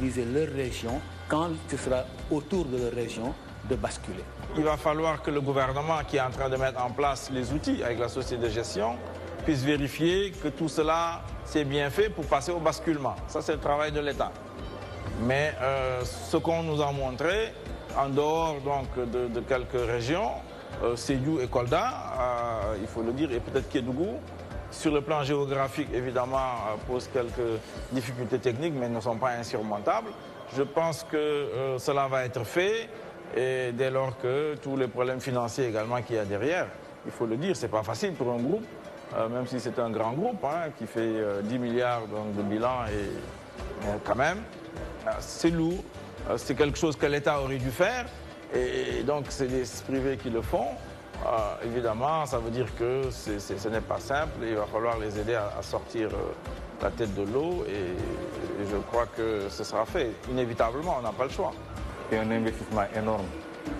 utiliser leur région quand ce sera autour de leur région de basculer. Il va falloir que le gouvernement qui est en train de mettre en place les outils avec la société de gestion puisse vérifier que tout cela s'est bien fait pour passer au basculement. Ça, c'est le travail de l'État. Mais ce qu'on nous a montré, en dehors donc, de quelques régions, Sédhiou et Kolda, il faut le dire, et peut-être Kédougou, sur le plan géographique, évidemment, pose quelques difficultés techniques, mais ne sont pas insurmontables. Je pense que cela va être fait, et dès lors que tous les problèmes financiers également qu'il y a derrière, il faut le dire, c'est pas facile pour un groupe, même si c'est un grand groupe qui fait 10 milliards donc, de bilan, mais quand même, c'est lourd, c'est quelque chose que l'État aurait dû faire, et donc c'est les privés qui le font. Évidemment, ça veut dire que ce n'est pas simple, il va falloir les aider à sortir la tête de l'eau, et je crois que ce sera fait. Inévitablement, on n'a pas le choix. C'est un investissement énorme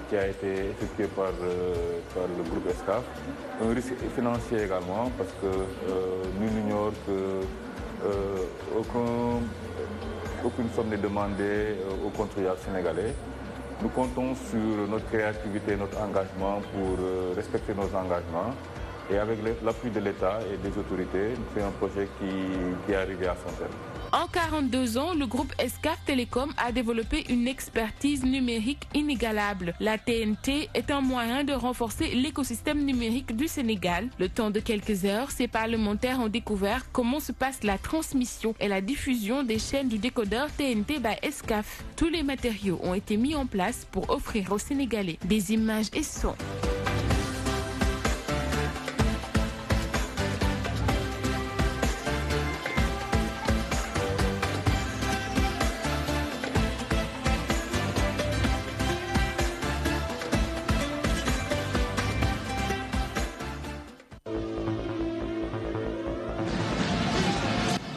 qui a été effectué par le groupe Escaf. Un risque financier également, parce que nous n'ignorons qu'aucune somme n'est demandée aux contribuables sénégalais. Nous comptons sur notre créativité, notre engagement pour respecter nos engagements. Et avec l'appui de l'État et des autorités, c'est un projet qui est arrivé à son terme. En 42 ans, le groupe Escaf Télécom a développé une expertise numérique inégalable. La TNT est un moyen de renforcer l'écosystème numérique du Sénégal. Le temps de quelques heures, ces parlementaires ont découvert comment se passe la transmission et la diffusion des chaînes du décodeur TNT by Escaf. Tous les matériaux ont été mis en place pour offrir aux Sénégalais des images et sons.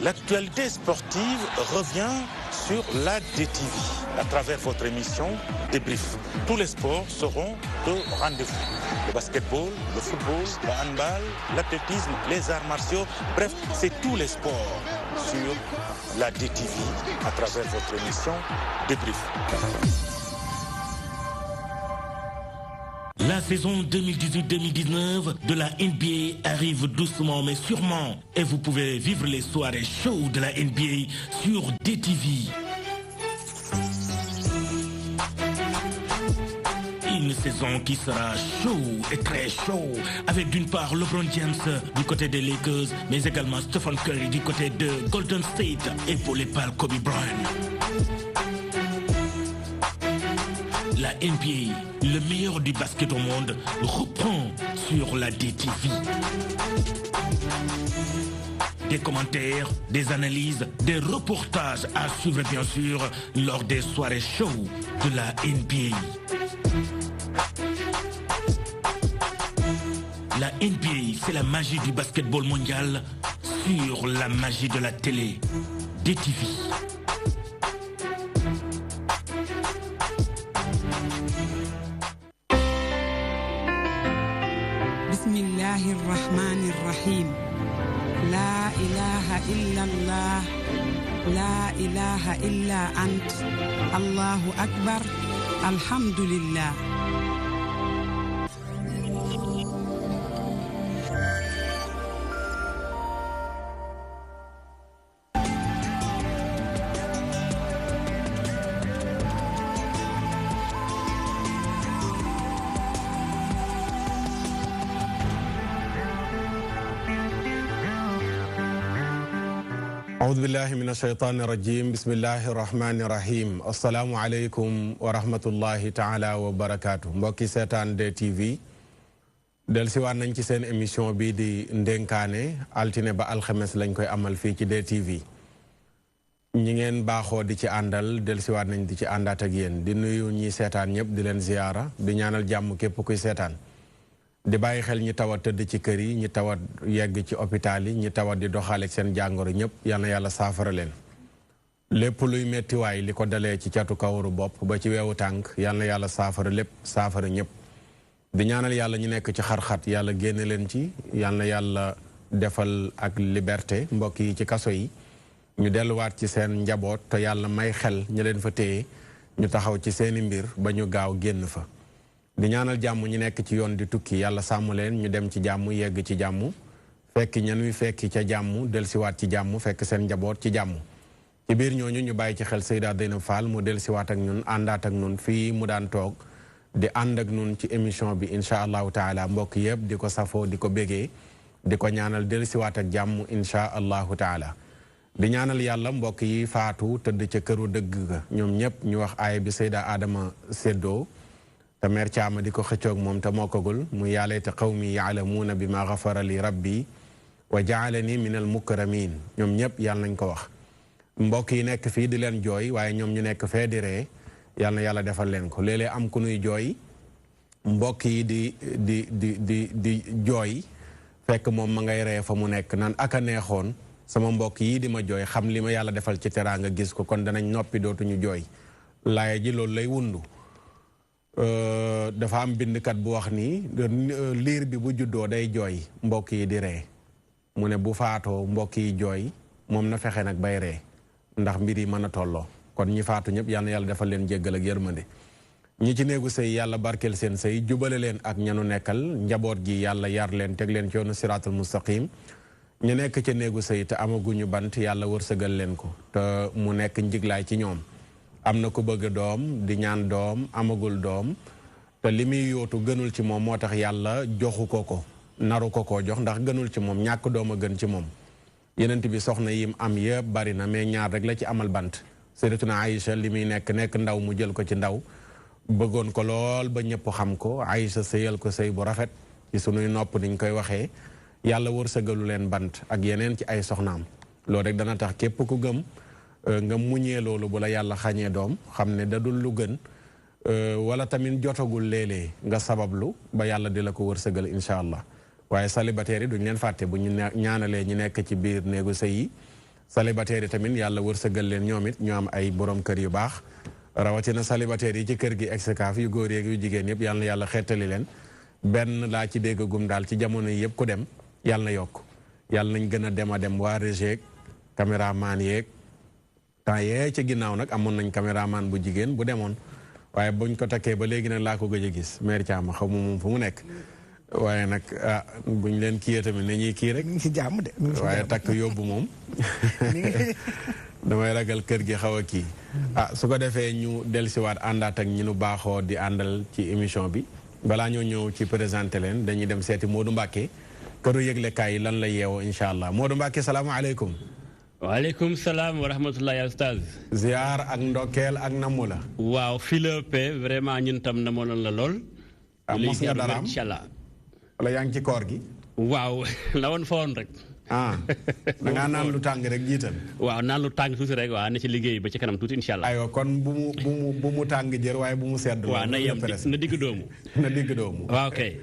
L'actualité sportive revient sur la DTV à travers votre émission Débrief. Tous les sports seront au rendez-vous. Le basketball, le football, le handball, l'athlétisme, les arts martiaux, bref, c'est tous les sports sur la DTV à travers votre émission Débrief. La saison 2018-2019 de la NBA arrive doucement mais sûrement et vous pouvez vivre les soirées chaudes de la NBA sur DTV. Une saison qui sera chaud et très chaud avec d'une part LeBron James du côté des Lakers mais également Stephen Curry du côté de Golden State et pour les pales Kobe Bryant. La NBA, le meilleur du basket au monde, reprend sur la DTV. Des commentaires, des analyses, des reportages à suivre bien sûr lors des soirées show de la NBA. La NBA, c'est la magie du basketball mondial sur la magie de la télé. DTV. بسم الله الرحمن الرحيم لا إله إلا الله لا إله إلا أنت الله أكبر الحمد لله أعوذ بالله من الشيطان الرجيم بسم الله الرحمن الرحيم السلام عليكم ورحمة الله تعالى وبركاته mbokki seetaan DTV dellusiwaat nañ ci seen émission bii di ndénkaane altine ba alxames lañ koy amal fii ci DTV ñi ngeen baaxoo di ci àndal dellusiwaat nañ di ci àndaat ak yéen di nuyu ñi seetaan ñëpp di leen ziyaara di ñaanal jàmm képp kuy seetaan di bàyyi xel ñi tawat tëdd ci kër yi ñi tawat yegg ci hôpital yi ñi tawat di doxaale ak seen jàngoro ñëpp yal na yàlla saafara leen lépp luy mettiwaay li ko dalee ci catu kawaru bopp ba ci weewu tànk yal na yàlla saafara lépp saafara ñëpp di ñaanal yàlla ñu nekk ci xar-xat yàlla génne leen ci yal na yàlla defal ak liberté mbokk yi ci kaso yi ñu delluwaat ci seen njaboot te yàlla may xel ñu leen fa téye ñu taxaw ci seeni mbir ba ñu gaaw génn fa di ñaanal jàmm ñu nekk ci yoon di tukki yàlla sàmm leen ñu dem ci jàmm yegg ci jàmm fekk ñanuy fekki ca jàmm dellusiwaat ci jàmm fekk seen njaboot ci jàmm ci biir ñooñu ñu bàyyi ci xel Seyda Zeynab Fall mu dellusiwaat ak ñun àndaat ak ñun fii mu daan toog di ànd ak ñun ci émission bi incha allahu taala mbokk yëpp di ko safoo di ko bégee di ko ñaanal dellusiwaat ak jàmm incha allahu taala di ñaanal yàlla mbokk yi faatu tëdd ca këru dëgg ga ñoom ñëpp ñu wax aaya bi Seyda Adama séddoo te mer caama di ko xëccoog moom te mokkagul mu yaa layta qawmi yaalamuuna bi ma gafara li rabbi wa jaalani min al mukramin ñoom ñëpp yàlla nañ ko wax mbokk yi nekk fii di leen jooy waaye ñoom ñu nekk fee di ree yàlla na yàlla defal leen ko léeg-léeg am ku nuy jooy mbokk yi di jooy fekk moom ma ngay ree fa mu nekk nan aka neexoon sama mbokk yii di ma jooy xam li ma yàlla defal ci teraanga gis ko kon danañ noppi dootuñu jooy laaya ji loolu lay wundu dafa am bindkat bu wax ni liir bi bu juddoo day jooy mbokk yi di ree mu ne bu faatoo mbokk yi jooy moom na fexe nag bay ree ndax mbir yi mën a tolloo kon ñi faatu ñëpp yal na yàlla defal leen jéggal ak yërmande ñi ci néegu sëy yàlla barkeel seen sëy jubale leen ak ñanu nekkal njaboot gi yàlla yar leen teg leen ci yoonu siraatul mustaqim ñu nekk ca néegu sëy te amaguñu bant yàlla wërsëgal leen ko te mu nekk njiglaay ci ñoom am na ku bëgg doom di ñaan doom amagul doom te li muy yootu gënul ci moom moo tax yàlla joxu ko naru ko jox ndax gënul ci moom ñàkk doom a gën ci moom yenent bi soxna yim am yëpp bari na mais ñaar rek la ci amal bant sayyidatuna Aïcha li muy nekk ndaw mu jël ko ci ndaw bëggoon ko lool ba ñëpp xam ko Aïcha sëyal ko sëy bu rafet ci sunuy nopp niñ koy waxee yàlla wërsëgalu leen bant ak yeneen ci ay soxnaam loolu rek dana tax képp ku gëm nga muñee loolu bu la yàlla xañee doom xam ne da dul lu gën wala tamit jotagul léeg-léeg nga sabablu ba yàlla di la ko wërsëgal incha allah waaye célibataire yi duñ leen fàtte bu ñu ñaanalee ñu nekk ci biir néegu sëy yi célibataire yi tamit yàlla wërsëgal leen ñoom it ñu am ay borom kër yu baax rawatina célibataire yi ci kër gi exkaaf yu góor yeeg yu jigéen yëpp yàlla na yàlla xeetali leen benn laa ci déggagum daal ci jamono yi yëpp ku dem yàlla na yokk yàlla nañ gën a dem waa régie caméraman yeeg temps yee ci ginnaaw nag amoon nañ caméraman bu jigéen bu demoon waaye buñ ko takkee ba léegi nag laa ko gëj a gis mère Thiam xaw ma moom fu mu nekk waaye nag buñ leen kiyee tamit ne ñuy kii rek waaye takk yóbbu moom damay ragal kër gi xaw a kii su ko defee ñu dellusiwaat àndaat ak ñi nu baaxoo di àndal ci émission bi balaa ñoo ñëw ci présenté leen dañuy dem seeti Modou Mbacke këru yëglekaay yi lan la yeewoo incha allah Modou Mbacke salaamaaleykum. waaleykum salaam wa rahmatulah ya ustaz. ziar ak ndokkeel ak namu la. waaw Philippe vraiment ñun tam namoon la lool. mos nga dara am incha allah. wala yaa ngi ci koor gi. waaw la woon fa woon rek. da ngaa naan lu tàng rek jiital. waaw naan lu tàng tuuti rek waaw na ci liggéey ba ci kanam tuuti incha allah. aywa kon bu mu tàng jër waaye bu mu sedd. waaw na yem na digg doomu. na digg doomu. waaw kay.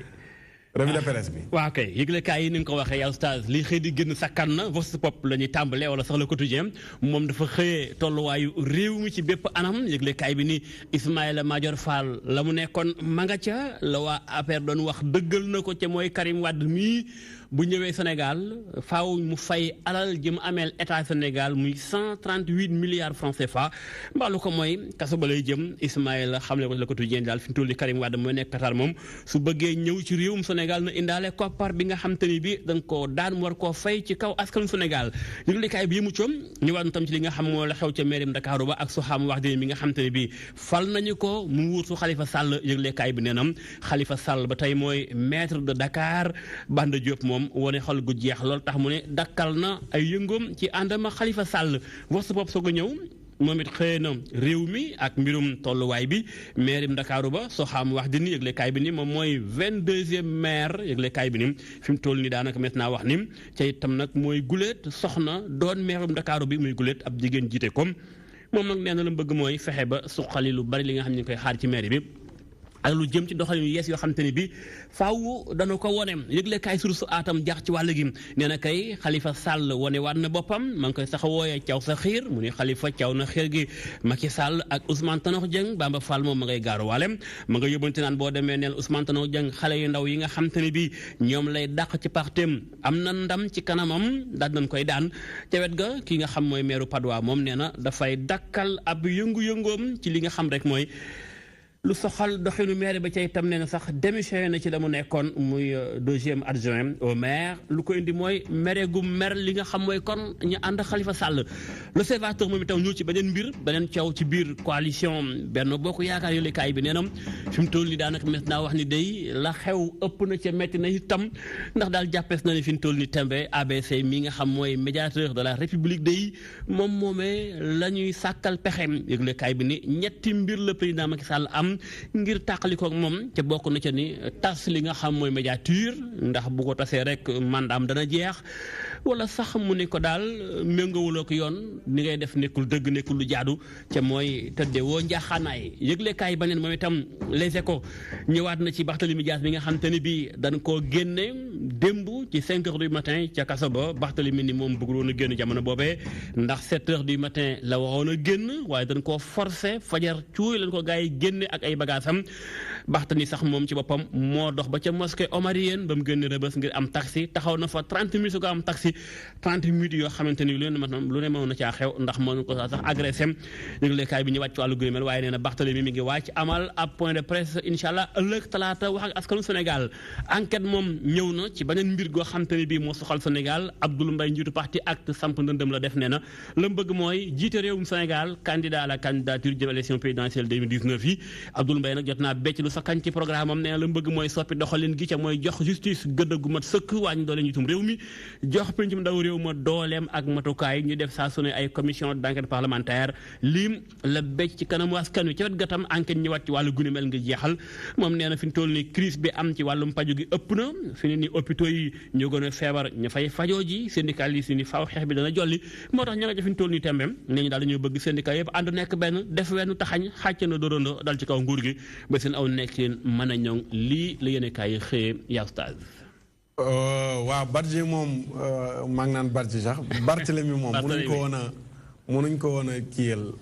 revue de presse bi. waaw kay yëglekaay yi ni nga ko waxee yaa oustaz li xëy di génn sakkan na Vox Pop la ñuy tàmbalee wala sax Le Quotidien moom dafa xëyee tolluwaayu réew mi ci bépp anam yëglekaay bi ni Ismaïla Madior Fall la mu nekkoon ma nga ca la waa APR doon wax dëggal na ko ca mooy Karim Wade mii bu ñëwee Sénégal faaw mu fay alal ji mu ameel état Sénégal muy 138 milliards francs CFA mbaalu ko mooy kaso ba lay jëm Ismaïla xam le ko Le Quotidien daal fi mu toll nii Karim Wade mooy nekk Qatar moom su bëggee ñëw ci réewum Sénégal na indaale koppar bi nga xam te ni bi danga koo daan war koo fay ci kaw askanu Sénégal yëglekaay bi yëmu coom ñëwaat tam ci li nga xam moo la xew ca mairie Dakar ba ak Soham Wardini mi nga xam te ni bi fal nañu ko mu wuutu Khalifa Sall yëglekaay bi nee na Khalifa Sall ba tey mooy maître de Dakar Banda Diop moom wane xol gu jeex loolu tax mu ne dakkal na ay yëngoom ci àndama Khalifa Sall Vox Pop soog a ñëw moom it xëy na réew mi ak mbirum tolluwaay bi maire Ndakaaru ba Soham Wardini yëglekaay bi ni moom mooy 22e maire yëglekaay bi ni fi mu toll nii daanaka maintenant wax ni ca itam nag mooy guléet soxna doon maire Ndakaaru bi muy guléet ab jigéen jiite ko moom nag nee na la bëgg mooy fexe ba suqali lu bari li nga xam ne ñu koy xaar ci maire bi ak lu jëm ci doxalin yu yees yoo xam te ne bi faaw dana ko wone yëgle kaay source atam jax ci wàll gi nee na kay Khalifa Sall wone waat na boppam ma ngi koy sax wooyee caw sa xiir mu ni Khalifa caw na xiir gi Macky Sall ak Ousmane Tanor Dieng Bamba Fall moom ma ngay gaaruwaale ma nga yóbbante naan boo demee neel Ousmane Tanor Dieng xale yu ndaw yi nga xam te ne bi ñoom lay dàq ci partem am na ndam ci kanamam daal nañ koy daan ca wet ga ki nga xam mooy maire Padois moom nee na dafay dakkal ab yëngu-yëngoom ci li nga xam rek mooy lu soxal doxinu maire ba ca itam nee na sax démissionné na ci la mu nekkoon muy deuxième adjoint au maire lu ko indi mooy maire gu mer li nga xam mooy kon ñu ànd Khalifa Sall l'Observateur moom itam ñëw ci beneen mbir beneen coow ci biir coalition Benno Bokk Yaakaar yële kaay bi nee na fi mu toll nii daanaka mes naa wax ni day la xew ëpp na ca metti na itam ndax daal jàppees na ne fi mu toll nii tembe ABC mi nga xam mooy médiateur de la République day moom moomee la ñuy sàkkal pexem yëgle kaay bi ni ñetti mbir la président Macky Sall am ngir tàqalikook moom ca bokk na ca ni tas li nga xam mooy médiature ndax bu ko tasee rek mandaam dana jeex wala sax mu ne ko daal méngawuloo ko yoon ni ngay def nekkul dëgg nekkul lu jaadu ca mooy tëdde woo njaaxaanaay yëglekaay ba neen moom itam Les Échos ñëwaat na ci Barthélémy Dias bi nga xam te ni bii dañ koo génne démb ci 5 heures du matin ca kaso ba Barthélémy ni moom bëggul woon a génn jamono boobee ndax 7 heures du matin la waroon a génn waaye dañ koo forcé fajar cuuy lañ ko gars yi génne ak ay bagaasam Barthélémy sax moom ci boppam moo dox ba ca mosquée omarienne ba mu génn Rebeuss ngir am taxi taxaw na fa 30 minutes su ko am taxi 30 minutes yoo xamante ni lu ne mën na caa xew ndax mën ko sax agressé yëglekaay bi ñu wàcc ci wàllu gëmel waaye nee na Barthélémy mi ngi wàcc amal ab point de presse incha allah ëllëg talaata wax ak askanu Sénégal enquête moom ñëw na ci beneen mbir goo xamante ni bii moo soxal Sénégal Abdoul Mbaye njiitu parti acte samp ndëndëm la def nee na la mu bëgg mooy jiite réewum Sénégal candidat à la candidature jëm élection présidentielle 2019 yi Abdoul Mbaye nag jot naa becc lu sakkan ci programme am nee na la mu bëgg mooy soppi doxalin gi ca mooy jox justice gëdd gu mat sëkk wàññi doole njiitum réew mi jox pencum ndaw réew ma dooleem ak matukaay ñu def saa su ne ay commission d'enquête parlementaire lim la becc ci kanamu askan wi ca wet gatam enquête ñëwaat ci wàllu gune mel nga jeexal moom nee na fi ñu toll ni crise bi am ci wàllum paju gi ëpp na fi ne ni hôpitaux yi ñoo gën a feebar ña fay fajoo ji syndicaliste yi ni faaw xeex bi dana jolli moo tax ña nga ja fi ñu toll ni tembem nee ñu daal dañoo bëgg syndicat yëpp ànd nekk benn def wenn taxañ xàcc na dóorandoo dal ci kaw nguur gi ba seen aw nekk seen mën a ñoŋ lii la yéene kaay xëyee yaa Oustaz waaw Barthé moom maa ngi naan Barthé sax Barthélemy moom mënuñ ko woon a kiyal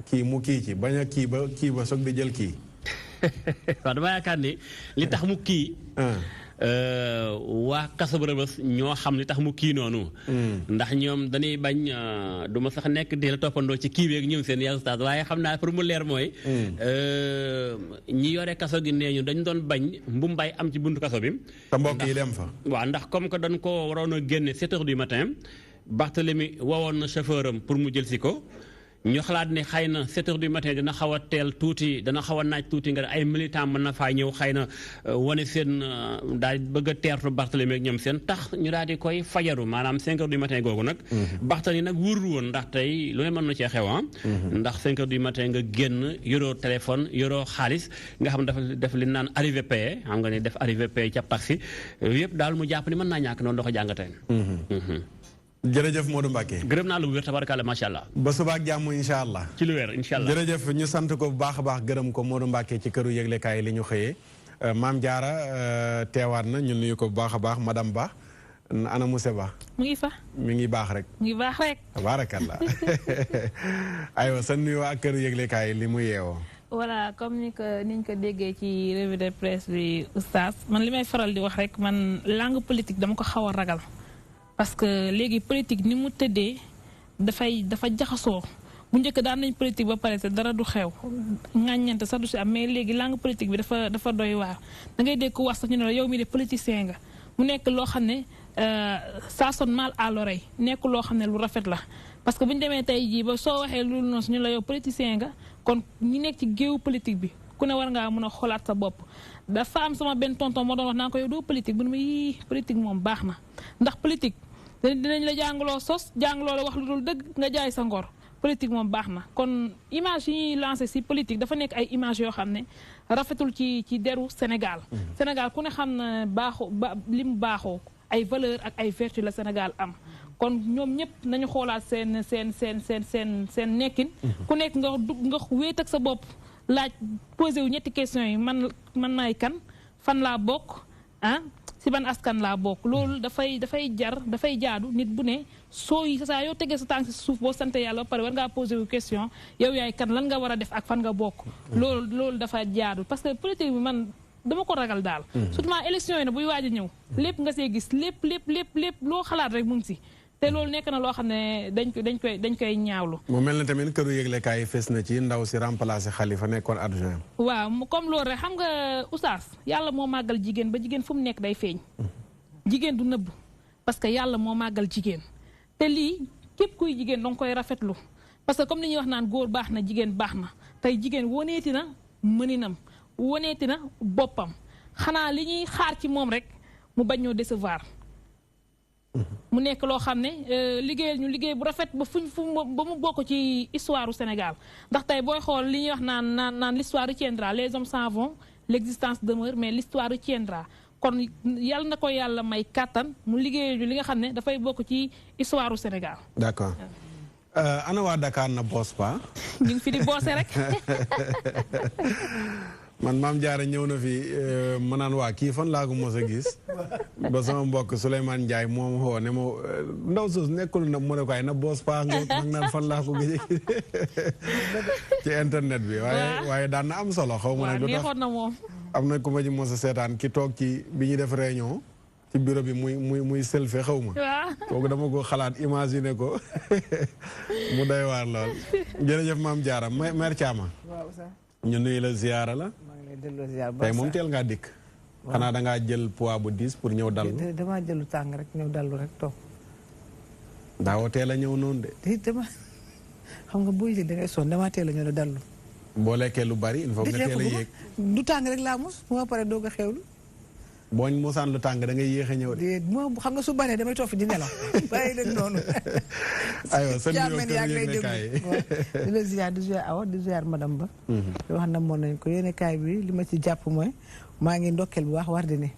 kii mu kii ci bañ a kii ba soog di jël kii waaw dama yaakaar ni li tax mu kii waa kaso bu Rebeuss ñoo xam li tax mu kii noonu ndax ñoom dañuy bañ du ma sax nekk di la toppandoo ci kii beeg ñoom seen yaa Oustaz waaye xam naa pour mu leer mooy ñi yore kaso gi nee ñu dañ doon bañ mbumbaay am ci buntu kaso bi te mbokk yi dem fa waaw ndax comme que dañ ko waroon a génne 7 heures du matin Barthélémy wowoon na chauffeur am pour mu jël si ko ñu xalaat ne xëy na 7 heures du matin dina xaw a teel tuuti dana xaw a naaj tuuti nga ay militant mën na faa ñëw xëy na wane seen daal bëgg a teertu Barthélémy ak ñoom seen tax ñu daal di koy fajaru maanaam 5 heures du matin googu nag Barthélémy nag wóorul woon ndax tey lu ne mën na cee xew ndax 5 heures du matin nga génn yoroo téléphone yoroo xaalis nga xam dafa def li naan arrivé payé xam nga ne def arrivé payé ca taxi yëpp daal mu jàpp ni mën naa ñàkk noonu doo ko jàngatee jërëjëf Modou Mbacké gërëm naa la bu wér tabarakalla macha allah ba suba ak jàmm incha allah ci lu wér incha allah jërëjëf ñu sant ko bu baax a baax gërëm ko Modou Mbacké ci këru yëglekaay li ñu xëyee Maam Jaara teewaat na ñu nuyu ko bu baax a baax madame Ba ana Mousse Ba mu ngi fa mi ngi baax rek mu ngi baax rek tabarakallah aywa sa nuyoo ak këru yëglekaay li mu yeewoo voilà comme niñ ko déggee ci revue de presse bi Oustaz man li may faral di wax rek man langue politique dama ko xaw a ragal parce que léegi politique ni mu tëddee dafa jaxasoo bu njëkk daan nañ politique ba pare te dara du xew ŋàññante sax du si am mais léegi langue politique bi dafa doy waar da ngay dégg ko wax sax ñu ne la yow mi de politicien nga mu nekk loo xam ne ça sonne mal à l'oreille nekk loo xam ne lu rafet la parce que bu ñu demee tey jii ba soo waxee lu noonu ñu la yow politicien nga kon ñi nekk ci géewu politique bi ku ne war ngaa mën a xoolaat sa bopp dafa am sama benn tonton moo doon wax naa ko yow doo politique bu ne ma yii politique moom baax na ndax politique dinañ la jàngaloo sos jàngaloo la wax lu dul dëgg nga jaay sa ngor politique moom baax na kon image yi ñuy lancé si politique dafa nekk ay image yoo xam ne rafetul ci deru Sénégal Sénégal ku ne xam ne li mu baaxoo ay valeur ak ay vertu la Sénégal am kon ñoom ñëpp nañu xoolaat seen nekkin ku nekk nga wéet ak sa bopp laaj posé wu ñetti questions yi man maay kan fan laa bokk ah si ban askan laa bokk loolu dafay jaadu nit bu ne saa yoo tegee sa tànk si suuf boo sant yàlla ba pare war ngaa posé wu question yow yaay kan lan nga war a def ak fan nga bokk loolu dafa jaadu parce que politique bi man dama ko ragal daal surtout élection yi na buy waaj a ñëw lépp nga see gis lépp loo xalaat rek mu ngi si te loolu nekk na loo xam ne dañ koy ñaawlu. mu mel ne tamit këru yëglekaay yi fes na ci ndaw si remplacé Khalifa nekkoon adjoint. waaw comme loolu rek xam nga oustaz yàlla moo màggal jigéen ba jigéen fu mu nekk day feeñ. jigéen du nëbb parce que yàlla moo màggal jigéen te lii képp kuy jigéen danga koy rafetlu parce que comme ni ñuy wax naan góor baax na jigéen baax na tey jigéen woneeti na mëninam woneeti na boppam xanaa li ñuy xaar ci moom rek mu bañ ñoo décevoir. mu nekk loo xam ne liggéeyal ñu liggéey bu rafet ba ba mu bokk ci histoire du Sénégal ndax tey booy xool li ñuy wax naan l'histoire retiendra les hommes s'en vont l'existence demeure mais l'histoire retiendra kon yàlla na ko yàlla may kàttan mu liggéeyal ñu li nga xam ne dafay bokk ci histoire du Sénégal. D'accord ana waa Dakar na boos pa ñu ngi fi di boose rek. man maam Jaara ñëw na fi ma naan waa kii fan laa ko mos a gis ba sama mbokk Souleymane Ndiaye moom xoo ne ma ndaw soos nekkul na mu ne ko ay na boos paa nga nag naan fan laa ko gëj ci internet bi waaye daan na am solo xaw ma ne du tax am na ku ma ci mos a seetaan ki toog ci bi ñuy def réunion ci bureau bi muy selfie xaw ma kooku dama ko xalaat imaginer ko mu doy waar lool jërëjëf maam Jaara mère Thiama ñu nuyu la ziyaara la tey moom teel ngaa dikk xanaa dangaa jël poids bu 10 pour ñëw dallu damaa jëlu tàng rek ñëw dallu rek toog daawoo teel a ñëw noonu de dama xam nga boo yëg da ngay sonn damaa teel a ñëw dallu boo lekkee lu bari il faut nga teel a yéeg du tàng rek laa mos bu ma paree doog a xewlu booñ mosaan lu tàng da ngay yéex a ñëw de moo xam nga su baree damay toog fi di nelaw bàyyi leen noonu aywa sa nuyoo kër yëglekaay di la ziar di ziar awa di ziar madame Ba di wax na moon nañ ko yéene kaay bi li ma ci jàpp mooy maa ngi ndokkeel bu wax war di ne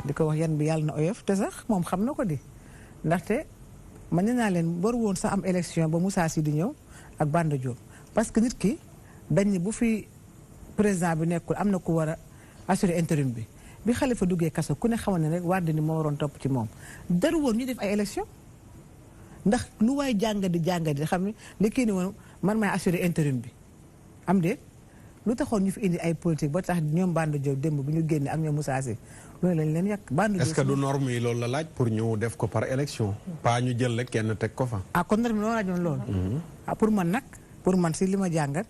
di ko wax yan bi yàlla na oyof te sax moom xam na ko di ndaxte man ne naa leen war woon sax am élection ba Moussa Sy di ñëw ak Banda Diop parce que nit ki dañ ne bu fi président bi nekkul am na ku war a assurer intérim bi bi Khalifa duggee kaso ku ne xamoon ne rek Wade ni moo waroon topp ci moom daru woon ñu def ay élection ndax lu waay jàngadi xam ne li kii ni woon man maay assurer intérim bi am de lu taxoon ñu fi indi ay politique ba tax ñoom Banda Diop démb bu ñu génne ak ñoom Moussa Sy loolu lañ leen yàq Banda Diop est-ce que du norme yi loolu la laaj pour ñu def ko par élection pas ñu jël rek kenn teg ko fa kon norme loolu laajoon loolu pour man si li ma jàngat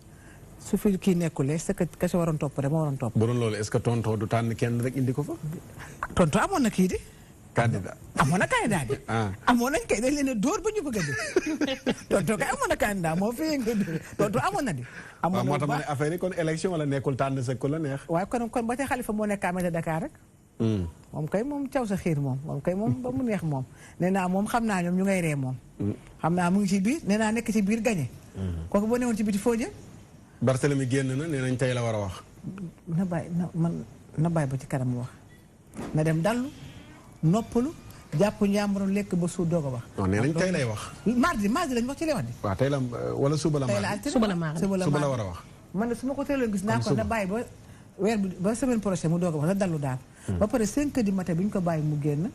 su fi kii nekkulee sa ka si waroon topp rek moo waroon topp. bu doon loolu est-ce que tonton du tànn kenn rek indi ko fa. tonton amoon na kii di. candidat amoon na candidat di. amoon nañ kay dañ leen a dóor ba ñu bëgg a di. tonton kay amoon na candidat moo fi nga tonton amoon na di. amoon na moo tax ma ne affaire yi kon élection wala nekkul tànn sa ku la neex. waaye kon ba tey Khalifa moo nekk maire de Dakar rek. moom kay moom caw sa xiir moom kay moom ba mu neex moom nee naa moom xam naa ñoom ñu ngay ree moom. xam naa mu ngi ci biir nee naa nekk ci biir gañe kooku boo newoon ci biti foo jëm. Barthélemy génn na nee nañ tey la war a wax. na bàyyi ba ci kanam wax na dem dallu noppalu jàpp njàmbaram lekk ba suur doog a wax. non nee nañ tey lay wax. mardi lañ wax ci lay wax di. waaw tey la wala suba la mardi. suba la war a wax. man de su ma ko teeloon gis naa ko na bàyyi ba weer bi ba semaine prochaine mu doog a wax na dallu daal. ba pare 5 heures du matin bi ñu ko bàyyi mu génn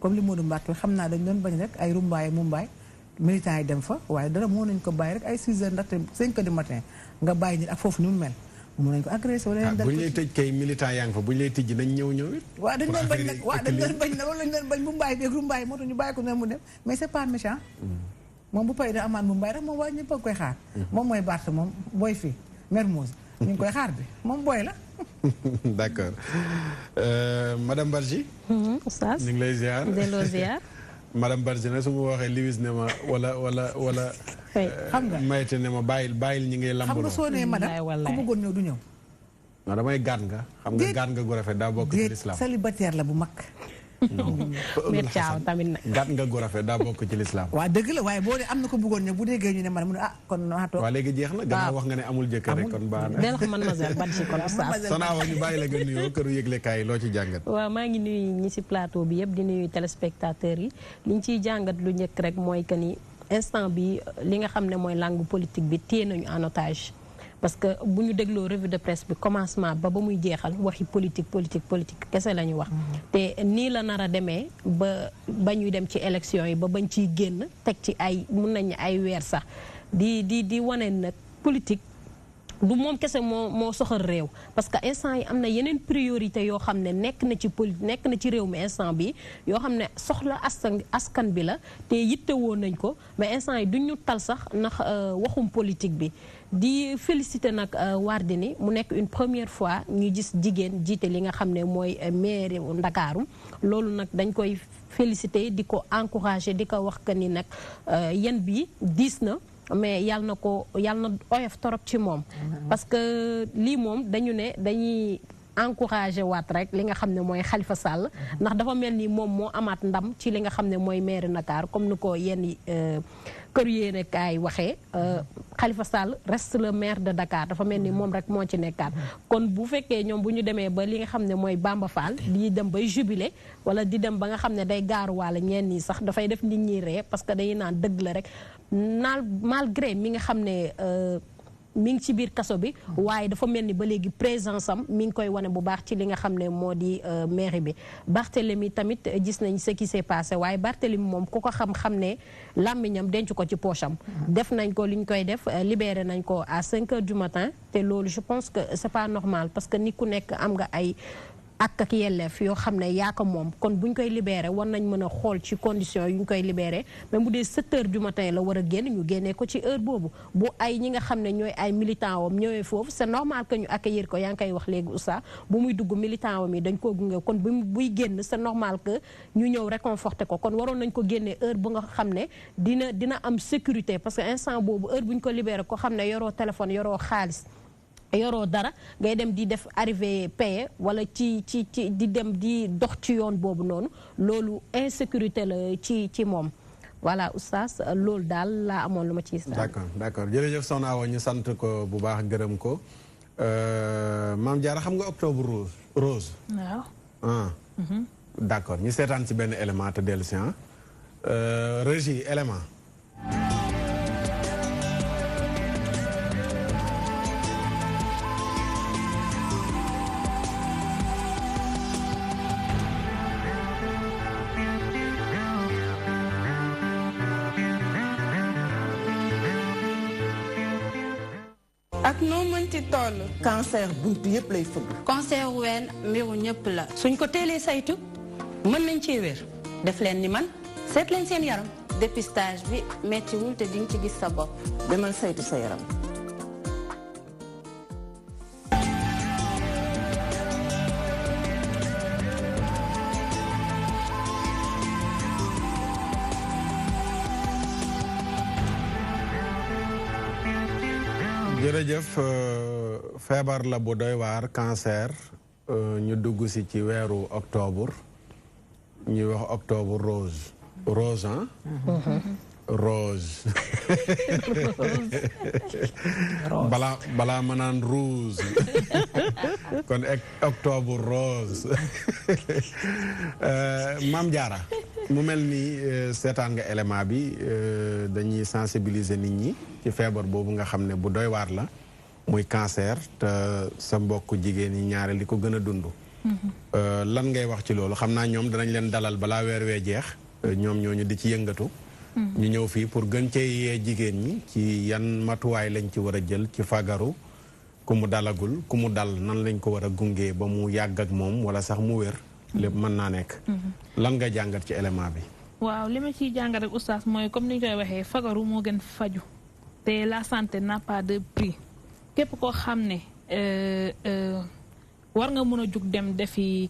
comme li Modou Mbacke xam naa dañ doon bañ rek ay rumbaay mumbaay militants yi dem fa waaye dara moo nañ ko bàyyi rek ay 6 heures ndaxte 5 heures du matin nga bàyyi nit ak foofu ni mu mel mun nañ ko agressé wala leen dal. bu ñu lay tëj kay militant yaa ngi fa bu ñu lay tijji nañ ñëw it. waaw dañ doon bañ nag dañ doon bañ nag wala dañ doon bañ mumbaay beeg rumbaay moo tax ñu bàyyi ko ne mu dem mais c'est pas méchant. moom bu pay da amaan mumbaay rek moom waa ñëpp a koy xaar. moom mooy Barth moom booy fii Mermoz ñu ngi koy xaar bi moom booy la. d'accord madame Barji. oustaz ñu ngi lay ziar. delloo ziar. madame Barji nag su ma waxee Lewis ne ma wala. xam nga mayte ne ma bàyyil ñi ngay lambaloo. xam nga soo nee madame ku bëggoon ñëw du ñëw. non damay gaat nga. xam nga gaat nga gu rafet daa bokk ci lislaam. célibataire la bu mag. Mère Thiaw tamit nag. gaat nga gu rafet daa bokk ci lislaam. waaw dëgg la waaye boo dee am na ko bëggoon ñëw bu déggee ñu ne man mu ne kon naa toog. waaw léegi jeex na gannaaw wax nga ne amul jëkkër rek kon baax na. del mademoiselle Badji kon oustaz. Sonaawa ñu bàyyi la nga nuyoo këru yëglekaay loo ci jàngat. waaw maa ngi nuyu ñi ci plateau bi yëpp di nuyu téléspectateurs yi liñ ciy jàngat lu njëkk rek mooy que ni instant bi li nga xam ne mooy langue politique bi téye nañu en otage parce que bu ñu dégloo revue de presse bi commencement ba muy jeexal waxi politique kese la ñu wax te nii la nar a demee ba ñuy dem ci élection yi ba bañ ciy génn teg ci ay mun nañ ay weer sax di wane nag politique du moom kese moo soxal réew parce que instant yi am na yeneen priorité yoo xam ne nekk na ci réew mi instant bi yoo xam ne soxla askan bi la te yitte woon nañ ko mais instant yi duñ ñu tal sax ndax waxum politique bi di féliciter nag Wardini mu nekk une première fois ñu gis jigéen jiite li nga xam ne mooy maire Ndakaaru loolu nag dañ koy féliciter di ko encourager di ko wax que ni nag yéen bi diis na mais yàlla na oyof torop ci moom parce que lii moom dañuy encouragé waat rek li nga xam ne mooy Khalifa Sall ndax dafa mel ni moom moo amaat ndam ci li nga xam ne mooy maire Dakar comme ni ko yenn kër yéene kaay waxee Khalifa Sall reste le maire de Dakar dafa mel ni moom rek moo ci nekkaat kon bu fekkee ñoom bu ñu demee ba li nga xam ne mooy Bamba Fall di dem bay jubilé wala di dem ba nga xam ne day gaaruwaale ñenn ñi sax dafay def nit ñi ree parce que dañuy naan dëgg la rek malgré mi nga xam ne mi ngi ci biir kaso bi waaye dafa mel ni ba léegi présence am mi ngi koy wane bu baax ci li nga xam ne moo di mairie bi Barthélemy tamit gis nañ ce qui s'est passé waaye Barthélemy moom ku ko xam ne làmmiñam denc ko ci poche am def nañ ko li ñu koy def libéré nañ ko à 5 heures du matin te loolu je pense que c'est pas normal parce que nit ku nekk am nga ay ak yelleef yoo xam ne yaa ko moom kon bu ñu koy libéré war nañ mën a xool ci condition yu ñu koy libéré mais bu dee 7 heures du matin la war a génn ñu génnee ko ci heure boobu bu ay ñi nga xam ne ñooy ay militant wam ñëwee foofu c'est normal que ñu accueillir ko yaa ngi koy wax léegi Oustaz bu muy dugg militant wam yi dañ koo gunge kon buy génn c'est normal que ñu ñëw réconforter ko kon waroon nañ ko génnee heure bu nga xam ne dina am sécurité parce que instant boobu heure bu ñu ko libéré ko xam ne yoroo téléphone yoroo xaalis yoroo dara ngay dem di def arrivé payé wala ci di dem di dox ci yoon boobu noonu loolu insécurité la ci moom voilà Oustaz loolu daal laa amoon lu ma ciy d'accord jërëjëf Soxna Awa ñu sant ko bu baax gërëm ko Mame Diarra xam nga octobre rose waaw d'accord ñu seetaan ci benn élément te dellu si régie élément ak noo mënti toll cancer buntu yëpp lay fëgg cancer ween mbiru ñëpp la suñ ko teelee saytu mën nañ cee wér def leen ni man seet leen seen yaram dépistage bi mettiwul te dinga ci gis sa bopp demal saytu sa yaram jërëjëf feebar la bu doy waar cancer ñu dugg si ci weeru octobre ñuy wax octobre rose rose rose balaa ma naan rouge kon octobre rose Mame Diarra mu mel ni seetaan nga élément bi dañuy sensibiliser nit ñi ci feebar boobu nga xam ne bu doy waar la muy cancer te sa mbokk jigéen ñi ñaare li ko gën a dund lan ngay wax ci loolu xam naa ñoom danañ leen dalal balaa weer wee jeex ñoom ñooñu di ci yëngatu ñu ñëw fii pour gën cee yee jigéen ñi ci yan matuwaay lañ ci war a jël ci fagaru ku mu dalagul ku mu dal nan lañ ko war a gungee ba mu yàgg ak moom wala sax mu wér lépp mën naa nekk lan nga jàngat ci élément bi waaw li ma ciy jàngat rek Oustaz mooy comme ni ñu koy waxee fagaru moo gën faju te la santé n'a pas de prix képp koo xam ne war nga mën a jug dem defi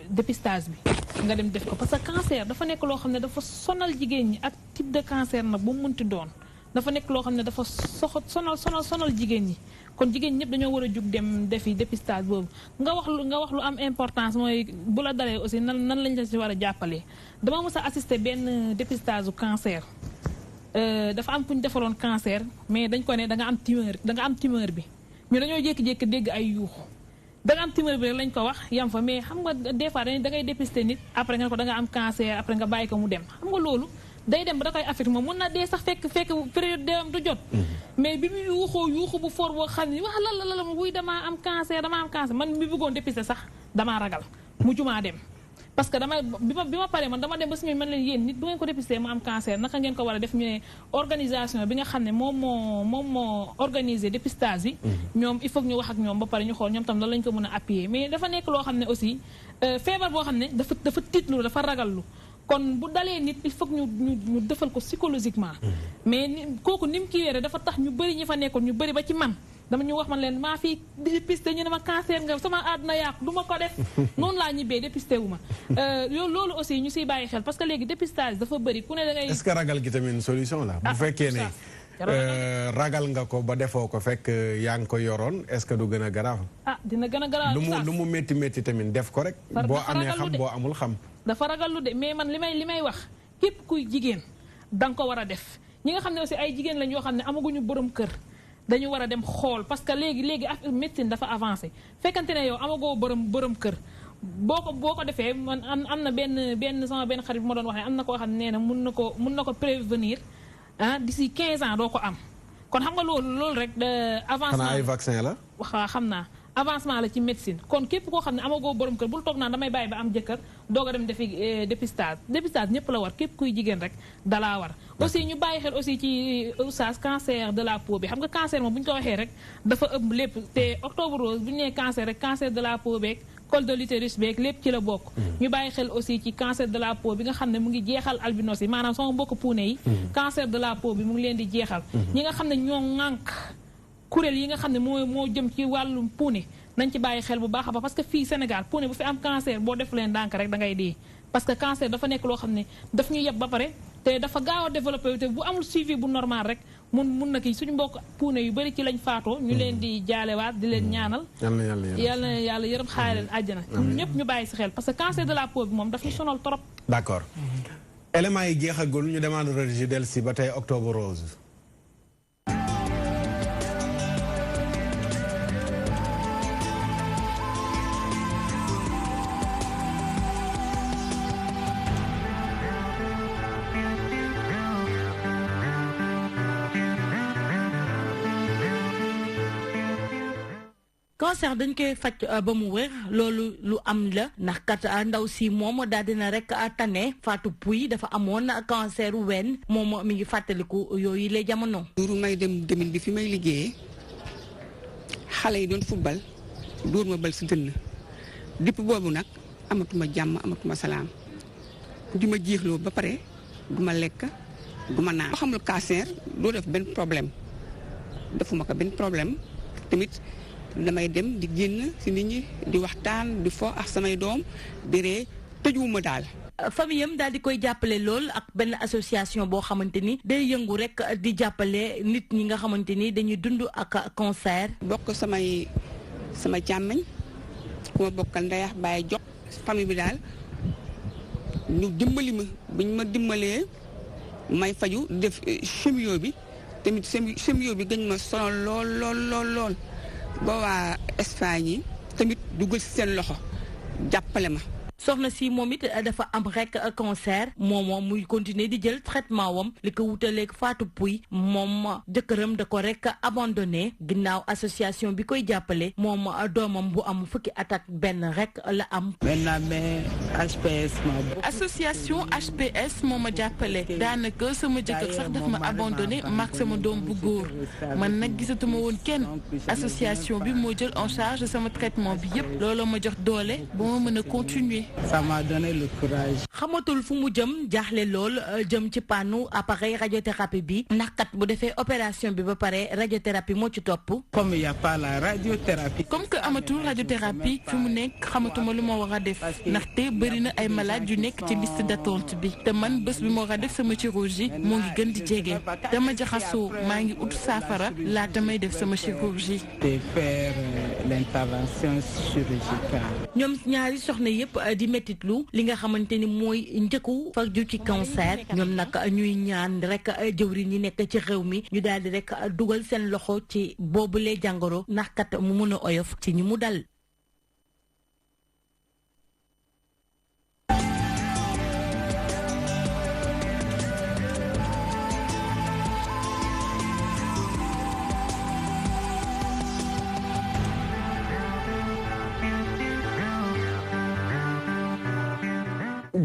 dépistage bi nga dem def ko parce que cancer dafa nekk loo xam ne dafa sonal jigéen ñi ak type de cancer nag bu mu munti doon dafa nekk loo xam ne dafa sonal jigéen ñi kon jigéen ñëpp dañoo war a jug dem defi dépistage boobu nga wax lu am importance mooy bu la dalee aussi nan lañ la ci war a jàppalee dama mës a assister benn dépistage u cancer dafa am ku ñu defaloon cancer mais dañ ko ne da nga am tumeur bi ñu dañoo jékki-jékki dégg ay yuuxu da nga am tumeur bi rek lañ ko wax yam fa mais xam nga des fois da ngay dépister nit après nga ko da nga am cancer après nga bàyyi ko mu dem xam nga loolu day dem ba da koy affecté moom mun na dee sax fekk période de am du jot mais bi mu yuuxu bu fort boo xam ne wax la wuy damaa am cancer man mi bëggoon dépister sax damaa ragal mu jumaa dem parce que bi ma paree man dama dem ba si ñoom man leen yéen nit bu ngeen ko dépister mu am cancer naka ngeen ko war a def ñu ne organisation bi nga xam ne moom moo organiser dépistage yi ñoom il faut ñu wax ak ñoom ba pare ñu xool ñoom tam lan lañ ko mën a appuyer mais dafa nekk loo xam ne aussi feebar boo xam ne dafa tiitlu dafa ragallu kon bu dalee nit il faut que ñu defal ko psychologiquement mais kooku ni mu kii wéere dafa tax ñu bëri ñi fa nekkoon ñu bëri ba ci man dama ñu wax man leen maa fi dépisté ñu ne ma cancer nga sama àdduna yàqu du ma ko def noonu laa ñibbee dépisté wu ma loolu aussi ñu siy bàyyi xel parce que léegi dépistage dafa bëri ku ne da ngay. est-ce que ragal gi tamit solution la. bu fekkee ne ragal nga ko ba defoo ko fekk yaa ngi ko yoroon est-ce que du gën a garaaw. dina gën a garaaw lu mu métti tamit def ko rek. boo amee xam boo amul xam. dafa ragal lu de mais man li may wax képp kuy jigéen da nga ko war a def ñi nga xam ne aussi ay jigéen lañ yoo xam ne amaguñu borom kër. dañu war a dem xool parce que léegi médecine dafa avancé fekkante ne yow amagoo borom kër boo ko defee man am na sama benn xarit bu ma doon waxee am na koo xam ne nee na mun na ko prévenir d'ici 15 ans doo ko am kon xam nga loolu rek avancement xanaa ay vaccin la waaw xam naa avancement la ci médecine kon képp koo xam ne amagoo borom kër bul toog naan damay bàyyi ba am jëkkër doog a dem defi dépistage ñëpp la war képp kuy jigéen rek dalaa war aussi ñu bàyyi xel aussi ci oustaz cancer de la peau bi xam nga cancer moom bu ñu ko waxee rek dafa ëmb lépp te octobre rose bu ñu nee cancer rek cancer de la peau beeg col de l'utérus beeg lépp ci la bokk ñu bàyyi xel aussi ci cancer de la peau bi nga xam ne mu ngi jeexal albinos yi maanaam sama mbokk puune yi cancer de la peau bi mu ngi leen di jeexal ñi nga xam ne ñoo ŋànk kuréel yi nga xam ne moo jëm ci wàllum puune nañ ci bàyyi xel bu baax a baax parce que fii Sénégal puune bu fi am cancer boo def leen ndànk rek da ngay dee parce que cancer dafa nekk loo xam ne daf ñu yeb ba pare te dafa gaaw a développé te bu amul suivi bu normal rek mun na kii suñu mbokk puune yu bëri ci lañ faatoo ñu leen di jaalewaat di leen ñaanal yàlla yërëm xaare leen àjjana ñëpp ñu bàyyi si xel parce que cancer de la peau bi moom daf ñu sonal trop d'accord éléments yi jeexagul ñu demande régie del si ba tey octobre rose cancer dañ koy faj ba mu wér loolu lu am la ndax kat ndaw si moom daal dina rek tane Fatou Pouye dafa amoon cancer ween moom mi ngi fàttaliku yooyu lay jamono. duuru may dem demin bi fi may liggéeyee xale yi doon football dóor ma bal si dënn dipp boobu nag amatuma jàmm amatuma salaam di ma jiixloo ba pare du ma lekk du ma naan. boo xamul cancer doo def benn problème defuma ko benn problème tamit. damay dem di génn ci nit ñi di waxtaan di fo ak samay doom di ree tëjuwuma daal. famille am daal di koy jàppale lool ak benn association boo xamante ni day yëngu rek di jàppale nit ñi nga xamante ni dañuy dund ak cancer. bokk sama càmmeñ ku ma bokkal ndeyax bàyyi jox famille bi daal ñu dimbali ma buñ ma dimbalee may faju def chimio bi tamit chimio bi gën ma sonal lool. ba waa Espagne yi tamit dugal ci seen loxo jàppale ma. soxna si moom it dafa am rek cancer moom muy continuer di jël traitement wam li ko wutaleeg Fatou Pouye moom jëkkëram da ko rek abandonné ginnaaw association bi koy jàppale moom doomam bu am fukki at ak benn rek la am. HPS association HPS moo ma jàppale daanaka sama jëkkër sax daf ma abandonné maak sama doom bu góor man nag gisatuma woon kenn association bi moo jël en charge sama traitement bi yépp loolu ma jox doole ba ma mën a continuer. Ça m'a donné le courage. xamatul fu mu jëm jaaxle lool jëm ci panneau appareil radiothérapie bi ndax kat bu defee opération bi ba pare radiothérapie moo ci topp. Comme il y a pas la radiothérapie. Comme que amatul radiothérapie fi mu nekk xamatuma lu ma war a def ndaxte bëri na ay malades yu nekk ci liste d'attente bi te man bés bi ma war a def sama chirurgie moo ngi gën di jege dama jaxasoo maa ngi ut saafara laata may def sama chirurgie. De faire l'intervention chirurgicale. ñoom ñaari soxna yépp di mettitlu li nga xamante ni mooy njëkku faju ci cancer ñoom nag ñuy ñaan rek jëwriñ ñi nekk ci réew mi ñu daal di rek dugal seen loxo ci boobule jàngoro ndax kat mu mën a oyof ci ñi mu dal.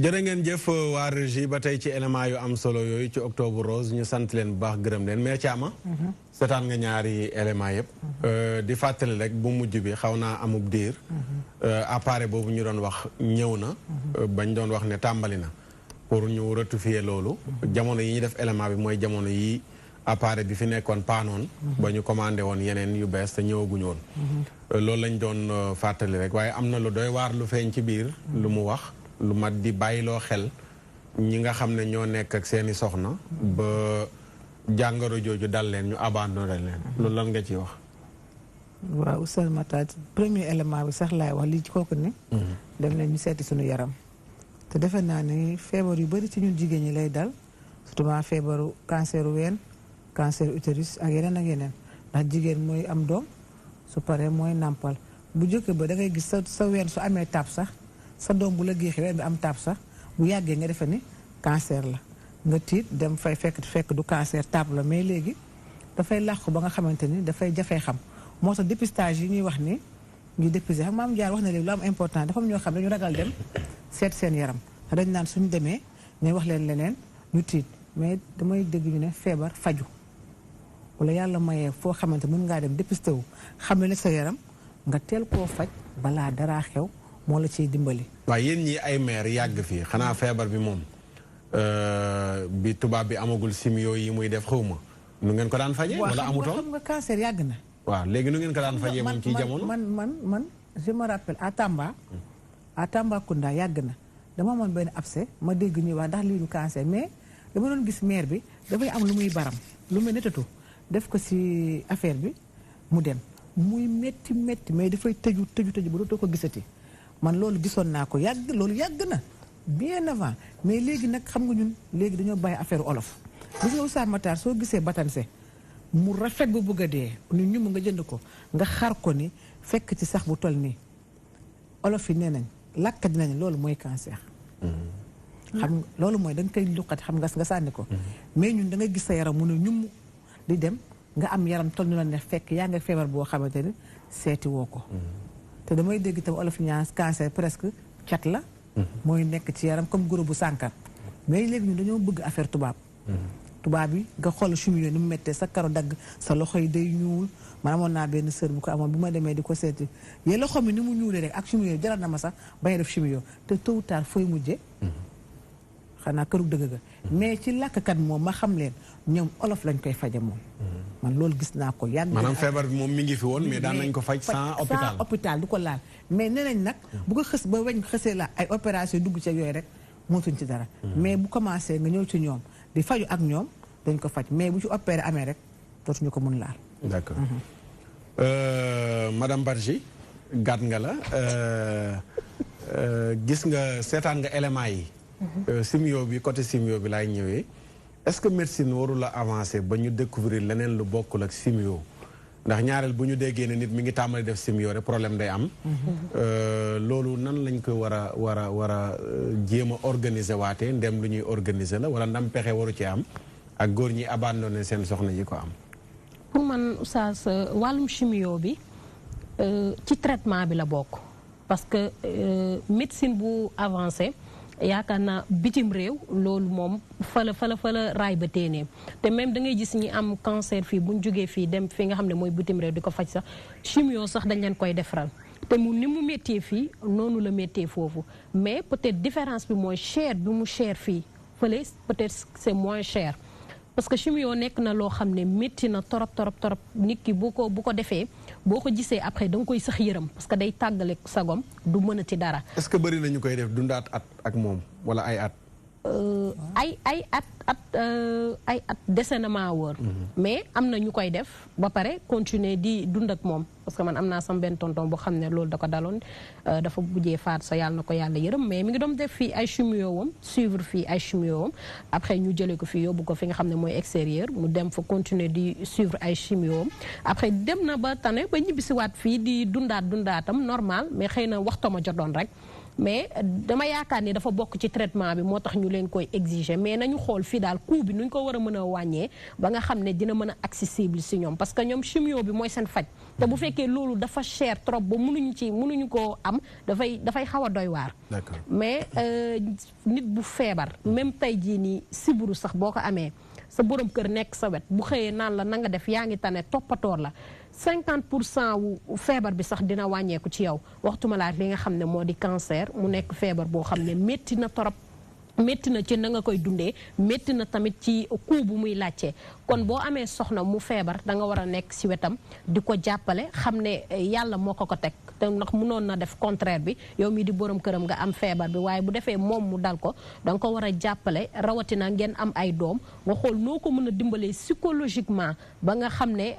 jërë ngeen jëf waa régie ba tey ci élément yu am solo yooyu ci octobre rose ñu sant leen bu baax gërëm leen mais Thiama seetaan nga ñaari élément yëpp di fàttali rek bu mujj bi xaw naa amub diir appareil boobu ñu doon wax ñëw na bañ doon wax ne tàmbali na pour ñu rectifier loolu jamono yi ñu def élément bi mooy jamono yi appareil bi fi nekkoon paanoon ba ñu commandé woon yeneen yu bees te ñëwaguñu woon loolu lañ doon fàttali rek waaye am na lu doy waar lu feeñ ci biir lu mu wax lu mat di bàyyiloo xel ñi nga xam ne ñoo nekk ak seeni soxna ba jàngoro jooju dal leen ñu abandonné leen loolu lan nga ciy wax. waaw Oustaz Matar premier élément bi sax laay wax lii ci kooku ne dem leen ñu seeti suñu yaram te defe naa ni feebar yu bëri ci ñun jigéen ñi lay dal surtout feebaru cancer ween cancer utérus ak yeneen ndax jigéen mooy am doom su paree mooy nàmpal bu njëkk ba da ngay gis sa ween su amee taab sax sa doom bu la géexee ween bi am taab sax bu yàggee nga defe ni cancer la nga tiit dem fay fekk du cancer taab la mais léegi dafay làqu ba nga xamante ni dafay jafee xam moo tax dépistage yi ñuy wax ni ngi dépister xam maam Jaar wax na léegi lu am important dafa am ñoo xam ne ñu ragal dem seet seen yaram dañ naan suñu demee ñuy wax leen leneen ñu tiit mais damay dégg ñu ne feebar faju wala yàlla mayee foo xamante mën ngaa dem dépisté wu xam ne sa yaram nga teel koo faj balaa dara xew moo la ciy dimbali. waaw yéen ñi ay maire yàgg fii xanaa feebar bi moom bi tubaab bi amagul simio yi muy def xawma nu ngeen ko daan faje wala amutoon xam nga cancer yàgg na. waaw léegi nu ngeen ko daan faje moom ci jamono. man je me rappelle à Tambacounda yàgg na dama amoon benn abcès ma dégg ñuy wax ndax lii du cancer mais dama doon gis maire bi dafay am lu muy baram lu muy netatu def ko ci affaire bi mu dem muy métti mais dafay tëju ba dootoo ko gisati man loolu gisoon naa ko loolu yàgg na bien avant mais léegi nag xam nga ñun léegi dañoo bàyyi affaire olof gis nga Oustaz Matar soo gisee batanse mu rafet ba bëgg a dee ni ñu mu nga jënd ko nga xar ko ni fekk ci sax bu toll nii olof yi nee nañ lakk dinañ loolu mooy cancer xam nga loolu mooy da nga koy luqati xam nga sànni ko mais ñun da nga gis sa yaram mu ne ñum di dem nga am yaram toll ñu la ne fekk yaa nga feebar boo xamante ni seeti woo ko te damay dégg itam olof ñaan cancer presque cat la mooy nekk ci yaram comme goro bu sànkar mais léegi ñun dañoo bëgg affaire tubaab yi nga xool chimio ni mu méttee sa karo dagg sa loxo yi day ñuul man amoon naa benn sër bu ko amoon bu ma demee di ko seeti yee loxo mi ni mu ñuulee rek ak chimio jaral na ma sax bañ a def chimio te tôt ou tard fooy mujje xanaa këru dëgg ga mais ci làkkat moom ma xam leen ñoom olof lañ koy faje moom man loolu gis naa ko yàgg maanaam feebar bi moom mi ngi fi woon mais daan nañ ko faj sans hôpital du ko laal mais nee nañ nag bu ko xës ba weñ xësee la ay opération dugg ci yooyu rek mootuñ ci dara mais bu commencé nga ñëw ci ñoom di faju ak ñoom dañ ko faj mais bu ci opéré amee rek dootuñu ko mun laal d'accord madame Badji gàtt nga la gis nga seetaan nga éléments yi simio bi côté simio bi laay ñëwee est-ce que médecine warul a avancer ba ñu découvrir leneen lu bokkul ak simio ndax ñaareel bu ñu déggee ne nit mi ngi tàmbali def simio rek problème day am loolu nan lañ ko war a jéem a organiser waatee ndem lu ñuy organiser la wala ndam pexe waru ci am ak góor ñi abandonné seen soxna yi ko am pour man oustaz wàllum chimio bi ci traitement bi la bokk parce que médecine bu avancé yaakaar naa bitim réew loolu moom fa la raay ba téenee te même da ngay gis ñi am cancer fii bu ñu jógee fii dem fi nga xam ne mooy bitim réew di ko faj sax chimio sax dañ leen koy defaral te ni mu méttee fii noonu la méttee foofu mais peut-être différence bi mooy cher bi mu cher fii fële peut-être c'est moins cher parce que chimio nekk na loo xam ne métti na torop nit ki bu ko defee boo ko gisee après da nga koy sax yërëm parce que day tàggale sagom du mënati dara. est-ce que bëri na ñu koy def dundaat at ak moom wala ay at. ay at dese na maa wóor mais am na ñu koy def ba pare continuer di dund ak moom parce que man am naa sama benn tonton boo xam ne loolu da ko daloon dafa bujjee faat sa yàlla na ko yàlla yërëm mais mi ngi doon def fii ay chimio wam suivre fii ay chimio wam après ñu jëlee ko fii yóbbu ko fi nga xam ne mooy extérieur mu dem fa continuer di suivre ay chimio wam après dem na ba tane ba ñibbisiwaat fii di dundaatam normal mais xëy na waxtama jotoon rek mais dama yaakaar ni dafa bokk ci traitement bi moo tax ñu leen koy exiger mais nañu xool fii daal coût bi nuñ ko war a mën a wàññee ba nga xam ne dina mën a accessible si ñoom parce que ñoom chimio bi mooy seen faj te bu fekkee loolu dafa cher trop ba mënuñu koo am dafay xaw a doy waar mais nit bu feebar même tey jii nii siburu sax boo ko amee sa borom kër nekk sa wet bu xëyee naan la na nga def yaa ngi tane toppatoor la 50% wu feebar bi sax dina wàññeeku ci yow waxtuma laa li nga xam ne moo di cancer mu nekk feebar boo xam ne métti na torop métti na ci na nga koy dundee métti na tamit ci coût bu muy laajte kon boo amee soxna mu feebar da nga war a nekk si wetam di ko jàppale xam ne yàlla moo ko teg te ndax mënoon na def contraire bi yow mii di borom këram nga am feebar bi waaye bu defee moom mu dal ko da nga ko war a jàppale rawatina ngeen am ay doom nga xool noo ko mën a dimbalee psychologiquement ba nga xam ne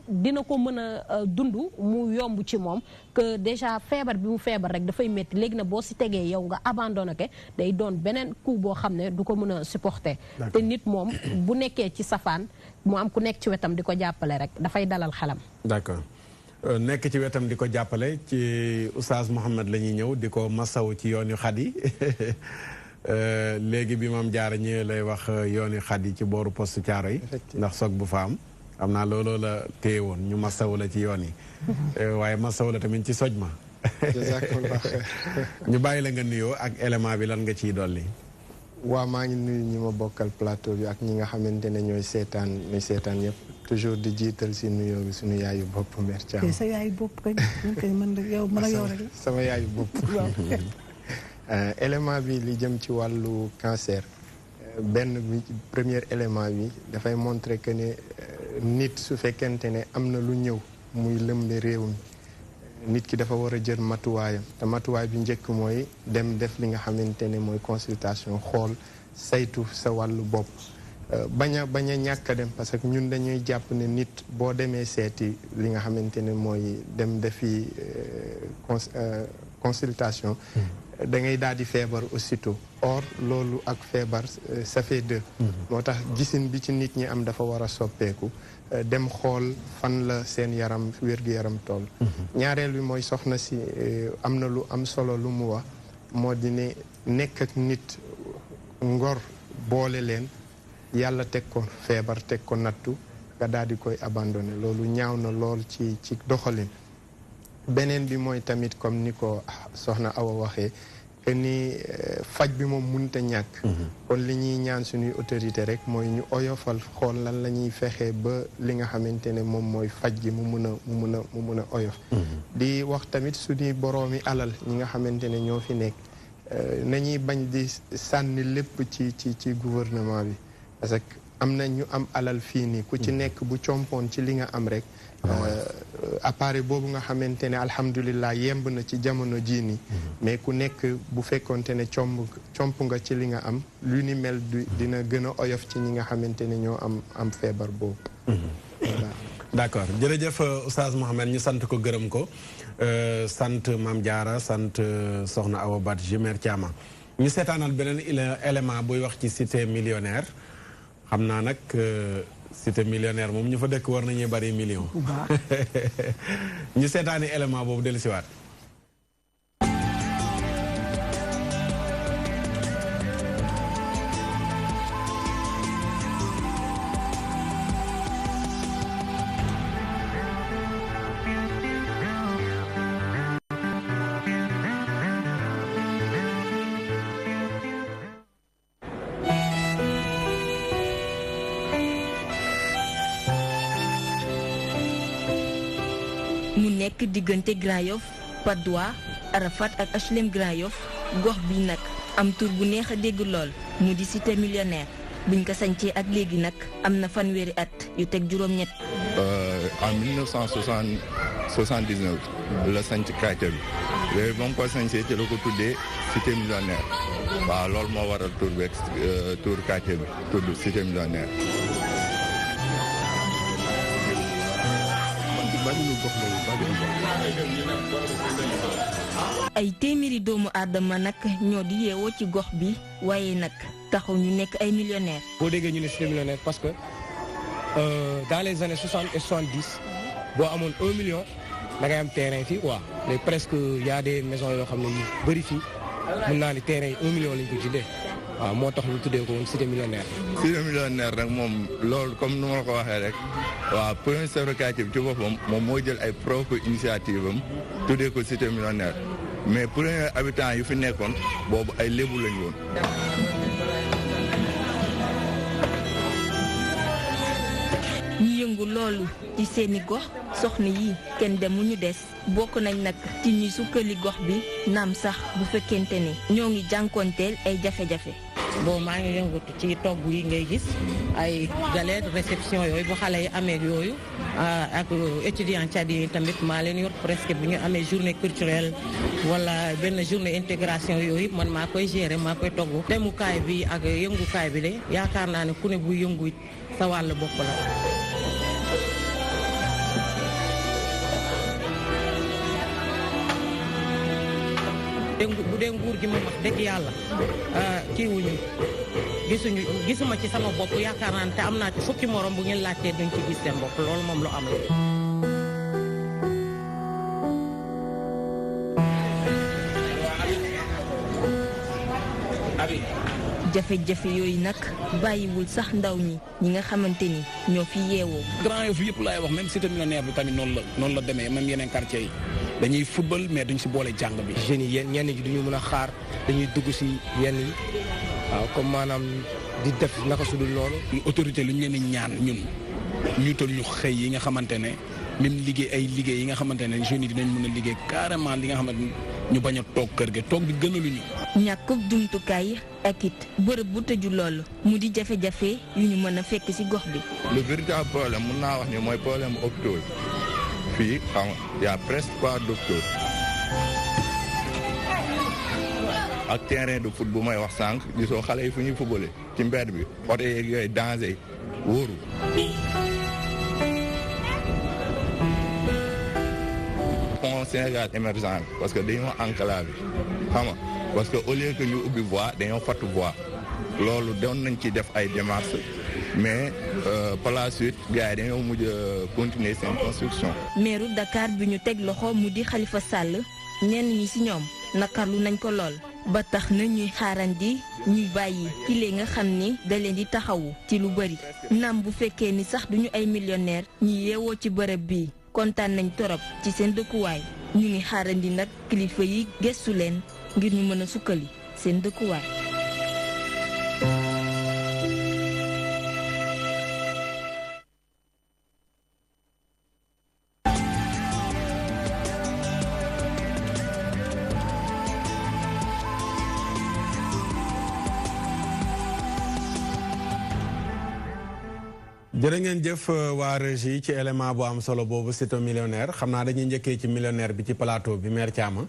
dina ko mën a dund mu yomb ci moom que déjà feebar bi mu feebar rek dafay métti léegi na boo si tegee yow nga abandonné ko day doon beneen coup boo xam ne du ko mën a supporter te nit moom bu nekkee ci safaan mu am ku nekk ci wetam di ko jàppale rek dafay dalal xelam. d'accord nekk ci wetam di ko jàppale ci Oustaz Mouhamed la ñuy ñëw di ko masaw ci yoon yu xat yi léegi bi Mame Diarra ñëwee lay wax yoon yu xat yi ci booru poste Thiaro yi ndax soog bu fa am naa looloo la téye woon ñu masaw la ci yoon yi waaye masaw la tamit ci soj ma ñu bàyyi la nga nuyoo ak élément bi lan nga ciy dolli. waaw maa ngi nuyu ñi ma bokkal plateau bi ak ñi nga xamante ne ñooy seetaan yëpp toujours di jiital si nuyoo bi suñu yaayu bopp Mère Thiam. sa yaayu bopp kañ mën a yow rek. sama yaayu bopp. élément bi li jëm ci wàllu cancer benn bi premier élément bi dafay montrer que ne nit su fekkente ne am na lu ñëw muy lëmbe réew mi nit ki dafa war a jël matuwaayam te matuwaay bi njëkk mooy dem def li nga xamante ne mooy consultation xool saytu sa wàllu bopp bañ a ñàkk a dem parce que ñun dañuy jàpp ne nit boo demee seeti li nga xamante ne mooy dem defi consultation da ngay daal di feebar aussitôt or loolu ak feebar ça fait deux moo tax gisin bi ci nit ñi am dafa war a soppeeku dem xool fan la seen yaram wér-gu-yaram toll ñaareel bi mooy soxna si am na lu am solo lu mu wax moo di ne nekk ak nit ngor boole leen yàlla teg ko feebar teg ko nattu nga daal di koy abandonné loolu ñaaw na lool ci doxalin beneen bi mooy tamit comme ni ko soxna Awa waxee que ni faj bi moom mënut a ñàkk kon li ñuy ñaan suñuy autorité rek mooy ñu oyofal xool lan la ñuy fexee ba li nga xamante ne moom mooy faj gi mu mun a oyof di wax tamit suñuy boroomi alal ñi nga xamante ne ñoo fi nekk nañuy bañ di sànni lépp ci gouvernement bi parce que am na ñu am alal fii nii ku ci nekk bu compoon ci li nga am rek appareil boobu nga xamante ne alhamdulilah yemb na ci jamono jii nii mais ku nekk bu fekkonte ne comp nga ci li nga am lu ni mel dina gën a oyof ci ñi nga xamante ne ñoo am feebar boobu voilà. d'accord jërëjëf Oustaz Mouhamed ñu sant ko gërëm ko sant Mame Diarra sant soxna Awa Badji Mère Thiam ñu seetaanal beneen élément buy wax ci cité millionnaire xam naa nag cité millionnaire moom ñu fa dëkk war nañuy bari million ñu seetaani élément boobu dellu siwaat nekk diggante Grand Yoff Patte d'Oie Arafat ak HLM Grand Yoff gox bi nag am tur bu neex a dégg lool mu di cité millionnaire buñ ko sañcee ak léegi nag am na fanweeri at yu teg juróom-ñett. En 1979 la sañc quartier bi léegi ba mu ko sañcee ci la ko tuddee cité millionnaire waaw loolu moo waral tur beeg tur quartier bi tudd cité millionnaire. ay téeméeri doomu aadama nag ñoo di yeewoo ci gox bi waaye nag taxaw ñu nekk ay millionnaires. boo déggee ñu ne cité millionnaire parce que dans les années 60 et 70 boo amoon 1 million da ngay am terrain fii quoi mais presque y a des maisons yoo xam ne yu bëri fii mun naa ni terrain yi 1 million lañ ko jëndee waaw moo tax ñu tuddee ko woon cité millionnaire. cité millionnaire nag moom loolu comme nu ma la ko waxee rek waaw premier chef de quartier bi ci boppam moom moo jël ay propre initiative am tuddee ko cité millionnaire mais premier habitant yu fi nekkoon boobu ay lébu lañ woon. ñi yëngu loolu ci seeni gox soxna yi kenn demuñu des bokk nañ nag ci ñuy sukkali gox bi naam sax bu fekkente ne ñoo ngi jànkoonteel ay jafe-jafe. bon maa ngi yëngatu ci togg yi ngay gis ay galette réception yooyu bu xale yi amee yooyu ak étudiant Tchad yi tamit maa leen yor presque bu ñu amee journée culturelle wala benn journée intégration yooyu man maa koy gérer maa koy togg demukaay bi ak yëngukaay bi de yaakaar naa ne ku ne bu yëngu sa wàll bopp la. bu dee nguur gi moom wax dëgg yàlla kii wuñu gisuma ci sama bopp yaakaar naa ne te am naa ci fukki morom bu ngeen laajtee duñ ci gis seen bopp loolu moom lu am la. jafe-jafe yooyu nag bàyyiwul sax ndaw ñi nga xamante ni ñoo fi yeewoo. Grand Yoff yëpp laay wax même cité millionnaire bi tamit noonu la demee même yeneen quartier yi dañuy football mais duñ si boole jàng bi. jeunes yi ñenn ñi duñu mën a xaar dañuy dugg si yenn yi waaw comme maanaam di def naka su dul loolu. autorité lu ñu leen di ñaan ñun ñu tal ñu xëy yi nga xamante ne même liggéey yi nga xamante ne jeunes yi dinañ mën a liggéey carrément li nga xamante ne ñu bañ a toog kër ga toog bi gënaluñu. ñàkkub jumtukaay ak it bërëb bu tëju loolu mu di jafe-jafe yu ñu mën a fekk ci gox bi. le véritable problème mun naa wax ni mooy problème hôpital fii xam nga y a presque pas d'hôpital ak terrain de foot bu may wax sànq gisoo xale yi fu ñuy footballé ci mbedd bi oto yeeg yooyu danger yi wóoru. pont Sénégal émergent bi parce que dañoo enclavé xam nga parce que au lieu que ñu ubbi voie dañoo fatt voie loolu doon nañ ci def ay démarches mais par la suite gars yi dañoo mujj continuer seen construction. meeru Dakar bi ñu teg loxo mu di Khalifa Sall ñenn ñi ci ñoom nakarlu nañ ko lool ba tax na ñuy xaarandi ñuy bàyyi kile nga xam ni da leen di taxawu ci lu bari naam bu fekkee ni sax duñu ay millionnaire ñi yeewoo ci bërëb bii kontaan nañ torop ci seen dëkkuwaay ñu ngi xaarandi nag kilifa yi gëstu leen ngir ñu mën a sukkali seen dëkkuwaay. jërë ngeen jëf waa régie ci élément bu am solo boobu cité millionnaire xam naa dañuy njëkkee ci millionnaire bi ci plateau bi maire Thiama.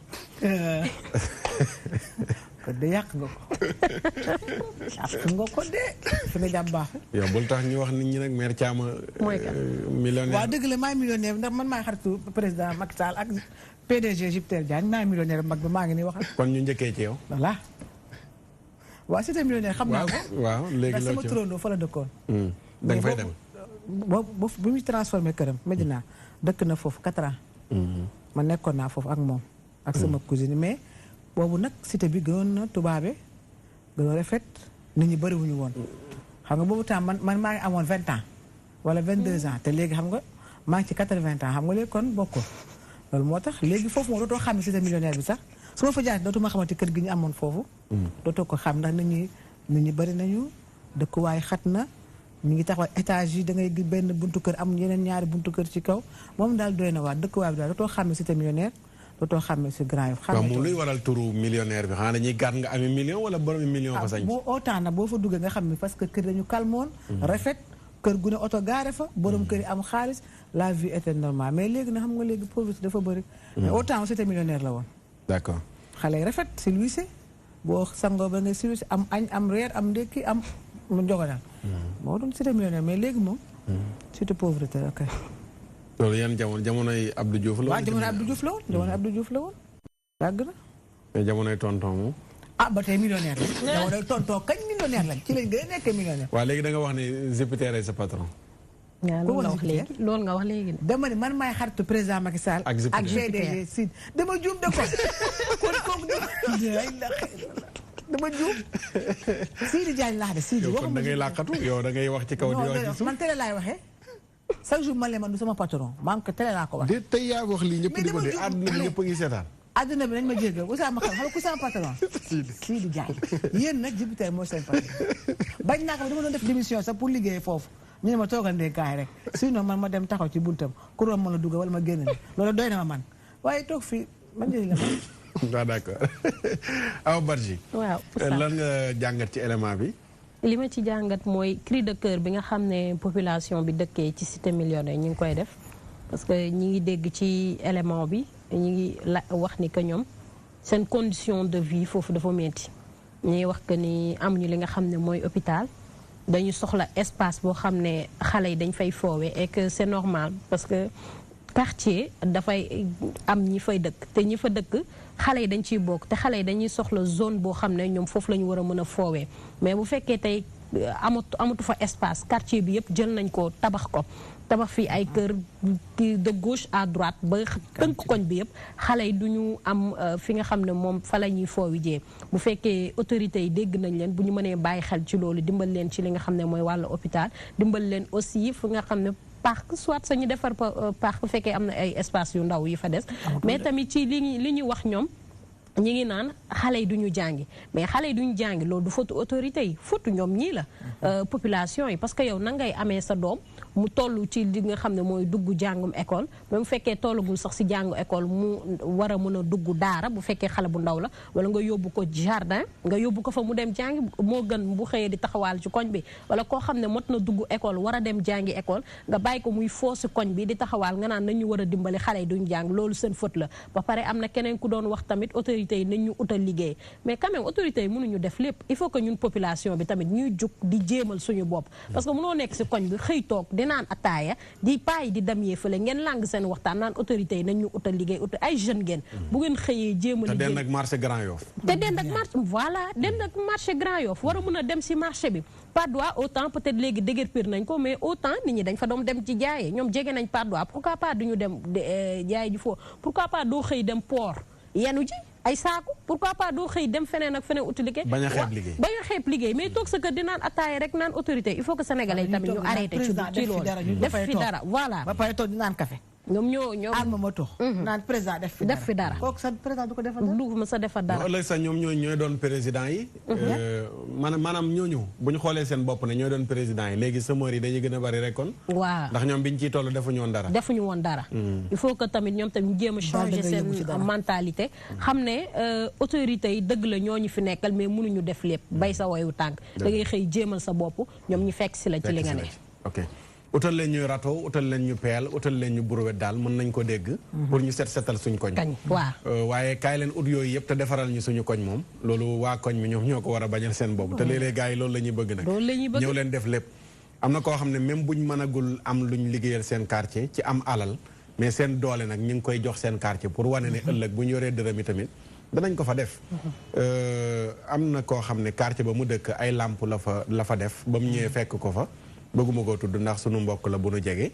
ko de yàq nga ko yàq nga ko de fi nga jàpp baax. yow bul tax ñu wax nit ñi nag maire Thiama. mooy kan millionnaire. waaw dëgg la maay millionnaire ndax man maay xaritu président Macky Sall ak PDG Jupiter Diagne maay millionnaire mag bi maa ngi nii wax. kon ñu njëkkee ci yow. voilà waaw cité millionnaire xam naa ko. waaw léegi sama turandoo fa la dëkkoon. da nga fay dem. bu muy transformé këram Medina dëkk na foofu 4 ans. ma nekkoon naa foofu ak moom. ak sama cousine mais boobu nag cité bi gënoon na tubaabe gënoon rafet nit ñi bëriwuñu woon. xam nga boobu temps man maa ngi amoon 20 ans wala 22 ans te léegi xam nga maa ngi ci 80 ans xam nga léegi kon bokkul. loolu moo tax léegi foofu moom dootoo xam ne cité millionnaire bi sax su ma fa jaaree dootuma xamante kër gi ñu amoon foofu. dootoo ko xam ndax nit ñi bëri nañu dëkkuwaay xat na. ñu ngi taxawal étage yi da ngay gis benn buntu kër am yeneen ñaari buntu kër ci kaw moom daal doy na waa dëkkuwaay bi daal dootoo xàmme cité millionnaire dootoo xàmme si Grand Yoff. waaw moom luy waral turu millionnaire bi xanaa dañuy gàtt nga amee million wala borom million fa sañ. boo autant nag boo fa duggee nga xam ne parce que kër dañu calmoon. rafet kër gu ne oto gaare fa. borom kër yi am xaalis la vie était normale mais léegi na xam nga léegi pauvreté dafa bëri. mais autant cité millionnaire la woon. d'accord xale yi rafet si luise boo sangoo ba nga si luise am añ am reer am ndékki am mu njogonal moo doon cité millionnaire mais léegi moom surtout pauvreté ok loolu yan jamonoy Abdou Diouf la woon. waaw jamonoy Abdou Diouf la woon jamonoy Abdou Diouf la woon yàgg na mais jamonoy tonton moom ba tey millionnaire la jamonoy tonton kañ millionnaire lañ ci lañ gën a nekkee millionnaire waaw léegi da nga wax ne Jupiter ay sa patron loolu nga wax léegi dama ne man maay xaritu président Macky Sall ak GDG Sud dama juum de kon kooku dama juum Sidi Diagne laa de Sidi kon da ngay làqatu yow da ngay wax ci kaw di wax ci suuf man télé laay waxee chaque jour man man du sama patron maa ngi ko télé laa ko wax tey yaa wax lii ñëpp di ko dee àdduna bi ñëpp a ngi seetaan àdduna bi nañ ma jéggal ku sama xam ku sama patron Sidi Diagne yéen nag Jupiter mooy seen patron bañ naa ko dama doon def démission sax pour liggéey foofu ñu ne ma toogandee kaay rek sinon man ma dem taxaw ci buntam ku room mën a dugg wala ma génn loolu doy na ma man waaye toog fii man njëriñ la man waaw d'accord Awa Badji waaw lan nga jàngat ci élément bi li ma ci jàngat mooy cri de cœur bi nga xam ne population bi dëkkee ci cité millionnaire ñu ngi koy def parce que ñi ngi dégg ci élément bi ñi ngi wax ni que ñoom seen condition de vie foofu dafa metti ñuy wax que ni amuñu li nga xam ne mooy hôpital dañu soxla espace boo xam ne xale yi dañ fay foowe et que c'est normal parce que quartier dafay am ñi fay dëkk te ñi fa dëkk xale yi dañ ciy bokk te xale yi dañuy soxla zone boo xam ne ñoom foofu la ñu war a mën a foowee mais bu fekkee tey amatu fa espace quartier bi yëpp jël nañ ko tabax fii ay kër de gauche à droite ba tënk koñ bi yëpp xale yi du ñu am fi nga xam ne moom fa la ñuy foowi jee bu fekkee autorités yi dégg nañ leen bu ñu mënee bàyyi xel ci loolu dimbal leen ci li nga xam ne mooy wàllu hôpital dimbal leen aussi fi nga xam ne parc soit sañu defar parc bu fekkee am na ay espace yu ndaw yi fa des mais tamit ci li ñuy wax ñoom ñi ngi naan xale yi duñu jàngi mais xale yi duñu jàngi loolu du faute autorité yi faute ñoom ñii la population yi parce que yow nan ngay amee sa doom mu toll ci li nga xam ne mooy dugg jàngum école même bu fekkee tollagul sax si jàngu école mu war a mën a dugg daara bu fekkee xale bu ndaw la wala nga yóbbu ko jardin nga yóbbu ko fa mu dem jàngi moo gën bu xëyee di taxawaal ci koñ bi wala koo xam ne mot na dugg école war a dem jàngi école nga bàyyi ko muy foo si koñ bi di taxawaal nga naan nañu war a dimbali xale yi duñu jàng loolu seen faute la ba pare am na keneen ku doon wax tamit autorités yi nañ ñu utal liggéey mais quand même autorités yi mënuñu def lépp il faut que ñun population bi tamit ñuy jug di jéemal suñu bopp parce que mënoo nekk si koñ bi xëy toog di naan ataaya di payi di demyee fële ngeen lang seen waxtaan naan autorités yi nañ ñu utal liggéey utal ay jeunes ngeen bu ngeen xëyee jéemal liggéey te den ak marché Grand Yoff te den ak marché voilà den ak marché Grand Yoff war a mën a dem si marché bi Patte d'Oie autant peut-être léegi déguerpir nañ ko mais autant nit ñi dañ fa doon dem ci jaayee ñoom jege nañ Patte d'Oie pourquoi pas duñu dem jaay ji foofu pourquoi pas doo xëy dem port yenu ji ay saaku pourquoi pas doo xëy dem feneen ak feneen uti liggéey bañ a xeeb liggéey mais toog sa kër di naan ataaya rek naan autorité il faut que sénégalais tamit ñu arrêté ci loolu def fi dara voilà ba pare toog di naan café ñoom alma ma tox naan président def fi dara kooku sa président du ko defal dara du ma sa defal dara ëllëg sax ñoom ñooy doon président yi maanaam ñooñu bu ñu xoolee seen bopp ne ñooy doon président yi léegi semeur yi dañuy gën a bari rek kon waaw ndax ñoom biñ ciy toll defuñu woon dara il faut que tamit ñoom tamit ñu jéem a changer seen mentalité xam ne autorités yi dëgg la ñooñu fi nekkal mais mënuñu def lépp bay sa woyu tànk da ngay xëy jéemal sa bopp ñoom ñu fekk si la ci li nga ne ok utal leen ñu râteau utal leen ñu peel utal leen ñu brouette daal mën nañ ko dégg pour ñu setal suñ koñ waaw waaye kaay leen ut yooyu yëpp te defaral ñu suñu koñ moom loolu waa koñ mi ñoom ñoo ko war a bañal seen bopp te léeg-léeg gars yi loolu la ñuy bëgg nag ñëw leen def lépp am na koo xam ne même buñ mënagul am luñ liggéeyal seen quartier ci am alal mais seen doole nag ñu ngi koy jox seen quartier pour wane ne ëllëg bu ñu yoree dërëm yi tamit danañ ko fa def am na koo xam ne quartier ba mu dëkk ay làmp la fa def ba mu ñëwee fekk ko fa bëgguma koo tudd ndax sunu mbokk la bu nu jege.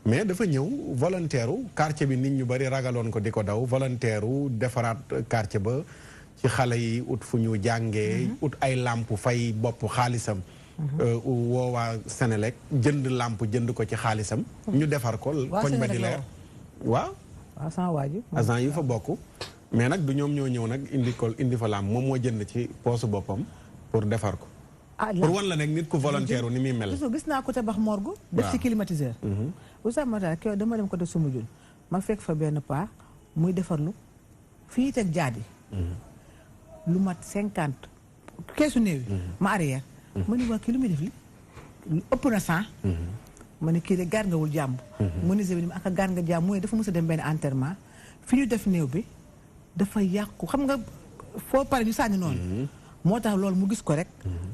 mais dafa ñëw volontaire quartier bi nit ñu bari ragaloon ko di ko daw volontaire defaraat quartier ba ci xale yi ut fu ñu jàngee ut ay làmp fay bopp xaalisam woowaa Sénélec jënd làmp jënd ko ci xaalisam ñu defar ko koñ ba di leer waaw agent yi fa bokk mais nag du ñoom ñoo ñëw nag indi fa làmp moom moo jënd ci poosu boppam pour defar ko pour wan la nag nit ku volontaire ni muy mel. gis naa ko tabax morgue. def ci climatiseur. Oustaz Matar kew dama dem ko def Soumbédioune ma fekk fa benn paa muy defarlu fii teg jaadi. lu mat 50 keesu néew yi. ma arrière. ma ne waa kii lu muy def li lu ëpp na 100. ma ne kii de gaar nga wul jàmm. menuisier bi ni ma ak gaar nga jàmm mooy dafa mos a dem benn enterrement fi ñu def néew bi dafa yàqu xam nga foo pare ñu sànni noonu. moo tax loolu mu gis ko rek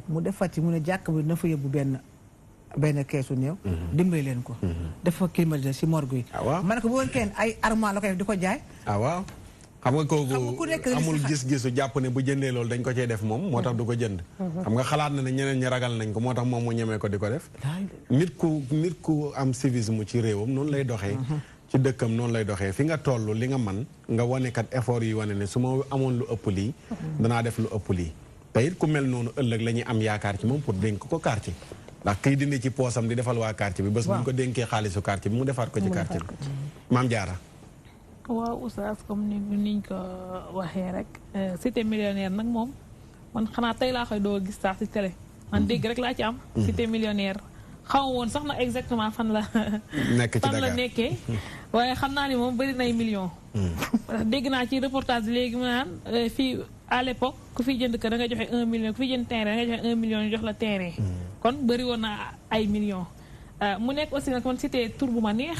mu defar ci mu ne jàkk bi na fa yóbbu benn keesu néew dimbali leen ko dafa climatiseur si morgue yi ma ne ko bu woon kenn ay armoire la ko def di ko jaay waaw xam nga kooku amul gis-gisu jàpp ne bu jëndee loolu dañ ko cee def moom moo tax du ko jënd. xam nga xalaat na ne ñeneen ñi ragal nañ ko moo tax moom mu ñemee ko di ko def. nit ku am civisme ci réewam noonu lay doxee. ci dëkkam noonu lay doxee fi nga toll li nga man nga wane kat effort yi wane ne su ma amoon lu ëpp lii. danaa def lu ëpp lii. te it ku mel noonu ëllëg la ñuy am yaakaar ci moom pour dénk ko quartier. ndax kiy dindi ci poosam di defal waa quartier bi. bés bu ñu ko dénkee xaalisu quartier bi mu defaat ko ci quartier bi. Maam Jaara. waaw Oustaz comme niñ ko waxee rek cité millionnaire nag moom man xanaa tey laa koy doo gis sax ci télé man dégg rek laa ci am. cité millionnaire xaw woon sax na exactement fan la. fan la nekkee. waaye xam naa ni moom bëri nay millions. dégg naa ci reportage léegi mu naan fii à l'époque ku fi jënd kër da nga joxe 1 million ku fi jënd terrain da nga joxe 1 million ñu jox la terrain. kon bëri woon na ay millions. mu nekk aussi nag man cité tur bu ma neex.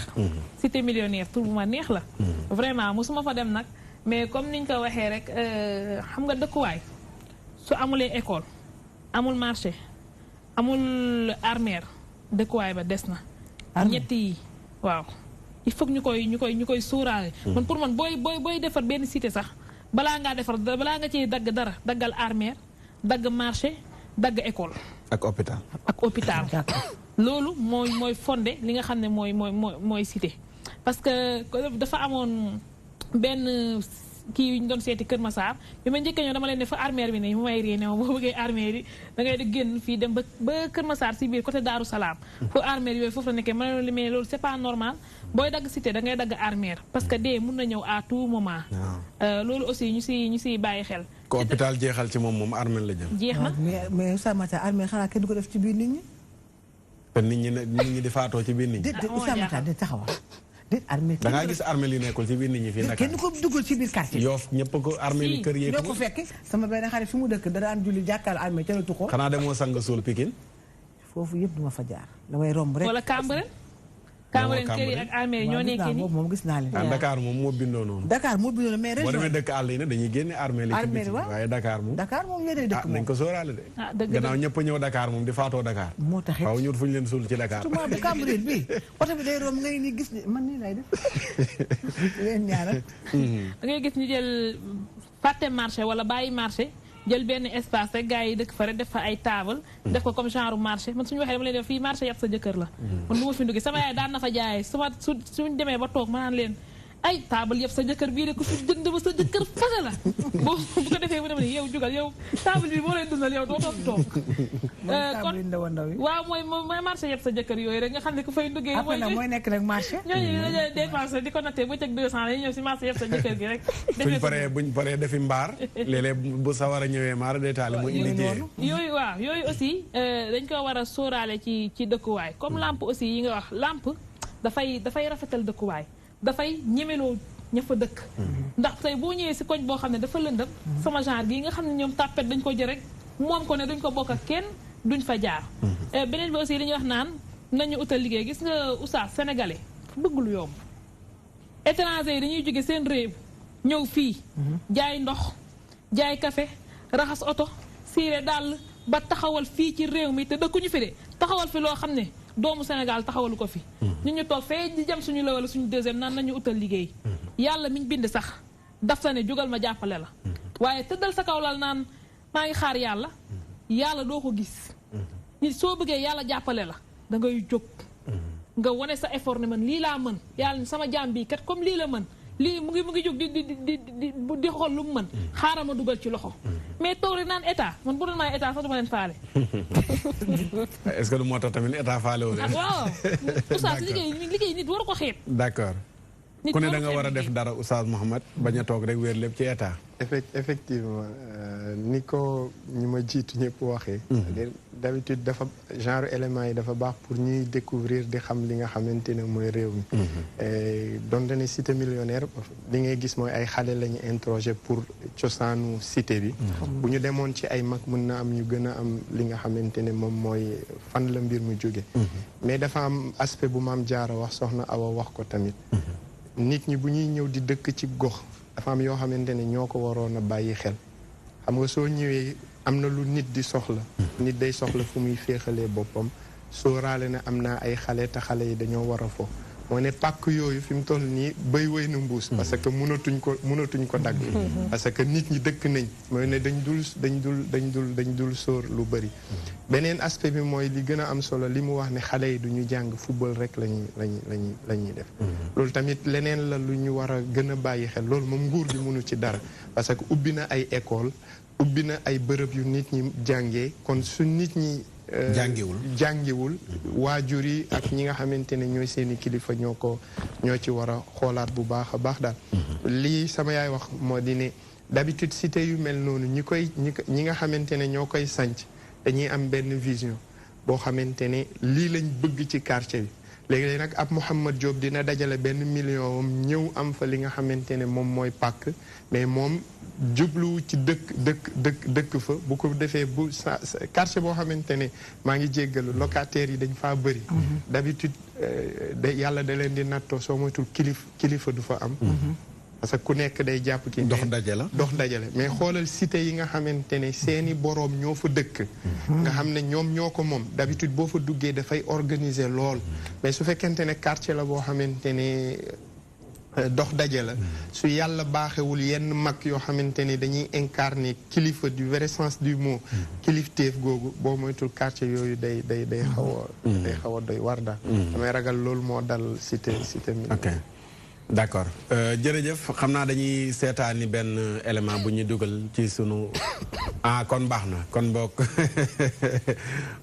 cité millionnaire tur bu ma neex la. vraiment mosuma fa dem nag mais comme niñ ko waxee rek xam nga dëkkuwaay su amulee école amul marché amul armère dëkkuwaay ba des na. ñett yi waaw il faut ñu koy sóoraale. man pour man booy defar benn cité sax balaa nga ciy dagg dara daggal armère dagg marché dagg école. ak hôpital. loolu mooy fondé li nga xam ne mooy cité parce que dafa amoon benn kii yu ñu doon seeti Kër Massar bi ma njëkkee ñëw dama leen ne fa armère bi ne mu may réer ne ma boo bëggee armère yi da ngay di génn fii dem ba Kër Massar si biir côté Daaru Salaam fu armère yooyu foofu la nekkee ma ne leen mais loolu c'est pas normal booy dagg cité da ngay dagg armère parce que dee mun na ñëw à tout moment. loolu aussi ñu siy bàyyi xel. ko hôpital jeexal ci moom armère la jëm. jeex na mais Oustaz Makhtar armère xanaa kenn du ko def ci biir nit ñi. te nit ñi di faatoo ci biir nit ñi. déedéet Oustaz Makhtar di taxawal. déet armée da ngaa gis armée li nekkul ci biir nit ñi fii Dakar. kenn du ko dugal ci biir quartier. Yoff ñëpp ko armée li kër yeeg. ñoo ko fekk sama benn xarit fi mu dëkk da daan julli jàkkaarloo armée ca la tuxoo. xanaa demoo sang suul Pikine. foofu yëpp duma fa jaar damay romb rek. wala Cambérène kër yi ak armée yi ñoo nekkee nii moom gis naa leen. Dakar moom moo bindoo noonu. Dakar moo bindoo noonu mais région boo demee dëkk àll yi ne dañuy génne armée li ci biti waaye Dakar moom yéenay dëkk moom nañ ko sóoraale de. gannaaw ñëpp ñëw Dakar moom di faatoo Dakar. moo taxit waaw ñut fu ñu leen suul ci Dakar. surtout bu Cambérène bi oto bi day romb ngay ni gis man nii lay def leen ñaanal. da ngay gis ñu jël fàtte marché wala bàyyi marché jël benn espace rek gars yi dëkk fa rek def fa ay table def ko comme genre marché man suñu waxee dama leen def fii marché yàpp sa jëkkër la man du ma fi nduggee sama yaay daan na fa jaayee suñ demee ba toog ma naan leen ay table yëpp sa jëkkër bii de ku fi jënd ba sa jëkkër fase la bu ko defee mu dem ne yow jugal yow table bi moo lay dundal yow doo toog kon waaw mooy marché yëpp sa jëkkër yooyu rek nga xam ne ku fay nduggee mooy nekk rek marché ñooñu dañuy dépensé di ko nattee bëccëg 200 dañuy ñëw si marché yëpp sa jëkkër gi rek buñ paree defi mbaar léeg-léeg bu sawar a ñëwee maar day taali mu indi jee yooyu aussi dañ ko war a sóoraale ci dëkkuwaay comme lampe aussi yi nga wax lampe dafay rafetal dëkkuwaay dafay ñemeloo ña fa dëkk ndax tey boo ñëwee si koñ boo xam ne dafa lëndëm sama genre gi nga xam ne ñoom tàppet dañ ko jël rek moom ko ne duñ ko bokk ak kenn duñ fa jaar beneen bi aussi li ñuy wax naan nañu utal liggéey gis nga Oustaz sénégalais bëgg lu yomb étranger yi dañuy jóge seen réew ñëw fii jaay ndox jaay café raxas oto siire dàll ba taxawal fii ci réew mi te dëkkuñu fi de taxawal fi loo xam ne doomu Sénégal taxawalu ko fi ñu toog fee di jëm suñu la wala suñu deuxième naan nañu utal liggéey yàlla miñ bind sax daf sa ne jógal ma jàppale la waaye tëddal sa kaw lal naan maa ngi xaar yàlla doo ko gis nit soo bëggee yàlla jàppale la da ngay jóg nga wane sa effort ne man lii laa mën yàlla ni sama jaam bii kat comme lii la mën lii mu ngi jóg di xool lu mu mën xaaral ma dugal ci loxo mais toog rek naan état man bu doon maay état sax duma leen faale. est-ce que lu moo tax tamit état faale wu leen. waaw Oustaz liggéey nit waru ko xeeb. d'accord ku ne da nga war a def dara Oustaz Mouhamed bañ a toog rek wéer lépp ci état. effectivement ni ko ñu ma jiitu ñëpp waxee. d'habitude dafa genre éléments yi dafa baax pour ñuy découvrir di xam li nga xamante ne mooy réew mi. donte ne cité millionnaire li ngay gis mooy ay xale la ñu interroger pour cosaanu cité bi. bu ñu demoon ci ay mag mën na am ñu gën a am li nga xamante ne moom mooy fan la mbir mu jóge mais dafa am aspect bu Maam Jaara wax soxna Awa wax ko tamit. nit ñi bu ñuy ñëw di dëkk ci gox dafa am yoo xamante ne ñoo ko waroon a bàyyi xel xam nga soo ñëwee am na lu nit di soxla nit day soxla fu muy féexalee boppam soo raale ne am naa ay xale te xale yi dañoo war a fo moo ne pàkk yooyu fi mu toll nii béy wéy na mbuus parce que mënatuñ ko dagg parce que nit ñi dëkk nañ mooy ne dañ dul sóor lu bëri beneen aspect bi mooy li gën a am solo li mu wax ne xale yi du ñu jàng football rek la ñuy def loolu tamit leneen la lu ñu war a gën a bàyyi xel loolu moom nguur gi mënu ci dara parce que ubbi na ay école ubbi na ay bërëb yu nit ñi jàngee kon su nit ñi jàngiwul waajur yi ak ñi nga xamante ne ñooy seeni kilifa ñoo ci war a xoolaat bu baax a baax daal lii sama yaay wax moo di ne d'habitude cité yu mel noonu ñi nga xamante ne ñoo koy sanc dañuy am benn vision boo xamante ne lii lañ bëgg ci quartier bi léegi nag ab Mouhamad Diop dina dajale benn million am ñëw am fa li nga xamante ne moom mooy pàkk mais moom jubluwu ci dëkk fa bu ko defee bu quartier boo xamante ne maa ngi jéggalu locataires yi dañ faa bëri d'habitude yàlla da leen di nattoo soo moytul kilifa du fa am parce que ku nekk day jàpp ki dox dajale mais xoolal cité yi nga xamante ne seeni boroom ñoo fa dëkk nga xam ne ñoom ñoo ko moom d'habitude boo fa duggee dafay organiser lool mais su fekkente ne quartier la boo xamante ne dox daje la su yàlla baaxewul yenn mag yoo xamante ne dañuy incarner kilifa du vrai sens du mot kilifteef googu boo moytul quartier yooyu day xaw a doy war daal damay ragal loolu moo dal cité mi d'accord jërëjëf xam naa dañuy seetaani benn élément bu ñuy dugal ci sunu kon baax na kon boog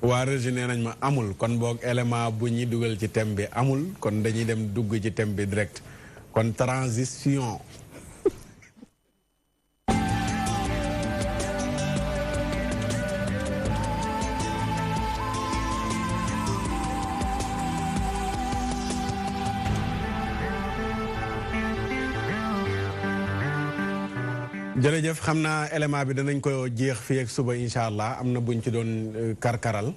waa régie nee nañ ma amul kon boog élément bu ñuy dugal ci thème bi amul kon dañuy dem dugg ci thème bi direct kon transition jërëjëf xam naa élément bi danañ ko jeex fii ak suba incha allah am na buñ ci doon karkaral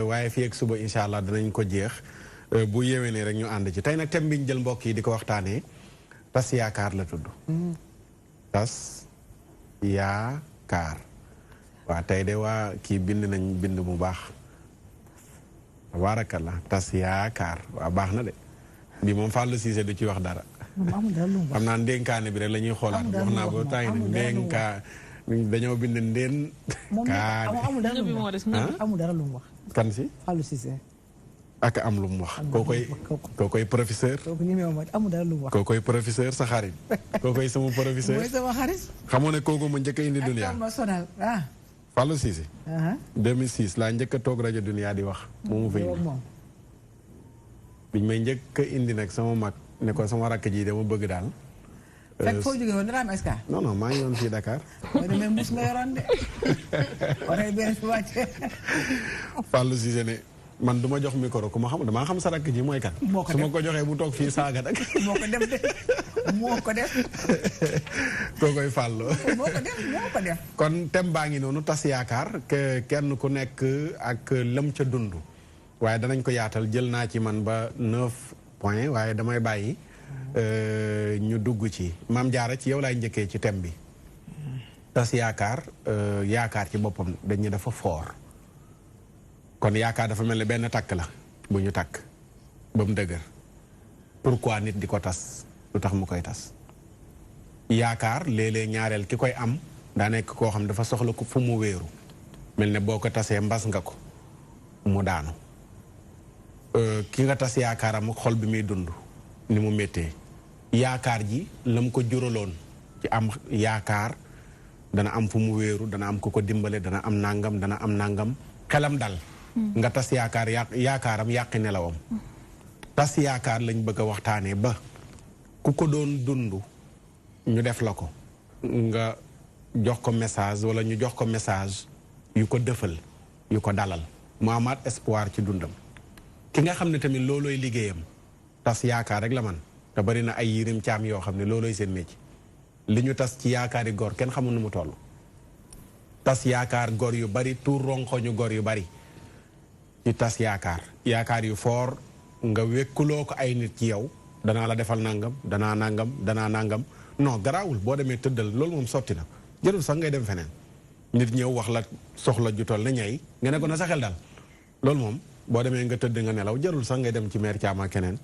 waaye fii ak suba incha allah danañ ko jeex bu yéwee ne rek ñu ànd ci tey nag thème bi ñu jël mbokk yi di ko waxtaanee tas yaakaar la tudd. tas yaakaar waa tey de waa kii bind nañ bind mu baax tabaarakalla tas yaakaar waa baax na de bi moom Fallou Cissé du ci wax dara. xam naa ndénkaane bi rek la ñuy xoolaat wax naa ba tàyyi nag ndénkaa dañoo bind ndéen kaane amul dara lu mu wax kan si Fallou Cissé ak am lu mu wax kookoy professeur amul dara lu mu wax kookoy professeur sa xarit kookoy sama professeur mooy sama xarit xamoo ne kooku ma njëkk a indi dunia Fallou Cissé 2006 laa njëkk a toog rajo dunia di wax moomu fa indi biñ may njëkk a indi nag sama mag ne ko sama rakk ji dama bëgg daal. fekk foo jógee woon dara am escale. non maa ngi yoon fii Dakar. mooy demee mbuus nga yoroon de. oray benn fi wàcce. Fallou Cissé ne man du ma jox micro ku ma xam damaa xam sa rakk ji mooy kan. su ma ko joxee bu toog fii saaga nag. moo ko def de moo ko def. koo koy Fallou. moo ko def. kon thème baa ngi noonu tas yaakaar kenn ku nekk ak lëm ca dund. waaye danañ ko yaatal jël naa ci man ba 9 points waaye damay bàyyi ñu dugg ci Maam Jaara ci yow laay njëkkee ci thème bi tas yaakaar yaakaar ci boppam dañu dafa foor kon yaakaar dafa mel ne benn takk la bu ñu takk ba mu dëgër pourquoi nit di ko tas lu tax mu koy tas yaakaar léeg-léeg ñaareel ki koy am daa nekk koo xam dafa soxla ko fu mu wéeru mel ne boo ko tasee mbas nga ko mu daanu ki nga tas yaakaaram ak xol bi muy dund ni mu méttee yaakaar ji la mu ko juraloon ci am yaakaar dana am fu mu wéeru dana am ku ko dimbale dana am nangam xelam dal nga tas yaakaaram yàqi nelawam tas yaakaar lañ bëgg a waxtaanee ba ku ko doon dund ñu def la ko nga jox ko message wala ñu jox ko message yu ko dëfal yu ko dalal mu amaat espoir ci dundam ki nga xam ne tamit loolooy liggéeyam tas yaakaar rek la man te bari na ay yirim caam yoo xam ne loolooy seen métier li ñu tas ci yaakaari gor kenn xamul nu mu toll tas yaakaar gor yu bari tuur ronkoñu gor yu bari ci tas yaakaar yu foor nga wekkuloo ko ay nit ci yow danaa la defal nangam danaa nangam non garaawul boo demee tëddal loolu moom sotti na jërul sax ngay dem feneen nit ñëw wax la soxla ju toll na ñay nga ne ko na sa xel dal loolu moom boo demee nga tëdd nga nelaw jarul sax ngay dem ci meer caama keneen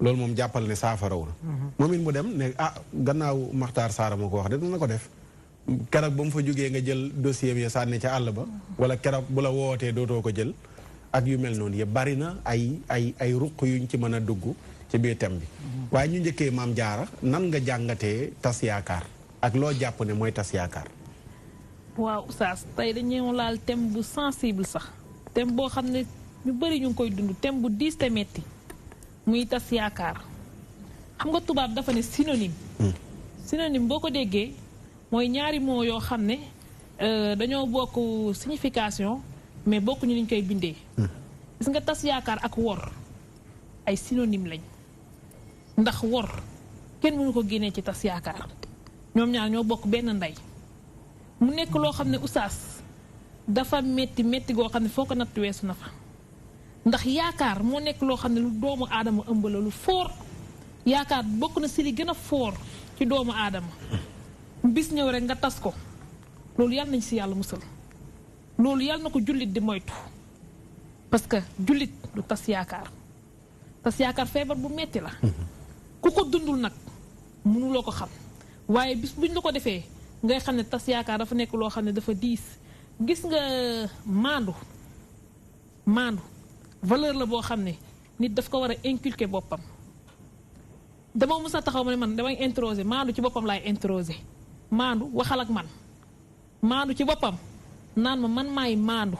loolu moom jàppal ne saafarawu na moom it mu dem ne gannaaw Makhtar Sarr ma ko wax de dina ko def keroog ba mu fa jógee nga jël dossier bi sànni ca àll ba wala keroog bu la wootee dootoo ko jël ak yu mel noonu yëpp bari na ay ruq yuñ ci mën a dugg ci biir thème bi waaye ñu njëkkee Maam Jaara nan nga jàngatee tas yaakaar ak loo jàpp ne mooy tas yaakaar. waaw Oustaz tey dañu laal thème bu sensible sax thème boo xam ne ñu bëri ñu ngi koy dund thème bu diis te metti muy tas yaakaar xam nga tubaab dafa ne synonyme. synonyme boo ko déggee mooy ñaari moo yoo xam ne dañoo bokk signification mais bokkuñu ni ñu koy bindee. gis nga tas yaakaar ak wor ay synonyme lañ ndax wor kenn mënu ko génnee ci tas yaakaar ñoom ñaar ñoo bokk benn ndey mu nekk loo xam ne Oustaz dafa metti metti goo xam ne foo ko natt weesu na fa ndax yaakaar moo nekk loo xam ne lu doomu aadama ëmb la lu foor yaakaar bokk na si li gën a foor ci doomu aadama bis ñëw rek nga tas ko loolu yàlla nañ si yàlla musal loolu yàlla na ko jullit di moytu parce que jullit du tas yaakaar feebar bu metti la ku ko dundul nag mënuloo ko xam waaye bis buñ la ko defee ngay xam ne tas yaakaar dafa nekk loo xam ne dafa diis gis nga maandu valeur la boo xam ne nit daf ko war a inculquer boppam dama mës a taxaw ma ne man damay introsé maandu ci boppam laay introsé maandu waxal ak man maandu ci boppam naan ma man maay maandu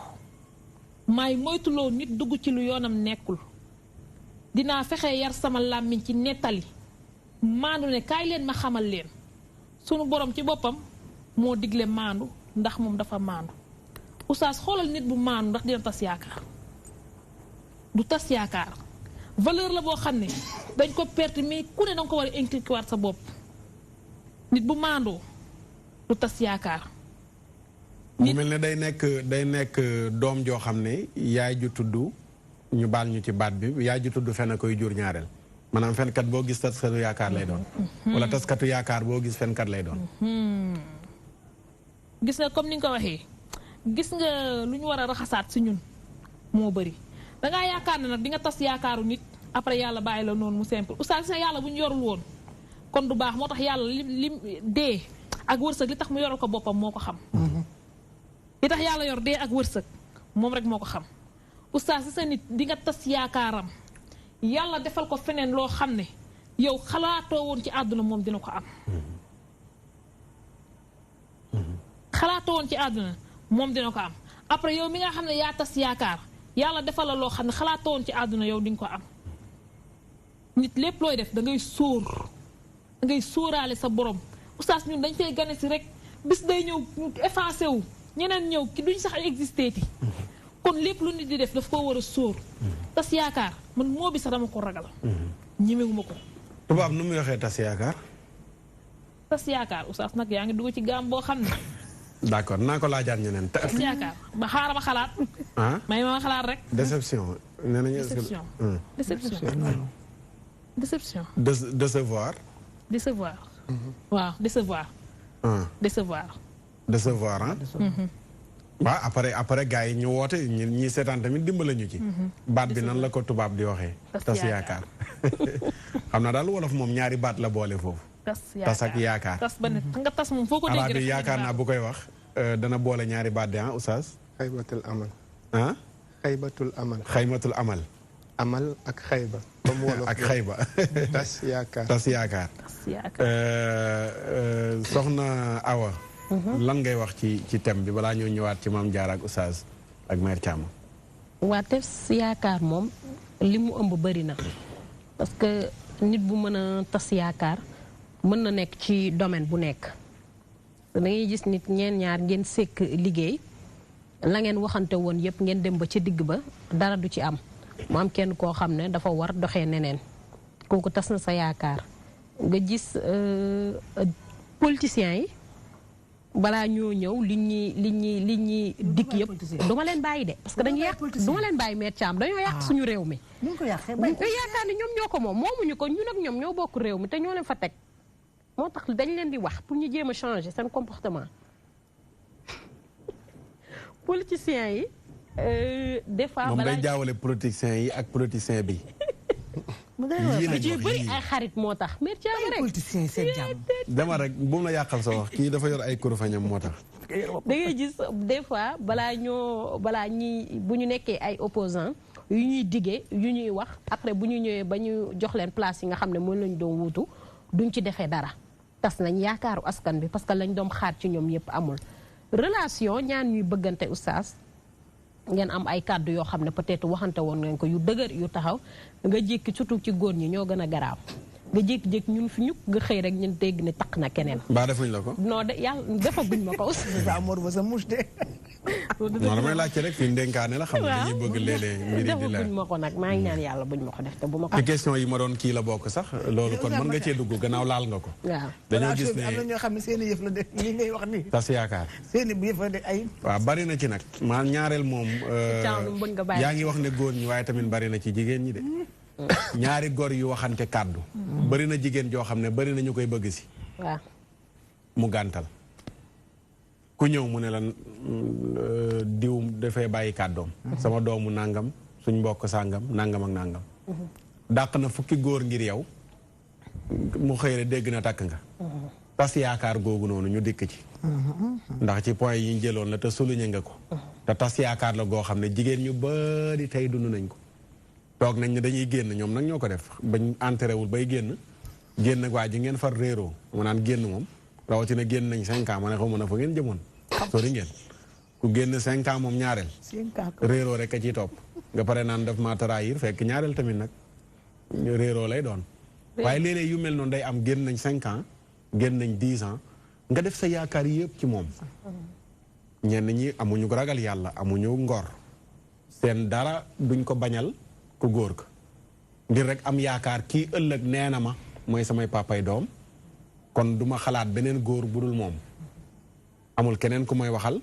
maay moytuloo nit dugg ci lu yoonam nekkul dinaa fexe yar sama làmmiñ ci nettali maandu ne kaay leen ma xamal leen sunu borom ci boppam moo digle maandu ndax moom dafa maandu Oustaz xoolal nit bu maandu ndax dina tas yaakaar du tas yaakaar valeur la boo xam ne dañ ko perte mais ku ne danga ko war a inculquer waat sa bopp nit bu maandoo du tas yaakaar. mu mel ne day nekk doom joo xam ne yaay ju tudd ñu baal ñu ci baat bi yaay ju tudd fen a koy jur ñaareel maanaam fenkat boo gis taskatu yaakaar lay doon. wala taskatu yaakaar boo gis fenkat lay doon. gis nga comme ni nga ko waxee gis nga lu ñu war a raxasaat si ñun moo bëri dangaa yaakaar ne nag di nga tas yaakaaru nit après yàlla bàyyi la noonu mu simple Oustaz sa yàlla bu ñu yorul woon kon du baax moo tax yàlla lim dee ak wërsëg li tax mu yoral ko boppam moo ko xam. li tax yàlla yor dee ak wërsëg moom rek moo ko xam Oustaz sa nit di nga tas yaakaaram yàlla defal ko feneen loo xam ne yow xalaatoo woon ci àdduna moom dina ko am. xalaatoo woon ci àdduna moom dina ko am après yow mi nga xam ne yaa tas yaakaar yàlla defal la loo xam ne xalaatoo woon ci àdduna yow di nga ko am nit lépp looy def da ngay sóor da ngay sóoraale sa borom Oustaz ñun dañ fay gane si rek bis day ñëw effacé wu ñeneen ñëw ki duñ sax existé ti kon lépp lu nit di def daf koo war a sóor tas yaakaar man moo bi sax dama ko ragal ñemewuma ko tubaab nu muy waxee tas yaakaar Oustaz nag yaa ngi dugg ci gaam boo xam ne d'accord naa ko laajaat ñeneen tas yaakaar ba xaaral ma xalaat may ma xalaat rek déception nee nañu déception décevoir waaw décevoir waaw après gars yi ñu woote ñi seetaan tamit dimbala ñu ci baat bi nan la ko tubaab di waxee tas yaakaar xam naa daal wolof moom ñaari baat la boole foofu tas ak yaakaar tas ba ne nga tas moom foo ko dégg bi yaakaar naa bu koy wax dana boole ñaari baat de Oustaz xaybatul amal xaymatul amal amal ak xayba comme wolof ak xayba tas yaakaar soxna Awa lan ngay wax ci thème bi balaa ñoo ñëwaat ci Mame Diarra ak Oustaz ak Mère Thiam. waa tas yaakaar moom li mu ëmb bëri na parce que nit bu mën a tas yaakaar mën na nekk ci domaine bu nekk da ngay gis nit ñeen ñaar ngeen sekk liggéey la ngeen waxante woon yépp ngeen dem ba ca digg ba dara du ci am mu am kenn koo xam ne dafa war doxee neneen kooku tas na sa yaakaar nga gis politiciens yi balaa ñoo ñëw li ñuy dikk yëpp duma leen bàyyi de parce que dañu yàq duma leen bàyyi Mère Thiam dañoo yàq suñu réew mi nga yaakaar ni ñoom ñoo ko moom moomuñu ko ñun ak ñoom ñoo bokk réew mi te ñoo leen fa teg moo tax dañ leen di wax pour ñu jéem a changer seen comportement politiciens yi des fois moom day jaawale politiciens yi ak politicien bi ci bëri ay xarit moo tax Mère Thiam rek politicien seen jàmm dama rek bu mu la yàqal sa wax kii dafa yor ay kurufañam moo tax da ngay gis des fois balaa ñi bu ñu nekkee ay opposants yu ñuy diggee yu ñuy wax après bu ñu ñëwee ba ñu jox leen place yi nga xam ne moom lañ doon wuutu duñ ci defee dara tas nañ yaakaaru askan bi parce que lañ doon xaar ci ñoom yëpp amul relation ñaan ñuy bëggante oustaz ngeen am ay kàddu yoo xam ne peut-être waxante woon ngeen ko yu dëgër yu taxaw nga jékki surtout ci góor ñi ñoo gën a garaaw nga jékki-jékki ñun fi ñuk nga xëy rek ñun dégg ne takk na keneen. mbaa defuñ la ko. non de yàlla defaguñ ma ko. sa mor ba sa mouche de. non damay laajte rek fi ndénkaane la xam nga dañuy bëgg léeg-léeg mbiri di la defaguñ ma ko nag maa ngi ñaan yàlla buñ ma ko def te bu ma ko. ci question yi ma doon kii la bokk sax loolu kon mën nga cee dugg gannaaw laal nga ko. waaw dañoo gis ne am na ñoo xam ne seen i yëf la de li ngay wax nii. tas yaakaar. seen i yëf la de ay. waaw bari na ci nag maa ñaareel moom. yaa ngi wax ne góor ñi waaye tamit bari na ci jigéen ñi de. ñaari góor yu waxante kàddu. bari na jigéen joo xam ne bari na ñu koy bëgg si. waaw mu gàntal. ku ñëw mu ne la diw dafay bàyyi kàddoom. sama doomu nangam suñ mbokk sàngam nangam ak nangam. dàq na fukki góor ngir yow. mu xëy rek dégg na takk nga. tas yaakaar googu noonu ñu dikk ci. ndax ci point yi ñu jëloon la te souligné nga ko. te tas yaakaar la goo xam ne jigéen ñu bari tey dund nañ ko. toog nañ ne dañuy génn ñoom nag ñoo ko def bañ enteré wul bay génn génn ak waa ji ngeen far réeroo ma naan génn moom rawatina génn nañ 5 ans ma ne xaw ma ne fa ngeen jëmoon sori ngeen ku génn 5 ans moom ñaareel réeroo rek a ciy topp nga pare naan daf ma trahir fekk ñaareel tamit nag réeroo lay doon waaye léeg-léeg yu mel noonu day am génn nañ 5 ans génn nañ 10 ans nga def sa yaakaar yëpp ci moom ñenn ñi amuñu ragal yàlla amuñu ngor seen dara duñ ko bañal ku góor ko ngir rek am yaakaar kii ëllëg nee na ma mooy samay papay doom kon duma xalaat beneen góor bu dul moom amul keneen ku may waxal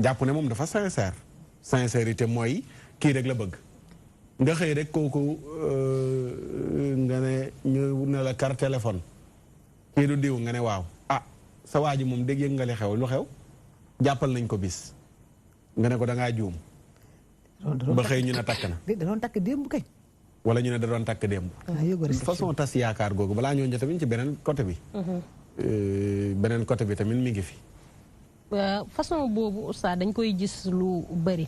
jàpp ne moom dafa sincère sincérité mooy kii rek la bëgg nga xëy rek kooku nga ne ñu ne la carte téléphone kii du diw nga ne waaw ah sa waa ji moom dégg yëg nga li xew lu xew jàppal nañ ko bis nga ne ko dangaa juum ba xëy ñu ne takk na. da doon takk démb kay. wala ñu ne da doon takk démb. façon tas yaakaar googu balaa ñoo ñëw tamit ci beneen côté bi. beneen côté bi tamit mi ngi fi. façon boobu oustaz dañ koy gis lu bëri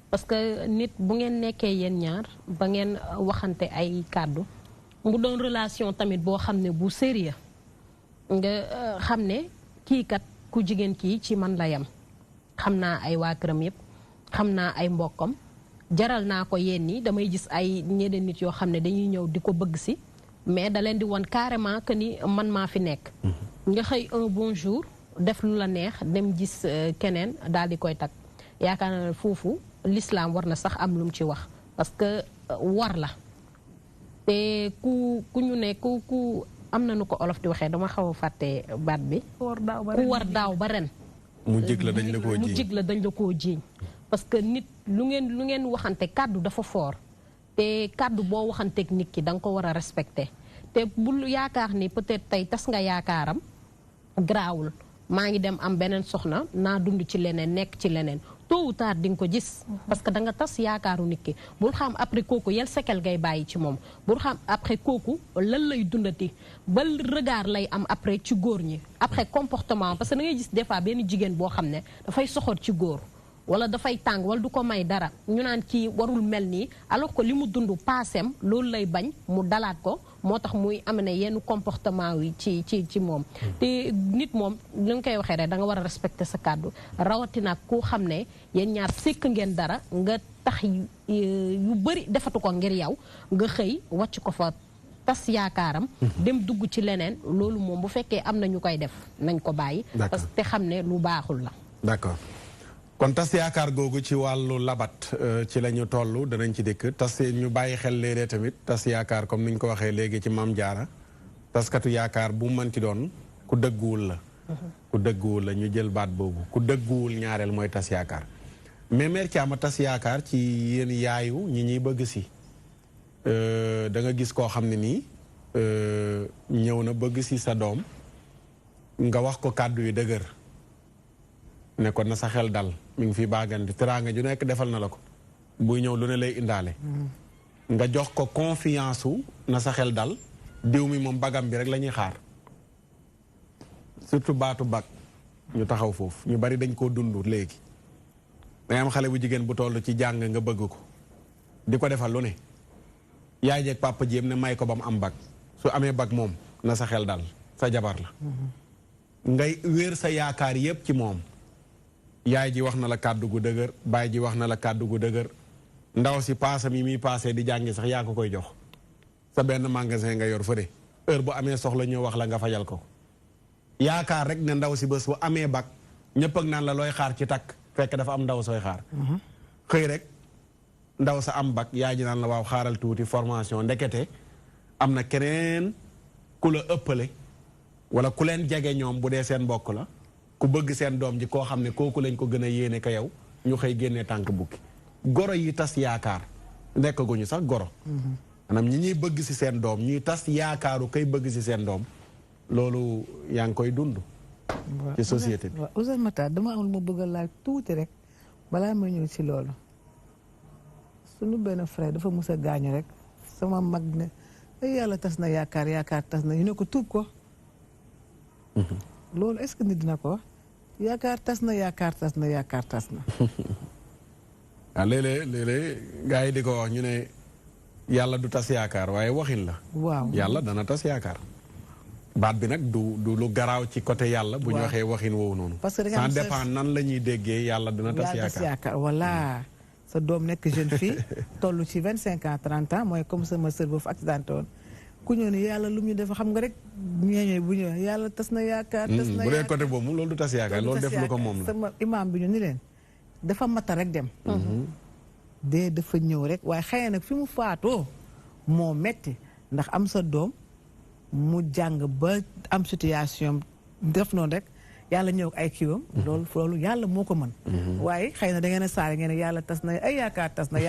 parce que nit bu ngeen nekkee yéen ñaar ba ngeen waxante ay kàddu mu doon relation tamit boo xam ne bu sérieux nga xam ne kii kat ku jigéen kii ci man la yem xam naa ay waa këram yëpp xam naa ay mbokkam. jaral naa ko yéen ñi damay gis ay ñeneen nit yoo xam ne dañuy ñëw di ko bëgg si mais da leen di won carrément que ni man maa fi nekk. nga xëy un bon jour def lu la neex dem gis keneen daal di koy takk yaakaar naa ne foofu l'islam war na sax am lu mu ci wax parce que war la te ku ñu ne ku am na nu ko olof di waxee dama xaw a fàtte baat bi. ku war daaw ba ren. mu jig la dañ la koo jiiñ mu jig la dañ la koo jiiñ. parce que nit lu ngeen waxante kàddu dafa fort te kàddu boo waxanteeg nit ki da nga ko war a respecté te bul yaakaar ni peut-être tey tas nga yaakaaram garaawul maa ngi dem am beneen soxna naa dund ci leneen nekk ci leneen tôt ou tard di nga ko gis. parce que da nga tas yaakaaru nit ki bul xam après kooku yel sekel ngay bàyyi ci moom bul xam après kooku lan lay dundati ba regard lay am après ci góor ñi après comportement parce que da ngay gis des fois benn jigéen boo xam ne dafay soxor ci góor. wala dafay tàng wala du ko may dara ñu naan kii warul mel nii alors que li mu dund paaseem loolu lay bañ mu dalaat ko moo tax muy am ne yenn comportement yi ci moom. te nit moom li nga koy waxee rek da nga war a respecter sa kàddu rawatina koo xam ne yéen ñaar sekk ngeen dara nga tax yu bëri defatu ko ngir yow nga xëy wàcc ko fa tas yaakaaram. dem dugg ci leneen loolu moom bu fekkee am na ñu koy def nañ ko bàyyi. parce que te xam ne lu baaxul la. d'accord. kon tas yaakaar googu ci wàllu labat ci la ñu toll danañ ci dikk tas ñu bàyyi xel léeg-léeg tamit tas yaakaar comme ni ñu ko waxee léegi ci Maam Jaara taskatu yaakaar bu mënti doon ku dëgguwul la. ku dëgguwul la ñu jël baat boobu ku dëgguwul ñaareel mooy tas yaakaar mais Mère Thiam tas yaakaar ci yéen yaayu ñi ñuy bëgg si da nga gis koo xam ne nii ñëw na bëgg si sa doom nga wax ko kàddu yu dëgër. ne ko na sa xel dal mi ngi fi baagandi teraanga ju nekk defal na la ko buy ñëw lu ne lay indaale nga jox ko confiance na sa xel dal diw mi moom bagam bi rek la ñuy xaar surtout baatu bag ñu taxaw foofu ñu bari dañ koo dund léegi da am xale bu jigéen bu toll ci jàng nga bëgg ko di ko defal lu ne yaay jeeg papa jéem ne may ko ba mu am bag su amee bag moom na sa xel dal sa jabar la ngay wéer sa yaakaar yépp ci moom yaay ji wax na la kàddu gu dëgër baay ji wax na la kàddu gu dëgër ndaw si paasam yi muy paasee di jàngi sax yaa ko koy jox sa benn magasin nga yor fële heure bu amee soxla ñëw wax la nga fajal ko yaakaar rek ne ndaw si bés bu amee bag ñëpp ak naan la looy xaar ci takk fekk dafa am ndaw sooy xaar xëy rek ndaw sa am bag yaay ji naan la waaw xaaral tuuti formation ndekete am na keneen ku la ëppale wala ku leen jege ñoom bu dee seen mbokk la ku bëgg seen doom ji koo xam ne kooku lañ ko gën a yéene ka yow ñu xëy génnee tànk bukki goro yi tas yaakaar nekkaguñu sax goro maanaam ñi ñuy bëgg ci seen doom ñuy tas yaakaaru kay bëgg ci seen doom loolu yaa ngi koy dund ci société bi. waaw Oustaz Makhtar dama amul ma bëgg a laaj tuuti rek balaa ma ñëw ci loolu suñu benn frère dafa mus a gaañu rek sama mag ne ay yàlla tas na yaakaar tas na ñu ne ko tuub ko loolu est-ce que nit dina ko wax yaakaar tas na yaakaar tas na waaw léeg-léeg gaa yi di ko wax ñu ne yàlla du tas yaakaar waaye waxin la waaw yàlla dana tas yaakaar baat bi nag du lu garaaw ci côté yàlla bu ñu waxee waxin woowu noonu parce que ça dépend nan la ñuy déggee yàlla dina tas yaakaar voilà sa doom nekk jeune fille toll ci 25 ans 30 ans mooy comme sama sœur boobu accidenté woon ku ñëw ne yàlla lu mu ñu def xam nga rek ñeeñooy bu ñëw yàlla tas na yaakaar tas na yaakaar bu dee côté boobu loolu du tas yaakaar loolu def lu ko moom la sama imam bi ñu ni leen dafa mata rek dem dee dafa ñëw rek waaye xëy nag fi mu faatoo moo metti ndax am sa doom mu jàng ba am situation def noonu rek yàlla ñëw ak ay kiiwam loolu yàlla moo ko mën waaye xëy na da ngeen a saare ngeen yàlla tas na ay yaakaar tas na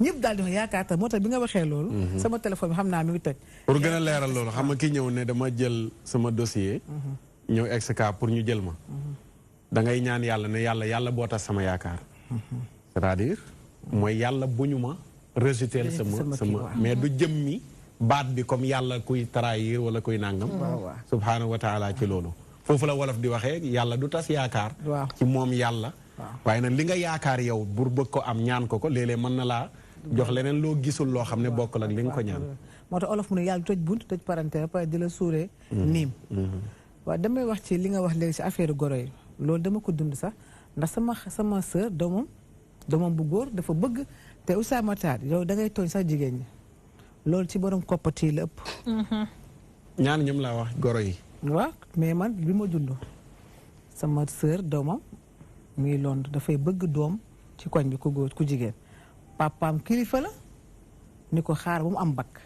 ñëpp daal di wax yaakaar tas moo tax bi nga waxee loolu sama téléphone bi xam naa mi ngi toj pour gën a leeral loolu xam nga ki ñëw ne dama jël sama dossier ñëw ex-cas pour ñu jël ma da ngay ñaan yàlla ne yàlla boo tas sama yaakaar c'est-à-dire mooy yàlla bu ñu ma rejeter sama mais du jëmmi baat bi comme yàlla kuy trahir wala kuy nàngam subhaanahu wa taala ci loolu foofu la wolof di waxee yàlla du tas yaakaar ci moom yàlla waaye nag li nga yaakaar yow bur bëgg ko am ñaan ko léeg-léeg mën na laa jox leneen loo gisul loo xam ne bokkul ak li nga ko ñaan moo tax olof mu ne yàlla du tëj bunt tëj parenté pare di la suuree niim waaw damay wax ci li nga wax léegi ci affaire goro yi loolu dama ko dund sax ndax sama sœur doomam bu góor dafa bëgg te Oustaz Makhtar yow da ngay tooñ sax jigéen ñi loolu ci borom koppati la ëpp ñaan ñoom laa wax goro yi waaw mais man bi ma dund sama sœur doomam muy Londres dafay bëgg doom ci koñ bi ku góor ku jigéen papaam kilifa la ni ko xaar ba mu am bakk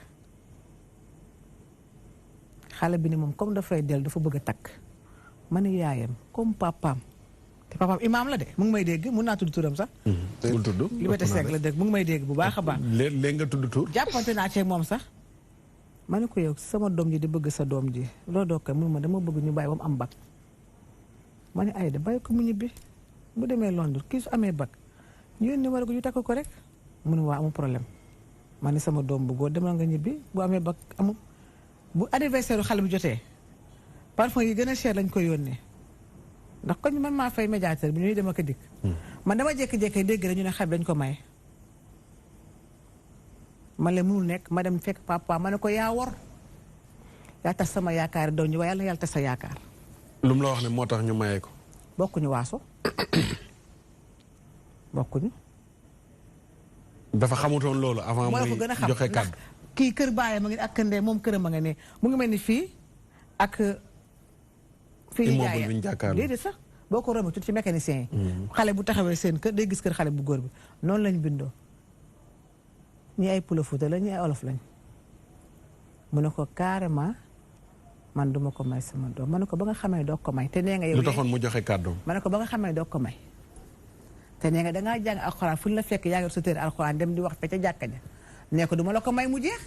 xale bi ni moom comme dafay dellu dafa bëgg a takk ma ne yaayam comme papaam te papaam imaam la de mu ngi may dégg mun naa tudd turam sax bul tudd Liberté Seck la dégg mu ngi may dégg bu baax a baax léegi nga tudd tur jàppante naa ci moom sax ma ne ko yow sama doom ji di bëgg sa doom ji loolu doo koy mun ma dama bëgg ñu bàyyi ba mu am bag ma ne ay da bàyyi ko mu ñibbi bu demee Londres kii su amee bag ñu yónni war ko ñu takk ko rek mu ne waa amul problème ma ne sama doom bu góor demal nga ñibbi bu amee bag amul bu anniversaire xale bu jotee parfum yi gën a cher lañ koy yónnee ndax kon man maa fay médiateur bi ñuy dem ak a dikk man dama jékki-jékki dégg rek ñu ne xale dañ ko may man la mënul nekk ma dem fekk papa ma ne ko yaa wor yaa tas sama yaakaar doom ñi waaye yàlla na yàlla tas sa yaakaar lu mu la wax ne moo tax ñu mayee ko bokkuñu waaso bokkuñu dafa xamutoon loolu avant muy joxe kàddu kii kër baayam ma ngi ak ndee moom këram a nga ne mu ngi mel ni fii ak fii ñu jaayee déedéet sax boo ko romee tuuti ci mécanicien yi xale bu taxawee seen kër day gis kër xale bu góor bi noonu lañ bindoo ñi ay Pula Fuuta la ñi ay olof lañ mu ne ko carrément man duma ko may sama doom ma ne ko ba nga xamee doo ko may te nee nga yow lu taxoon mu joxe kàddoom ma ne ko ba nga xamee doo ko may te nee nga dangaa jàng alxuraan fu ñu la fekk yaa ngi sa téere alxuraan dem di wax fe ca jàkka ja nee ko duma la ko may mu jeex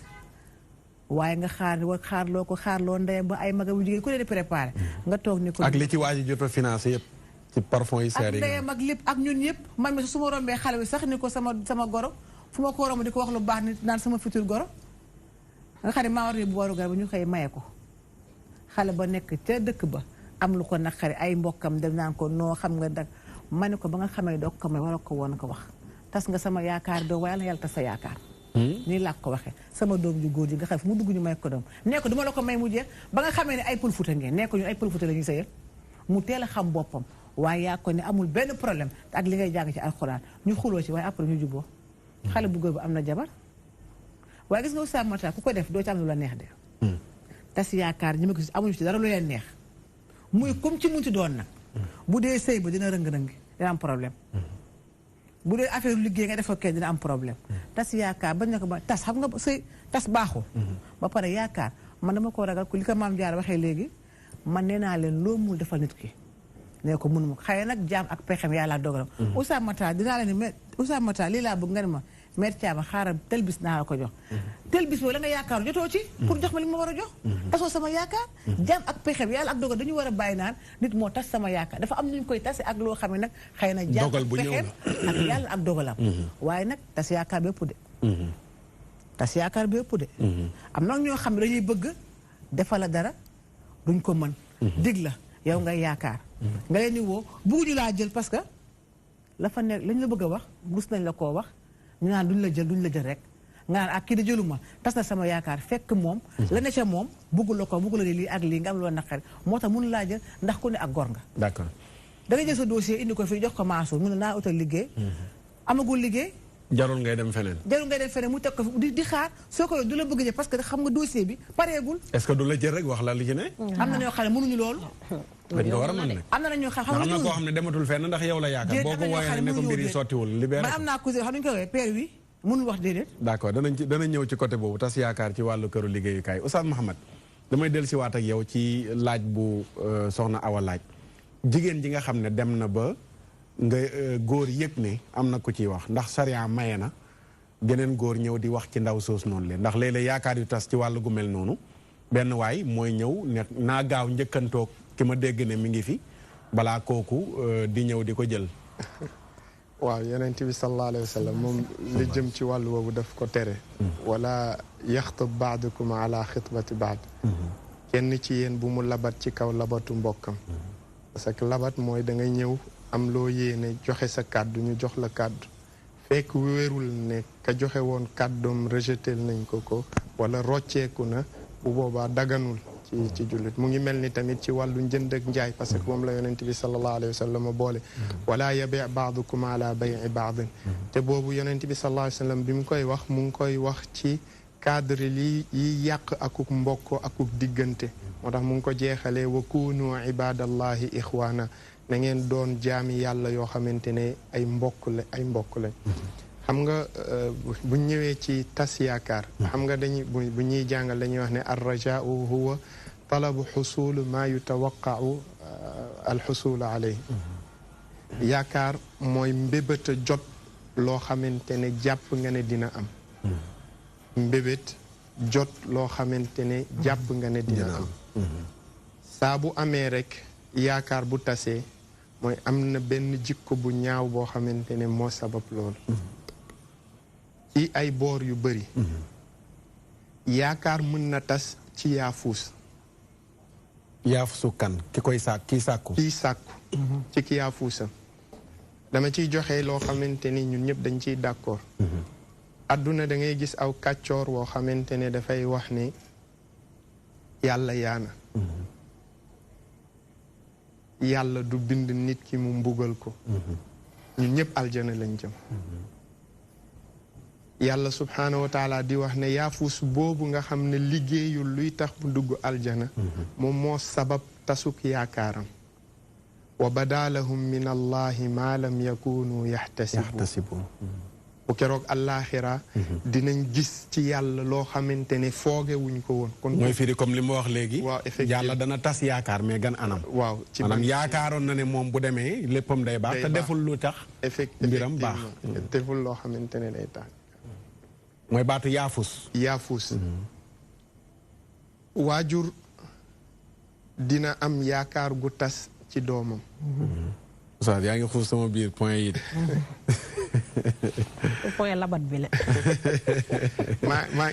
waaye nga xaarloo ko xaarloo ndeyam ba ay maga bu jigéen ku leen di préparé nga toog ni ko ak li ci waa ji jot a financé yëpp ci parfum yi seer yi ak ndeyam ak lépp ak ñun ñëpp man mi su ma rombee xale bi sax ni ko sama goro fu ma ko romb di ko wax lu baax nit naan sama futur goro nga xam ne maa war bu waru gar ba ñu xëy maye ko xale ba nekk ca dëkk ba am lu ko naqari ay mbokkam dem naan ko noo xam nga dag ma ne ko ba nga xamee doo ko may war a ko woon ko wax tas nga sama yaakaar doo waaye yàlla tas sa yaakaar nii laa ko waxee sama doom ju góor ji nga xam fu mu dugg ñu may ko doom nee ko duma la ko may mu jeex ba nga xamee ne ay pël futa ngeen nee ko ñu ay pël futa la ñuy sëyal mu teel a xam boppam waaye yaa ko ne amul benn problème ak li ngay jàng ci alxuraan ñu xuloo ci waaye après ñu juboo xale bu góor bu am na jabar waaye gis nga Oustaz Makhtar ku ko def doo ci am lu la neex de tas yaakaar ñi ma gis amuñu ci dara lu leen neex muy comme ci munti doon nag bu dee sëy ba dina rëng-rëng dina am problème bu dee affaire liggéey nga def ko kenn dina am problème tas yaakaar bañ na ko ba tas xam nga sëy tas baaxul ba pare yaakaar man dama ko ragal ku li ko maam jaar waxee léegi man nee naa leen loo mul defal nit ki nee ko mënuma ko xëy nag jaam ak pexem yàlla ak dogalam Oustaz Makhtar dinaa leen ne Oustaz Makhtar lii laa bëgg nga ne ma mère Thiaba xaaral tel bis naa la ko jox tel bis boobu la nga yaakaar jotoo ci pour jox ma li ma war a jox tasoo sama yaakaar jaam ak pexem yàlla ak dogal dañu war a bàyyi naan nit moo tas sama yaakaar dafa am nu ñu koy tase ak loo xam ne nag xëy na jaam ak pexem ak yàlla ak dogalam waaye nag tas yaakaar bépp de tas yaakaar bépp de am na ñoo xam ne dañuy bëgg defal la dara duñ ko mën dig la yow nga yaakaar nga leen di woo bugguñu laa jël parce que la fa nekk lañ la bëgg a wax gus nañ la koo wax ñu naan duñ la jël rek nga naan ak kii di jëluma tas na sama yaakaar fekk moom la ne ca moom buggul la ko buggul la lii ak lii nga am loo naqari moo tax mënu laa jël ndax ku ne ak gor nga d'accord da ngay jël sa dossier indi ko fii jox ko Mansour mu ne naa utal liggéey amagul liggéey jarul ngay dem feneen mu teg ko di xaar soo ko du la bëgg jël parce que xam nga dossier bi pareegul est-ce que du la jël rek wax la li ci ne am na ñoo xam ne mënuñu loolu dañ ko war a mën ne am na ñoo xam am na koo xam ne dematul fenn ndax yow la yaakaar boo ko wooyee ne ko mbir yi sottiwul libéré man am naa cousin xam nañu ko woowee père wi mënul wax déedéet d'accord danañ ñëw ci côté boobu tas yaakaar ci wàllu këru liggéeyukaay Oustaz Mouhamed damay dellu si waat ak yow ci laaj bu soxna Awa laaj jigéen ji nga xam ne dem na ba nga góor yëg ne am na ku ciy wax ndax sariya maye na geneen góor ñëw di wax ci ndaw soos noonu leen ndax léeg-léeg yaakaar yu tas ci wàllu gu mel noonu benn waay mooy ñëw ne naa gaaw njëkkantoog ki ma dégg ne mi ngi fi balaa kooku di ñëw di ko jël waaw yonent bi sallallahu alayhi wa sallam moom li jëm ci wàllu boobu daf ko tere wala yaxtab baadukum ala xitbati baad kenn ci yéen bu mu labat ci kaw labatu mbokkam parce que labat mooy da ngay ñëw am loo yéene joxe sa kàddu ñu jox la kàddu fekk wéerul ne ka joxe woon kàddoom rejeté nañ ko wala rocceeku na bu boobaa daganul ci jullit mu ngi mel ni tamit ci wàllu njënd ak njaay parce que moom la yonent bi sallallahu alayhi wa sallam boole wala yabi baadukum ala bayi baadin te boobu yonent bi sallallahu alayhi wa sallam bi mu koy wax mu ngi koy wax ci cadre li yi yàq akuk mbokk akuk diggante moo tax mu ngi ko jeexalee wa kunu ibadallahi ixwaana na ngeen doon jaami yàlla yoo xamante ne ay mbokk lañ xam nga bu ñëwee ci tas yaakaar xam nga dañuy bu ñuy jàngal dañuy wax ne arrajaau huwa talabu xusul ma yutawaqau alxusul alayhi yaakaar mooy mbébét a jot loo xamante ne jàpp nga ne dina am mbébét jot loo xamante ne jàpp nga ne dina am saa bu amee rek yaakaar bu tasee mooy am na benn jikko bu ñaaw boo xamante ne moo sabab loolu ci ay boor yu bari yaakaar mën na tas ci yaafuus yaafuusu kan ki koy kii sàkku ci ki yaafuusam dama ciy joxe loo xamante ni ñun ñëpp dañ ciy d'accord adduna da ngay gis aw kàccoor woo xamante ne dafay wax ne yàlla yaana yàlla du bind nit ki mu mbugal ko ñun ñëpp aljana lañ jëm yàlla subhaanahu wa taala di wax ne yaafuus boobu nga xam ne liggéeyul luy tax mu dugg aljana moom moo sabab tasuk yaakaaram wa badaalahum min allahi ma lam yakunu yaxtasibu bu keroog àllaaxira dinañ gis ci yàlla loo xamante ne fooge wuñ ko woon kon mooy firi comme li ma wax léegi waaw effectivement yàlla dana tas yaakaar mais gan anam waaw ci maanaam yaakaaroon na ne moom bu demee léppam day baax te deful lu tax mbiram baax deful loo xamante ne day tax mooy baatu yaafus waajur dina am yaakaar gu tas ci doomam Oustaz yaa ngi xuus sama biir point yi point labat bi la.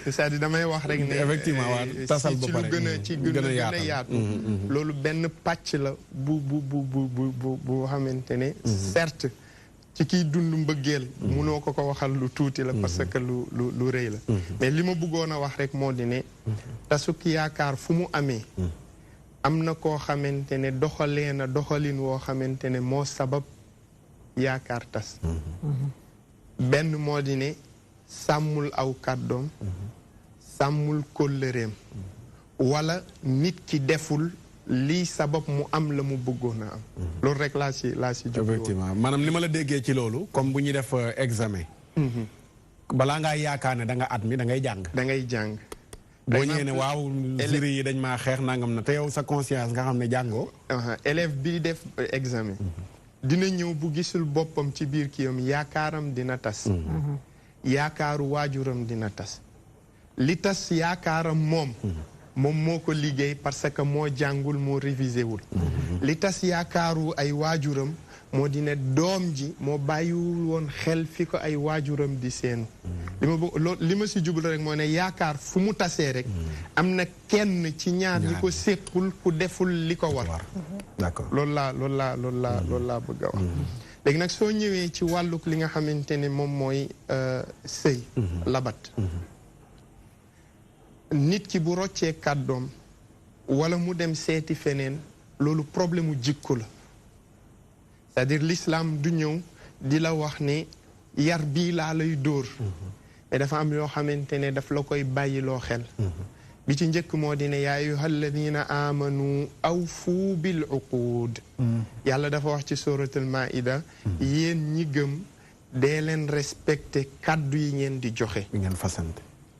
c'est-à-dire damay wax rek ne effectivement waaw tasal ba pare ci lu gën a yaatu loolu benn pàcc la bu xamante ne certes ci kiy dund mbëggeel munoo ko waxal lu tuuti la parce que lu rëy la mais li ma bëggoon a wax rek moo di ne tasuk yaakaar fu mu amee am na koo xamante ne doxalee na doxalin woo xamante ne moo sabab yaakaar tas benn moo di ne sàmmul aw kàddoom sàmmul kóllëreem wala nit ki deful lii sabab mu am la mu bëggoon a am loolu rek laa si jublu effectivement maanaam ni ma la déggee ci loolu comme bu ñuy def examen balaa ngaa yaakaar ne da nga admis da ngay jàng boo ñëwee ne waaw jury yi dañ maa xeex nangam na te yow sa conscience nga xam ne jàngoo élève bi def examen dina ñëw bu gisul boppam ci biir kiyam yaakaaram dina tas yaakaaru waajuram dina tas li tas yaakaaram moom moo ko liggéey parce que moo jàngul moo révisé wul li tas yaakaaru ay waajuram moo di ne doom ji moo bàyyiwul woon xel fi ko ay waajuram di seenu li ma si jublu rek moo ne yaakaar fu mu tasee rek am na kenn ci ñaar ñi ko séqul ku deful li ko war d'accord loolu laa bëgg a wax léegi nag soo ñëwee ci wàlluk li nga xamante ne moom mooy sëy labat nit ki bu roccee kàddoom wala mu dem seeti feneen loolu problème mu jikko la c'est-à-dire l'islam du ñëw di la wax ne yar bii laa lay dóor mais dafa am yoo xamante ne daf la koy bàyyiloo xel bi ci njëkk moo di ne yaa ayyuha alladina amanu awfu bil uqud yàlla dafa wax ci suratul maida yéen ñi gëm dee leen respecté kàddu yi ngeen di joxe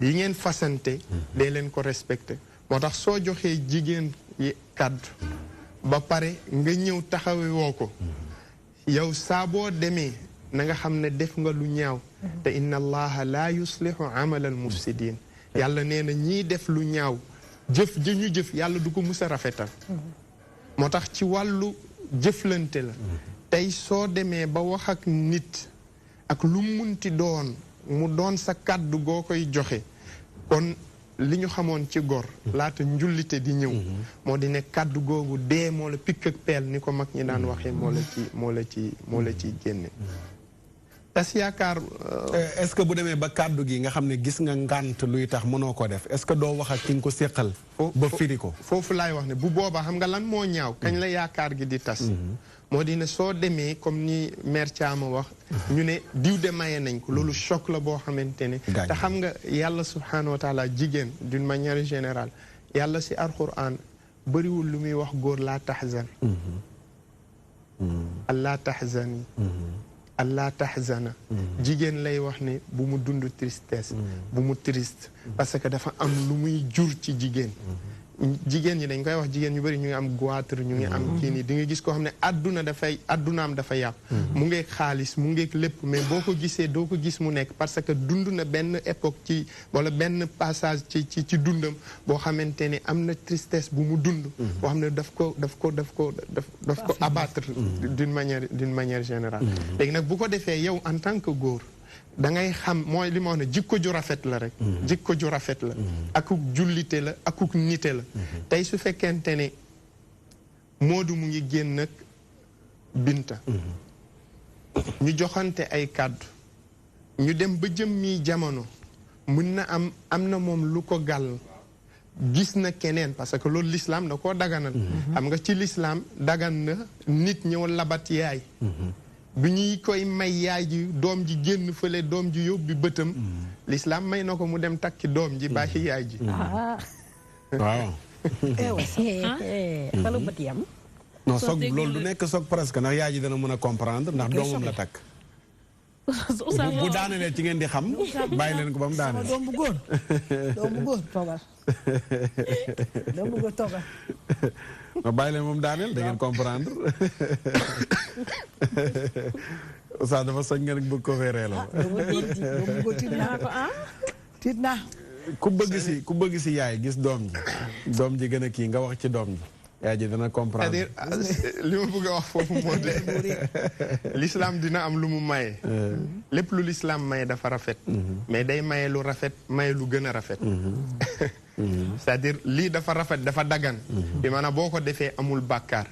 yi ngeen fasante dee leen ko respecté moo tax soo joxee jigéen yi kàddu ba pare nga ñëw taxawe woo ko yow saa boo demee na nga xam ne def nga lu ñaaw te inna allaha la yuslihu amal al mufsidin yàlla nee na ñiy def lu ñaaw jëf ja ñu jëf yàlla du ko mus a rafetal moo tax ci wàllu jëflante la tey soo demee ba wax ak nit ak lu munti doon mu doon sa kàddu goo koy joxe kon li ñu xamoon ci gor laata njullite di ñëw moo di ne kàddu googu dee moo la pikk ak peel ni ko mag ñi daan waxee moo la ci génne tas yaakaar est-ce que bu demee ba kàddu gi nga xam ne gis nga ngànt luy tax mënoo ko def est-ce que doo wax ak ki nga ko séqal ba firi ko foofu laay wax ne bu boobaa xam nga lan moo ñaaw kañ la yaakaar gi di tas moo di ne soo demee comme ni mère Thiama wax ñu ne diw de maye nañ ko loolu choc la boo xamante ne te xam nga yàlla subhanahu wa taala jigéen d'une manière générale yàlla si alquran bëriwul lu muy wax góor laa tahzan allah tahzani allah tahzana jigéen lay wax ne bu mu dund tristesse bu mu triste parce que dafa am lu muy jur ci jigéen ñi dañ koy wax jigéen ñu bëri ñu ngi am goitre ñu ngi am kii nii di nga gis koo xam ne addunaam dafa yàqu mu ngeeg xaalis mu ngeeg lépp mais boo ko gisee doo ko gis mu nekk parce que dund na benn époque ci wala benn passage ci dundam boo xamante ne am na tristesse bu mu dund boo xam ne daf ko abattre d'une manière générale léegi nag bu ko defee yow en tant que góor da ngay xam mooy li ma wax ne jikko ju rafet la rek jikko ju rafet la akuk jullite la akuk nite la tey su fekkente ne Moodu mu ngi génn ak Binta ñu joxante ay kàddu ñu dem ba jëmmi jamono mën na am na moom lu ko gàll gis na keneen parce que loolu l'islam da koo daganal xam nga ci l'islam dagan na nit ñëw labat yaay bi ñuy koy may yaay ji doom ji génn fële doom ji yóbbi bëtam l'islam may na ko mu dem takki doom ji bàyyi yaay ji waaw falu bët yam non soog loolu du nekk soog presque ndax yaay ji dana mën a comprendre ndax doomam la takk bu daanelee ci ngeen di xam bàyyi leen ko ba mu daaneel doom bu góor toogal doom bu góor toogal ma bàyyi leen moom daaneel da ngeen comprendre Oustaz dafa soñ nga nag bëgg ko feeree la tiit naa ku bëgg si yaay gis doom ji gën a kii nga wax ci doom ji yaa ji dana comprendre. c'est-à-dire li ma bëgg a wax foofu moo de l'islam dina am lu mu maye. lépp lu l'islam maye dafa rafet. mais day maye lu rafet maye lu gën a rafet. c'est-à-dire lii dafa rafet dafa dagan. bi maanaam boo ko defee amul bàkkaar.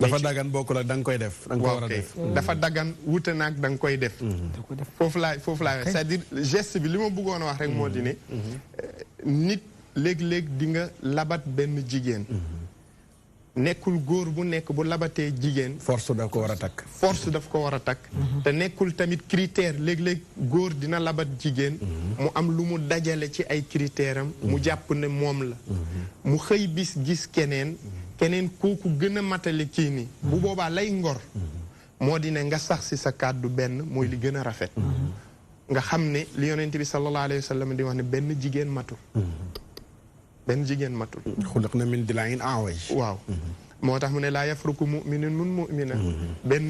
dafa dagan bokkul ak da nga koy def. da nga ko war a def dafa dagan wuute naag da nga koy def. foofu laay c'est-à-dire geste bi li ma bëggoon a wax rek moo di ne. nit léeg-léeg di nga labat benn jigéen. nekkul góor bu nekk bu labatee jigéen. force daf ko war a takk. force daf ko war a takk. te nekkul tamit critère léeg-léeg góor dina labat jigéen. mu am lu mu dajale ci ay critères am. mu jàpp ne moom la. mu xëy bis gis keneen. keneen kooku gën a matale kii nii. bu boobaa lay ngor. moo di ne nga sax si sa kàddu benn mooy li gën a rafet. nga xam ne li yonent bi sallallahu alayhi wa sallam di wax ne benn jigéen matul. benn jigéen matul. xuliqna min dilaa'in a'waj. waaw moo tax mu ne laa yafruku mu'minun min mu'mina. benn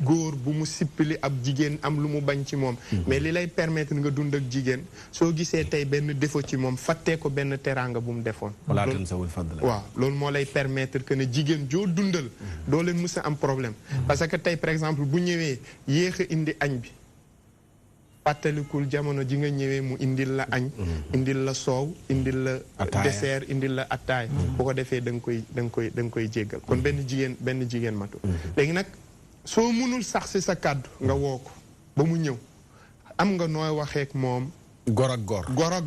góor bu mu sippili ab jigéen am lu mu bañ ci moom. mais li lay permettre nga dund ak jigéen soo gisee tey benn défaut ci moom fàttee ko benn teraanga bu mu defoon. wala tansawul fadla. waaw loolu moo lay permettre que ne jigéen joo dundal. doo leen mës a am problème. parce que tey par exemple bu ñëwee yéex a indi añ bi. fàttalikul jamono ji nga ñëwee mu indil la añ. indil la soow indil la. dessert indil la attaay. bu ko defee da nga koy jéggal kon benn jigéen matu. léegi nag soo mënul sax si sa kàddu nga woo ko ba mu ñëw am nga nooy waxeek moom. gor ak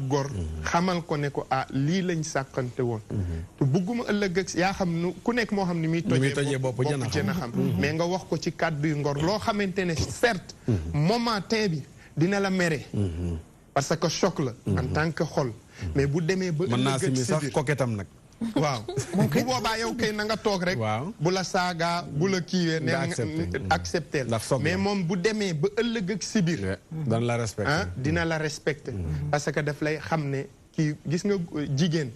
gor. xamal ko ne ko lii lañ sàkkante woon. te bugguma ëllëg ak yaa xam nu ku nekk moo xam ni muy tojee bopp jën a xam. mais nga wax ko ci kàddu yu ngor loo xamante ne certes moment bi. dina la mere. parce que choc la. en tant que xol. mais bu demee ba. mën naa si mi sax koketam nag. waaw bu boobaa yow kay na nga toog rek. waaw bu la saagaa bu la kiiwee. nga accepté mais moom bu demee ba ëllëg ak si biir. dina la respecté. dina la respecté. parce que daf lay xam ne kii gis nga jigéen.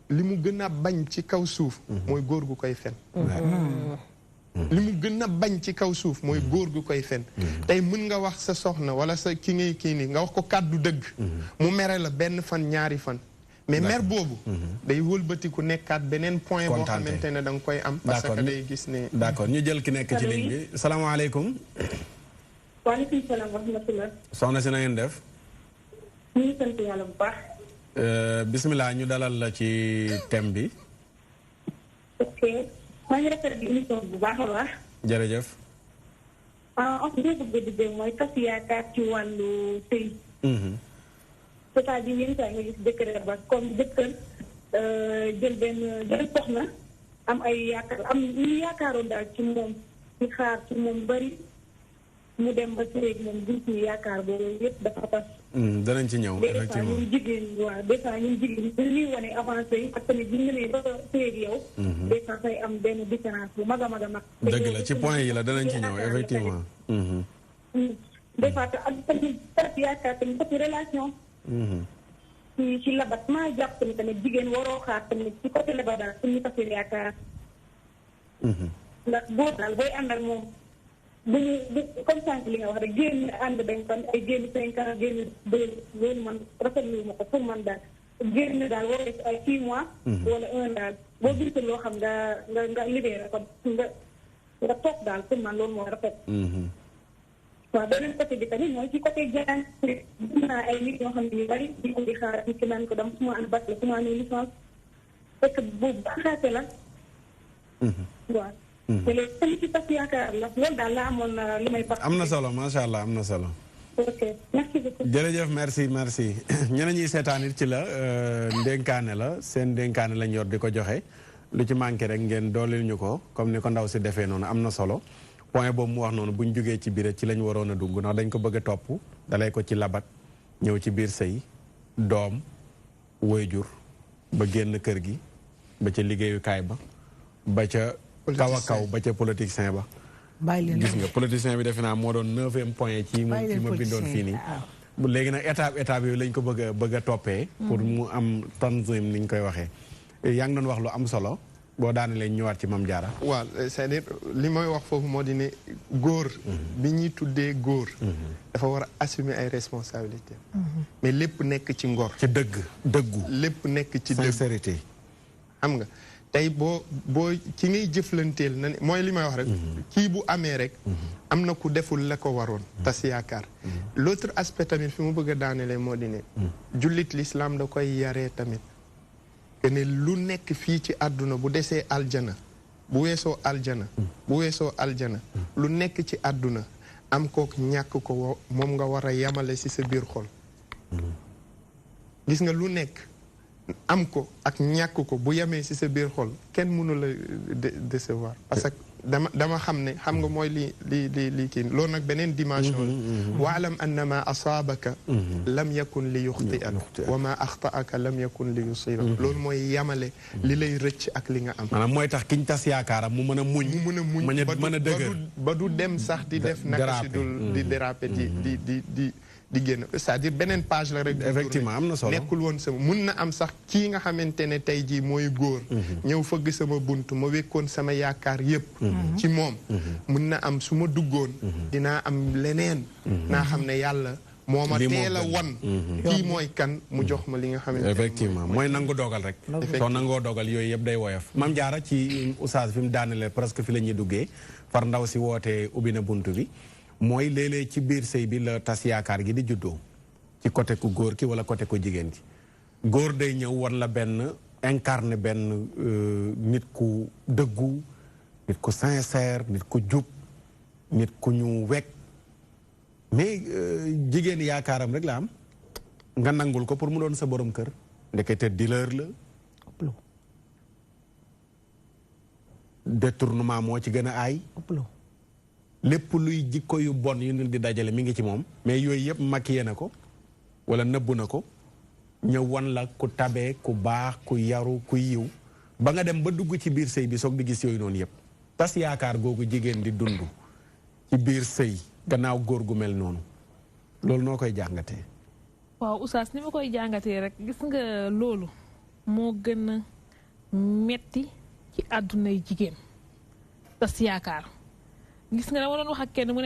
li mu gën a bañ ci kaw suuf. mooy góor gu koy fen. li mu gën a bañ ci kaw suuf mooy góor gu koy fen. tey mën nga wax sa soxna wala sa ki ngay kii nii nga wax ko kàddu dëgg. mu mere la benn fan ñaari fan. mais mer boobu. day wëlbatiku nekkaat beneen point boo xamante ne da nga koy am. parce que day gis ne. d'accord ñu jël ki nekk ci ligne bi salaamaaleykum. waaleykum salaam wa rahmatulah. soxna si na ngeen def. ñu ngi sant yàlla bu baax. bismillah ñu dalal la ci thème bi. ok. maa ngi rafetlu émission bu baax a baax. jërëjëf. en fait li nga bëgg a dégg mooy tas yaakaar ci wàllu sëy. c'est-à-dire yenn saa nga gis jëkkër ba comme jëkkër jël soxna am ay yaakaar am ñu yaakaaroon daal ci moom ci xaar ci moom bari mu dem ba sëy moom gis ñu yaakaar boobu yëpp dafa tas. danañ ci ñëw effectivement ñun jigéen waaw des fois ñun jigéen ñi dañuy wane avancé yi ak tamit bu ñu demee ba sëy ak yow. des fois fay am benn différence bu mag a mag a mag. dëgg la ci point yi la danañ ci ñëw effectivement. des fois ak tamit yaakaar tamit ci relation. ci labat maa jàpp tamit jigéen waroo xaar tamit ci côté labat daal pour ñu tasee yaakaar. ndax boo daal booy ànd ak moom. bu comme sànq li nga wax rek génn ànd dañ kon ay génn 5 ans génn 2 loolu man rafetlu ma ko pour man daal génn daal war def ay 6 mois. wala 1 daal boo gisee loo xam nga libéré ko nga toog daal pour man loolu moo rafet. waaw beneen côté bi tamit mooy ci côté jàng gis naa ay nit ñoo xam ne ñu bari ñu ko di xaar nit ki naan ko dama su ma am bac la su ma amee licence fekk boobu baaxaate la. waaw. te léegi tamit ci tas yaakaar la loolu daal la amoon li may. am na solo macha allah am na solo. ok merci beaucoup. jërëjëf merci ñeneen ñi seetaan it ci la ndénkaane la seen ndénkaane lañ yor di ko joxe lu ci manqué rek ngeen dooleel ñu ko comme ni ko ndaw si defee noonu am na solo point boobu mu wax noonu bu ñu jógee ci biir ci lañ waroon a dugg ndax dañ ko bëgg a topp dalay ko ci labat ñëw ci biir sëy doom waajur ba génn kër gi ba ca liggéeyukaay ba ca kaw a kaw ba ca politicien ba. gis nga politicien bi defe naa moo doon 9e point ci ma bindoon fii nii. léegi nag étape yooyu lañ ko bëgg a toppee. pour mu am tanzim ni ñu koy waxee. yaa ngi doon wax lu am solo boo daane leen ñëwaat ci Mame Diarra. waaw c'est-à-dire li may wax foofu moo di ne góor. bi ñuy tuddee góor. dafa war a assumer ay responsabilités. mais lépp nekk ci ngor. ci dëggu. lépp nekk ci dëgg sincérité. xam nga tey boo ci ngay jëflanteel na mooy li may wax rek kii bu amee rek am na ku deful la ko waroon tas yaakaar l'autre aspect tamit fi mu bëgg a daanelee moo di ne jullit l'islam da koy yaree tamit que ne lu nekk fii ci àdduna bu desee aljana bu weesoo aljana lu nekk ci àdduna am kook ñàkk ko moom nga war a yamale ci sa biir xol gis nga lu nekk am ko ak ñàkk ko bu yemee ci sa biir xol kenn mënu la décevoir parce que dama xam ne xam nga mooy li kii loolu nag beneen dimension la waalam annama asaabaka lam yakun li yuxti'ak wa ma axtaaka lam yakun li yusibak loolu mooy yamale li lay rëcc ak li nga am maanaam mooy tax kiñ tas yaakaaram mu mën a muñ mën a dëgër ba du dem sax di def naka si dul di déraper di génn c'est-à-dire beneen page la rek effectivement am na solo nekkul woon sama mun na am sax kii nga xamante ne tey jii mooy góor ñëw fëgg sama bunt ma wekkoon sama yaakaar yépp ci moom mun na am su ma duggoon dinaa am leneen naa xam ne yàlla moo ma teel a wan kii mooy kan mu jox ma li nga xamante ne effectivement mooy nangu dogal rek soo nangoo dogal yooyu yëpp day woyof Mame Diarra ci oustaz fi mu daanele presque fi la ñuy duggee far ndaw si wootee ubbi na bunt bi mooy léeg-léeg ci biir sëy bi la tas yaakaar gi di juddoo ci côté ku góor ki wala côté ku jigéen ki góor day ñëw wan la benn incarné benn nit ku dëggu nit ku sincère nit ku jub nit ku ñu wekk mais jigéen yaakaaram rek la am nga nangul ko pour mu doon sa borom kër ndekete dealer la détournement moo ci gën a aay lépp luy jikko yu bon yu nit di dajale mi ngi ci moom mais yooyu yëpp maquillé na ko wala nëbbu na ko ñëw wan la ku tabee ku baax ku yaru ku yiw ba nga dem ba dugg ci biir sëy bi soog di gis yooyu noonu yëpp tas yaakaar googu jigéen di dund ci biir sëy gannaaw góor gu mel noonu loolu noo koy jàngatee waaw oustaz ni ma koy jàngatee rek gis nga loolu moo gën a metti ci àddunay jigéen tas yaakaar gis nga dama doon wax ak kenn mu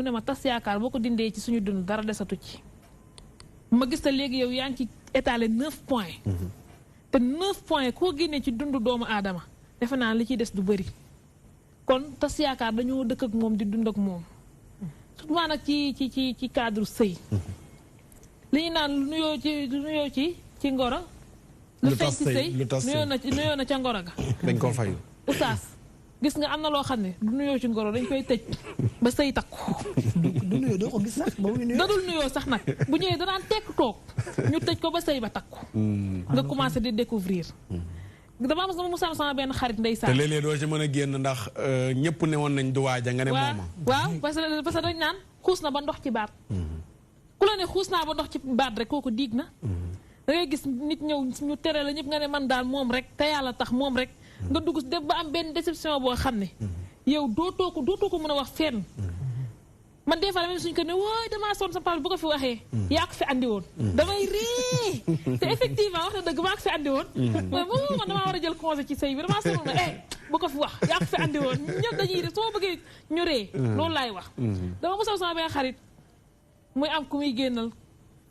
ne ma tas yaakaar boo ko dindee ci suñu dund dara desatu ci ma gis te léegi yow yaa ngi ci étalé 9 points te 9 points koo génnee ci dundu doomu aadama defe naa li ciy des du bëri kon tas yaakaar dañoo dëkk ak moom di dund ak moom surtout nag ci cadre sëy li ñu naan lu nuyoo ci ngoro lu feeñ ci sëy nuyoo na ca ngoro ga dañ koo fayu oustaz gis nga am na loo xam ne du nuyoo ci ngoro dañ koy tëj ba sëy takku du nuyoo doo ko gis sax ba muy nuyoo dadul nuyoo sax nag bu ñëwee danaan tekk toog ñu tëj ko ba sëy ba takku nga commencé di découvrir dama am sama benn xarit ndeysaan te léeg-léeg doo ci mën a génn ndax ñëpp ne woon nañ du waaja nga ne mooma waaw parce que dañ naan xuus na ba ndox ci baat ku la ne xuus naa ba ndox ci baat rek kooku diig na da ngay gis nit ñëw ñu tere la ñëpp nga ne man daal moom rek te yàlla tax moom rek nga dugg def ba am benn déception boo xam ne yow dootoo ko mën a wax fenn man des fois damay suñ ko ne wooy damaa sonn sa papa bu ko fi waxee yaa ko fi andi woon damay ree te effectivement wax na dëgg maa ko fi andi woon mooy man damaa war a jël congé ci sëy bi damaa sonn ma bu ko fi wax yaa ko fi andi woon ñëpp dañuy ree soo bëggee ñu ree loolu laay wax dama mosal sama benn xarit muy am ku muy génnal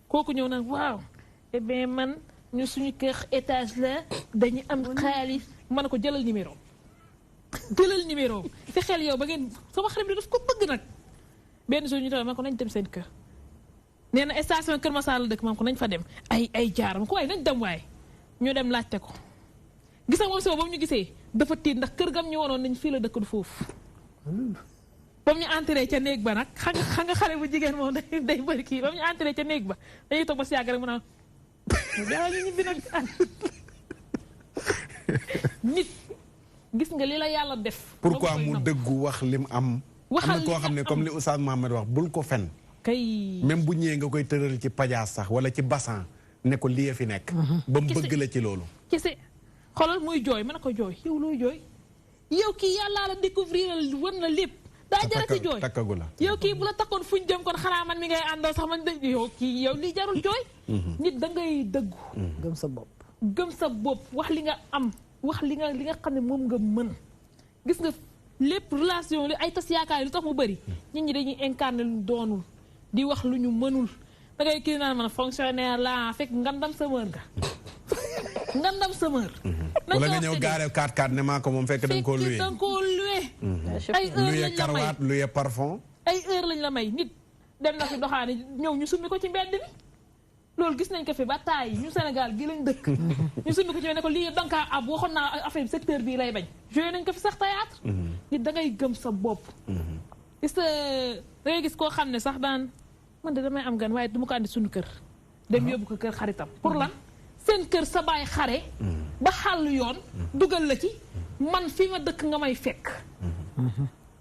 kooku ñëw nag waaw eh bien man ñu suñu kër étage la dañu am xaalis ma ne ko jëlal numéro fexeel yow ba ngeen sama xarit bi daf ko bëgg nag benn jour ñu taw ma ko nañ dem seen kër nee na station Kër Masar la dëkk ma ko nañ fa dem ay jaar ma ko waaye nañ dem waaye ñu dem laajte ko gis nga moom si ba mu ñu gisee dafa tiit ndax kër gam ñu wonoon nañ fii la dëkk du foofu ba mu ñu entré ca néeg ba nag xam nga xale bu jigéen moom day bëri kii ba mu ñu entré ca néeg ba dañuy toog ba si yàgg rek mu naan daa ñu ñibbi nag nit gis nga li la yàlla def pourquoi mu dëggu wax lim am am na koo xam ne comme li Oustaz Mohamed wax bul ko fen kay même bu ñëwee nga koy tëral ci pajaas sax wala ci bassan ne ko lii fi nekk ba mu bëgg la ci loolu kese xoolal muy jooy mën na ko jooy yow looy jooy yow kii yàllaa la découvrir wan na lépp daa jarati jooy takkagu la yow kii bu la takkoon fuñ jëm kon xanaa man mi ngay àndal sax man yow kii yow lii jarul jooy nit da ngay dëggu gëm sa bopp wax li nga am wax li nga xam ne moom nga mën gis nga lépp relation li ay tas yaakaar yi lu tax mu bëri nit ñi dañuy incarné lu doonul di wax lu ñu mënul da ngay kii naan man fonctionnaire la fekk ngandam semeur nga ngandam semeur wala nga ñëw gaare 4x4 ne maa ko moom fekk da nga koo luye. ay heure luye lañ la karawaat may luye parfum. ay heure lañ la may nit dem na fi doxaani ñëw ñu summi ko ci mbedd bi loolu gis nañ ko fi ba taay ñu Sénégal gi lañ dëkk ñu summi ko ci ne ko lii dankaa ab waxoon naa affaire secteur bii lay bañ joué nañ ko fi sax théâtre nit da ngay gëm sa bopp gis da ngay gis koo xam ne sax daan man de damay am gan waaye du ma ko andi suñu kër dem yóbbu ko kër xaritam pour lan seen kër sa baay xare ba xàll yoon dugal la ci man fi ma dëkk nga may fekk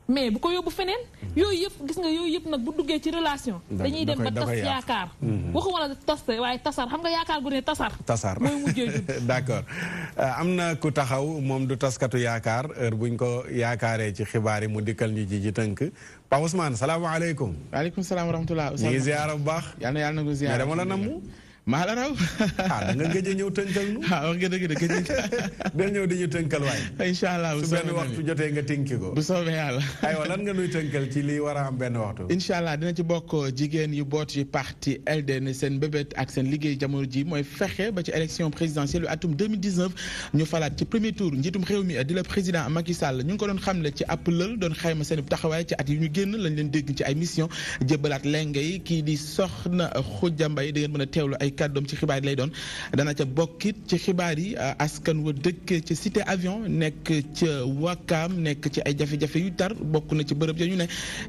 mais bu ko yóbbu feneen yooyu yëpp gis nga yooyu yëpp nag bu duggee ci relation dañuy dem ba tas yaakaar waxuma la tas waaye tasar xam nga yaakaar gu ne tasar mooy mujjee judd d'accord am na ku taxaw moom du taskatu yaakaar heure buñ ko yaakaaree ci xibaar yi mu dikkal ñu ci tënk Pa Ousmane salaamaaleykum. waaleykum salaam wa rahmatulah. ñu ngi ziar bu baax. yàlla na ko ziar mais dama la namm. maa la raw. da nga gëj a ñëw tënkal nu. wax nga dëgg de del ñëw di ñu tënkal waay. incha allah su benn waxtu jotee nga tënki ko. bu soobee yàlla. aywa lan nga nuy tënkal ci lii war a am benn waxtu. incha allah dina ci bokk jigéen yu boot yu parti LDN seen mbébét ak seen liggéey jamono ji mooy fexe ba ci élection présidentielle yu atum 2019 ñu falaat ci premier tour njiitum réew mi di la président Macky Sall ñu ngi ko doon xamle ci ab lël doon xayma seen taxawaay ci at yu ñu génn lañ leen dégg ci ay mission jébbalaat lenge yi kii di Soxna Khoudia Mbaye da ngeen mën a teewlu ay kàddoom ci xibaar yi lay doon dana ca bokkit ci xibaar yi askan wa dëkk ci cité avion nekk ca Wakam nekk ci ay jafe-jafe yu tar bokk na ci bërëb ya ñu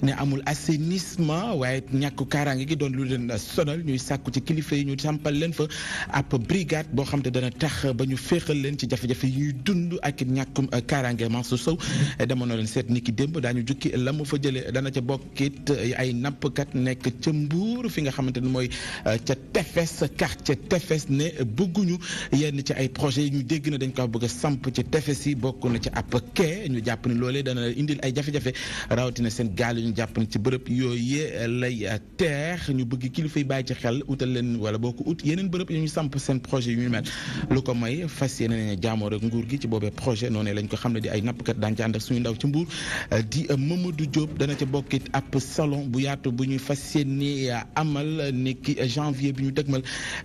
ne amul assainissement waaye ñàkk kaaraange gi doon lu leen sonal ñuy sàkku ci kilifa yi ñu sampal leen fa ab brigade boo xam te dana tax ba ñu féexal leen ci jafe-jafe yuy dund ak ñàkkum kaaraange Mansour Sow demoon na leen seet ni ki démb daañu jukki la mu fa jëlee dana ca bokkit ay nappkat nekk ca Mbuur fi nga xamante ne mooy ca tefes quartier tefes ne bëgguñu yenn ci ay projets yi ñu dégg na dañ ko bëgg a samp ci tefes yi bokk na ci ab quai ñu jàpp ne loolee dana indil ay jafe-jafe rawatina seen gaal yi ñu jàpp ne ci bërëb yooyu lay teex ñu bëgg kilifa yi bàyyi ci xel utal leen wala boo ko ut yeneen bërëb yi ñu samp seen projet yu ñu mel lu ko may fas yéene nañu jaamoo rek nguur gi ci boobee projet noonu lañ ko xam ne di ay nappkat daan ci ànd ak suñu ndaw ci Mbuur di Mamadou Diop dana ca bokkit ab salon bu yaatu bu ñuy fas yéene amal ni ki janvier bi ñu dëgmal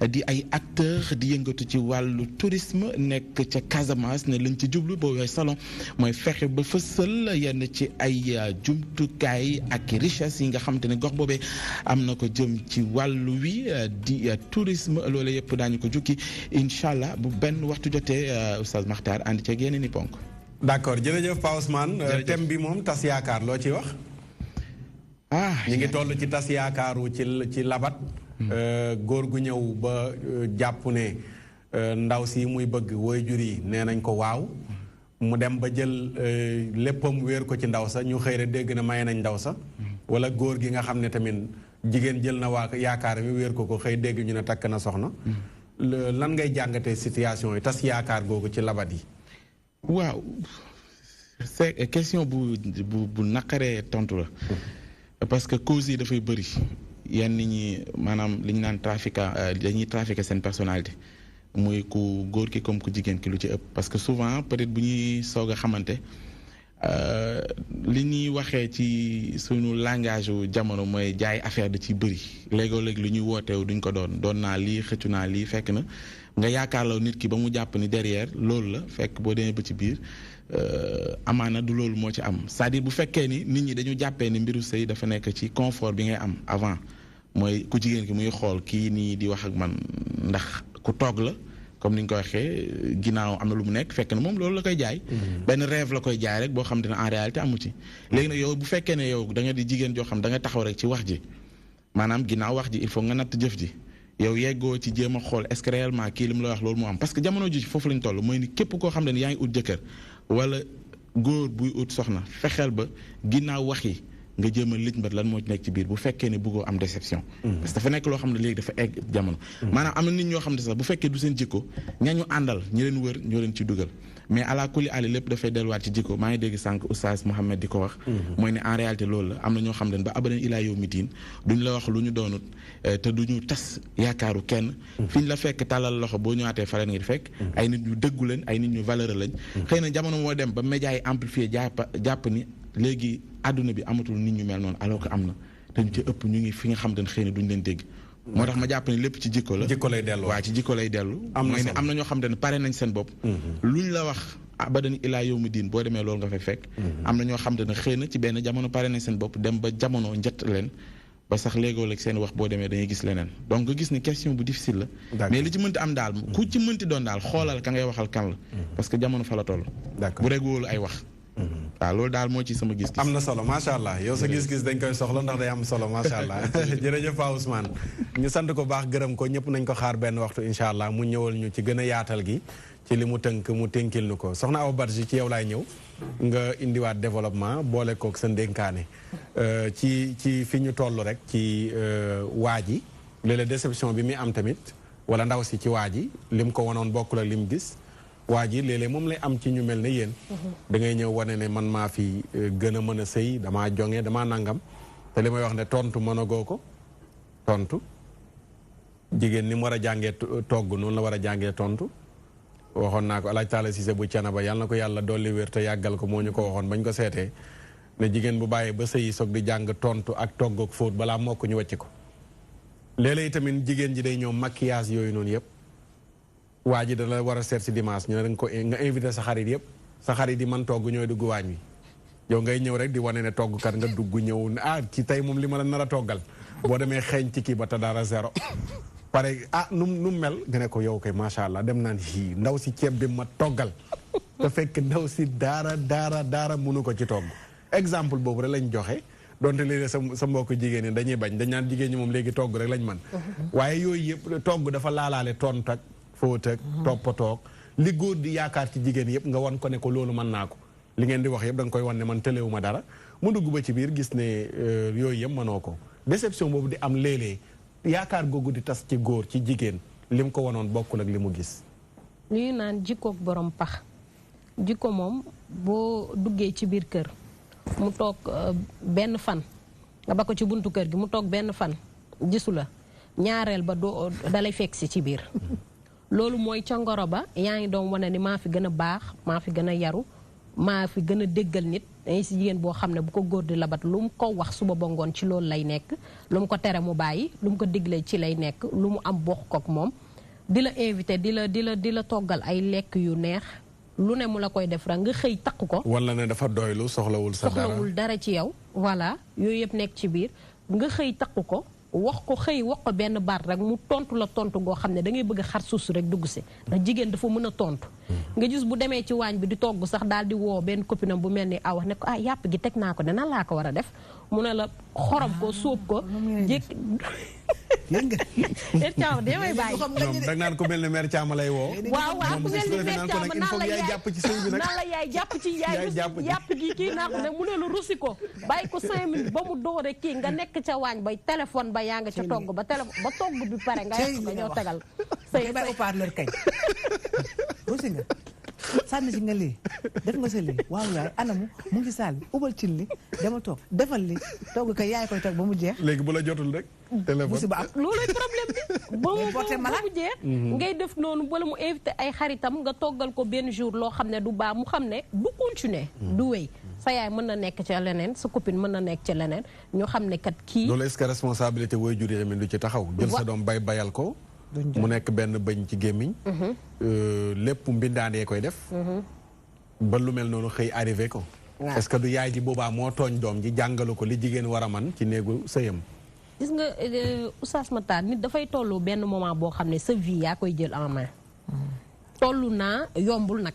di ay acteur di yëngatu ci wàllu tourisme nekk ca Casamance ne lañ ci jublu boobu salon mooy fexe ba fësal yenn ci ay jumtukaay ak richesse yi nga xam te ne gox boobee am na ko jëm ci wàllu wi di tourisme loolu yëpp daañu ko jukki incha allah bu benn waxtu jotee Oustaz Makhtar ànd ceeg yeneen i ponk. d'accord jërëjëf Pa Ousmane. thème bi moom tas yaakaar loo ciy wax. ñu ngi toll ci tas yaakaaru ci labat. góor gu ñëw ba jàpp ne ndaw si muy bëgg waajur yi nee nañ ko waaw mu dem ba jël léppam wéer ko ci ndaw sa ñu xëy rek dégg na may nañ ndaw sa wala góor gi nga xam ne tamit jigéen jël na waa yaakaar mi wéer ko xëy dégg ñu ne takk na soxna lan ngay jàngatee situation yi tas yaakaar googu ci labat yi. waaw c'est question bu naqaree tontu la parce que causes yi dafay bëri. yenn nit ñi maanaam li ñu naan dañuy trafiquer seen personnalité muy ku góor ki comme ku jigéen ki lu ci ëpp parce que souvent peut-être bu ñuy soog a xamante li ñuy waxee ci suñu langage wu jamono mooy jaay affaire da ciy bëri léegoo-léegi lu ñuy wooteew duñ ko doon naa lii xëccu naa lii fekk na nga yaakaarloo nit ki ba mu jàpp ni derrière loolu la fekk boo demee ba ci biir amaana du loolu moo ci am c'est-à-dire bu fekkee ni nit ñi dañu jàppee ni mbiru sëy dafa nekk ci confort bi ngay am avant mooy ku jigéen ki muy xool kii nii di wax ak man ndax ku toog la comme ni nga ko waxee ginnaaw am na lu mu nekk fekk na moom loolu la koy jaay. benn rêve la koy jaay rek boo xam ne en réalité amu ci. léegi nag yow bu fekkee ne yow da nga di jigéen joo xam da nga taxaw rek ci wax ji maanaam ginnaaw wax ji il faut nga natt jëf ji yow yeggoo ci jéem a xool est-ce que réellement kii li mu la wax loolu moo am parce que jamono ji foofu lañ toll mooy ni képp koo xam ne yaa ngi ut jëkkër wala góor buy ut soxna fexeel ba ginnaaw wax yi nga jéem a lijj mbat lan moo ci nekk ci biir bu fekkee ne bëggoo am déception. parce que dafa nekk loo xam ne léegi dafa egg jamono. maanaam am na nit ñoo xam ne sax bu fekkee du seen jikko ñañu àndal ñi leen wër ñoo leen ci dugal mais ala kulli ali lépp dafay delluwaat ci jikko maa ngi dégg sànq oustaz Mohamed di ko wax. mooy ne en réalité loolu la am na ñoo xam ne ba abadan ilaa yow mi diin duñ la wax lu ñu doonut te duñu tas yaakaaru kenn. fi ñu la fekk tàllal loxo boo ñëwaatee fa leen nga di fekk. ay nit ñu dëggu leen ay nit ñu valeur lañ. xëy na jamono moo dem ba média yi amplifié jàpp ni léegi àdduna bi amatul nit ñu mel noonu alors que am na te ñu ci ëpp ñu ngi fi nga xam ne xëy na duñ leen dégg moo tax ma jàpp ne lépp ci jikko la. jikko lay dellu waaw ci jikko lay dellu. mooy ne am na ñoo xam ne pare nañ seen bopp. luñ la wax abadan ilaa yawmi diin boo demee loolu nga fay fekk. am na ñoo xam ne xëy na ci benn jamono pare nañ seen bopp dem ba jamono njëtt leen ba sax léegoo-léeg seen wax boo demee dañuy gis leneen donc nga gis ni question bu difficile la. mais li ci mënti am daal ku ci mënti doon daal xoolal ka ngay waxal kan la. parce que jamono fa la toll. bu rek wóolu ay wax. waaw loolu daal moo ci sama gis-gis. am na solo macha allah yow sa gis-gis dañ koy soxla ndax day am solo macha allah jërëjëf Paa Ousmane ñu sant ko baax gërëm ko ñëpp nañ ko xaar benn waxtu incha allah mu ñëwal ñu ci gën a yaatal gi ci li mu tënk mu tënkil nu ko soxna Awa Badji ci yow laay ñëw nga indiwaat développement boole kook sa ndénkaane ci fi ñu toll rek ci waa ji léeg-léeg déception bi muy am tamit wala ndaw si ci waa ji lim ko wanoon bokkul ak lim gis waa ji léeg-léeg moom lay am ci ñu mel ne yéen da ngay ñëw wane ne man maa fi gën a mën a sëy damaa jonge damaa nangam te li may wax ne tontu mënagoo ko tontu jigéen ni mu war a jàngee togg noonu la war a jàngee tontu waxoon naa ko alaaj taala Cissé bu Canaba yàlla na ko yàlla dolli wér te yàggal ko moo ñu ko waxoon bañ ko seetee ne jigéen bu bàyyee ba sëyi soog di jàng tontu ak togg ak fóot balaa mokk ñu wàcc ko léeg-léeg tamit jigéen ji day ñëw maquillage yooyu noonu yëpp waa ji dala war a seet si dimanche ñu ne danga ko nga invité sa xarit yëpp sa xarit yi man togg ñooy dugg waañ wi yow ngay ñëw rek di wane ne toggkat nga dugg ñëw ci tey moom li ma la nar a toggal boo demee xeeñ ci kii ba te dara zéro pare nu mel nga ne ko yow kay macha allah dem naan hii ndaw si ceeb bi ma toggal te fekk ndaw si daara mënu ko ci togg exemple boobu rek lañ joxe donte léegi sa mbokk jigéen ñi dañuy bañ dañ naan jigéen ñi moom léegi togg rek lañ mën waaye yooyu yëpp togg dafa laalaale tont ak fóot ak toppatoog li góor di yaakaar ci jigéen yëpp nga wan ko ne ko loolu mën naa ko li ngeen di wax yëpp da nga koy wan ne man tëlewuma dara mu dugg ba ci biir gis ne yooyu yëpp mënoo ko déception boobu di am léeg-léeg yaakaar googu di tas ci góor ci jigéen lim ko wanoon bokkul ak li mu gis li naan jikkoog borom pax jikko moom boo duggee ci biir kër mu toog benn fan nga ba ko ci buntu kër gi mu toog benn fan gisu la ñaareel ba doo dalay fekk si ci biir loolu mooy ca ngoro ba yaa ngi doon wane ni maa fi gën a baax maa fi gën a yaru maa fi gën a déggal nit dañuy si jigéen boo xam ne bu ko góor di labat lu mu ko wax suba ba ngoon ci loolu lay nekk lu mu ko tere mu bàyyi lu mu ko diglee ci lay nekk lu mu am bokk kook moom di la invité di la toggal ay lekk yu neex lu ne mu la koy def rek nga xëy takk ko wala ne dafa doylu soxlawul dara ci yow voilà yooyu yëpp nekk ci biir nga xëy takk ko wax ko benn baat rek mu tontu la tontu goo xam ne da ngay bëgg a xar suus rek dugg si ndax jigéen dafa mën a tontu nga gis bu demee ci waañ bi di togg sax daal di woo benn copinam bu mel ni aw ne ko yàpp gi teg naa ko de nan laa ko war a def mu ne la xorom ko sóob ko jékki mère Thiam de may bàyyi dag naan ku mel ne mère Thiam lay woo waaw ku mel ni mère Thiam naan la yaay jàpp ci sëy bi nag naan la yaay jàpp ci yàpp gi kii naa ko nag mu ne la rusi ko bàyyi ko 5 minutes ba mu doore kii nga nekk ca waañ ba téléphone ba yaa nga ca togg ba togg bi pare nga yàq nga ñoo tegal sëy bay haut-parleur kañ rusi nga sànni si nga lii def nga sa lii waaw yaay anamu mu ngi saal bi ubal cin li dama toog defal li togg kay yaay koy toog ba mu jeex léegi bu la jotul rek téléphone ba am loolooy problème bi ba mu jeex ngay def noonu wala mu invité ay xaritam nga toggal ko benn jour loo xam ne du baax mu xam ne du continuer du wéy sa yaay mën na nekk ca leneen sa copine mën na nekk ca leneen ñu xam ne kat kii loolu est-ce que responsabilité way jur yi tamit du ci taxaw jël sa doom bayal ko mu nekk benn bëñ ci gémmiñ lépp mbindaanee koy def ba lu mel noonu xëy arrivé ko est-ce que du yaay ji boobaa moo tooñ doom ji jàngalu ko li jigéen war a man ci néegu sëyam gis nga Oustaz Matar nit dafay tollu benn moment boo xam ne sa vie yaa koy jël en main tollu naa yombul nag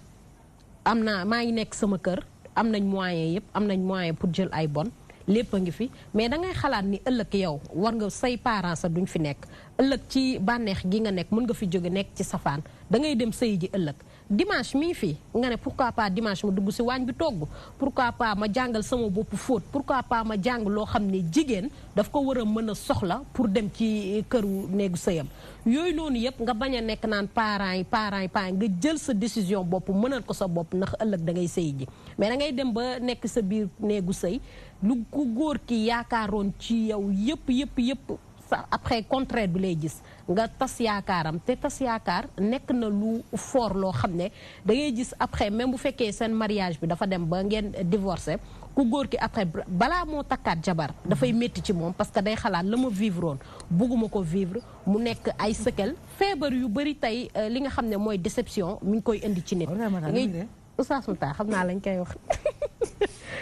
am naa maa ngi nekk sama kër am nañ moyen yëpp am nañ moyen pour jël ay bon lépp a ngi fi mais da ngay xalaat ni ëllëg yow war nga say parents sa duñ fi nekk ëllëg ci bànneex gi nga nekk mën nga fi jóge nekk ci safaan da ngay dem sëy ji ëllëg dimanche mii fii nga ne pourquoi pas dimanche ma dugg si waañ bi togg pourquoi pas ma jàngal sama bopp fóot pourquoi pas ma jàng loo xam ne jigéen daf ko war a mën a soxla pour dem ci këru néegu sëyam yooyu noonu yëpp nga bañ a nekk naan parents yi nga jël sa décision bopp mënal ko sa bopp ndax ëllëg da ngay sëy ji mais da ngay dem ba nekk sa biir néegu sëy lu ku góor ki yaakaaroon ci yow yëpp sa après contraire bi lay gis nga tas yaakaaram te tas yaakaar nekk na lu fort loo xam ne da ngay gis après même bu fekkee seen mariage bi dafa dem ba ngeen divorcé ku góor ki après balaa moo takkaat jabar dafay métti ci moom parce que day xalaat la ma vivre woon bugguma ko vivre mu nekk ay séquelles feebar yu bëri tey li nga xam ne mooy déception mi ngi koy indi ci nit ngay Oustaz Makhtar xam naa lañ koy wax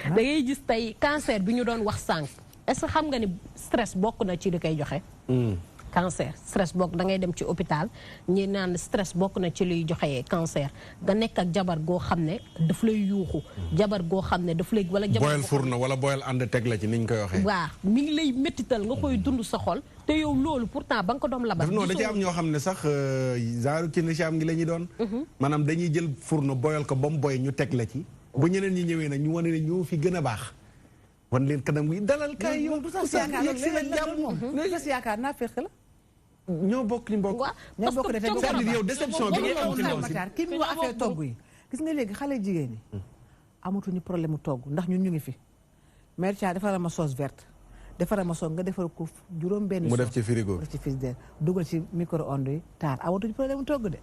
da ngay gis tey cancer bi ñu doon wax sànq est-ce que xam nga ni stress bokk na ci li koy joxe cancer stress bokk da ngay dem ci hôpital ñi naan stress bokk na ci luy joxe cancer nga nekk ak jabar goo xam ne daf lay yuuxu jabar goo xam ne daf lay wala jabar boyal fourneau wala boyal ànd teg la ci niñ koy waxee waaw mi ngi lay méttital nga koy dund sa xol te yow loolu pourtant ba nga ko doon labat non da ci am ñoo xam ne sax genre ci ni am ngi la ñuy doon maanaam dañuy jël fourneau boyal ko ba mu boy ñu teg la ci bu ñeneen ñi ñëwee nag ñu wane ne ñoo fi gën a baax wan leen kanam gi dalal kaay yow du sax yaakaar naa fekk la ñoo bokk li mbokk ñoo bokk de c'est-à-dire yow déception bi ngay am ci ndaw si kii mi wax affaire togg yi gis nga léegi xale jigéen ñi amatuñu problème mu togg ndax ñun ñu ngi fi mère Thia defaral ma sauce verte defaral ma sauce nga defal ko juróom benn mu def ci frigo def ci frigidaire dugal ci micro-ondes yi taar amatuñu problème mu togg de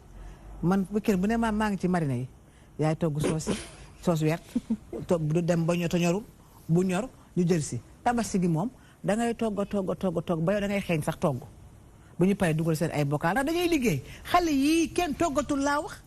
man week-end bu ne maa ngi ci marine yi yaay togg sauce verte togg du dem ba ñoto ñoru bu ñor ñu jël si tabaski gi moom da ngay togg ba yow da ngay xeeñ sax togg bu ñu paree dugal seen ay bokkal ndax dañuy liggéey xale yii kenn toggatul laa wax.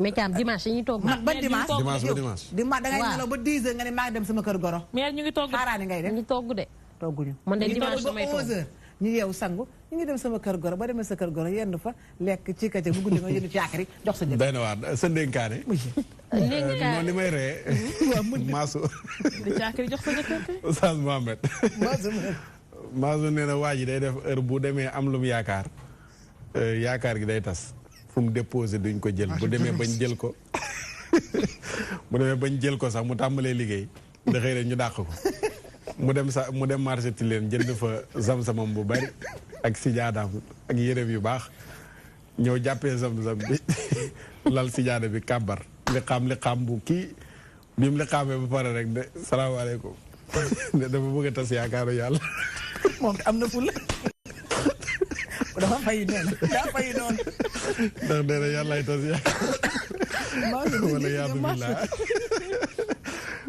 mais Thiam dimanche yi ñuy togg. ba dimanche dimanche da ngay nelaw ba 10 heures nga ne maa ngi dem sama kër goro. mais ñu ngi togg xaaraani ngay def ñu togg de. togguñu man de dimanche damay togg ba 11 heures ñu yeewu sangu ñu ngi dem sama kër goro ba demee sa kër goro yenn fa lekk ci kàcce bu guddi nga yëndu caakiri jox sa jëkkër. doy na waar sa ndénkaane. non li may ree. maasu. di caakiri jox sa jëkkër kay. Oustaz Mohamed. maasu nee na waa ji day def heure bu demee am lu mu yaakaar gi day tas fu mu déposé duñ ko jël bu demee bañ jël ko bu demee bañ jël ko sax mu tàmbalee liggéey da xëy na ñu dàq ko mu dem marché ti leen jënd fa zam-zamam bu bari ak sijaadaam ak yéreem yu baax ñëw jàppee zam-zam bi lal sijaada bi kàbbar li xam bu kii bi mu li xaamee ba pare rek de salaamaaleykum ne dafa bëgg a tas yaakaaru yàlla moom am na ful dafa fayu noonu daa fayu noonu ndax nee na yàllaay tas yaakaar wala yaa billah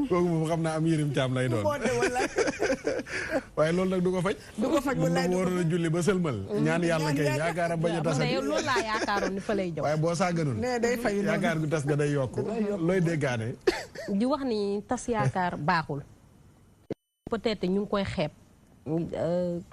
kooku moom xam naa am yërim caam lay doon waaye loolu nag du ko faj wallaay mu waroon a julli ba sëlmal ñaan yàlla kay yaakaar a bañ a tas loolu laa yaakaaroon ni fa lay jox waaye boo sàgganul day fayu noonu yaakaar gu tas ga day yokk looy déggaane di wax ni tas yaakaar baaxul peut-être ñu ngi koy xeeb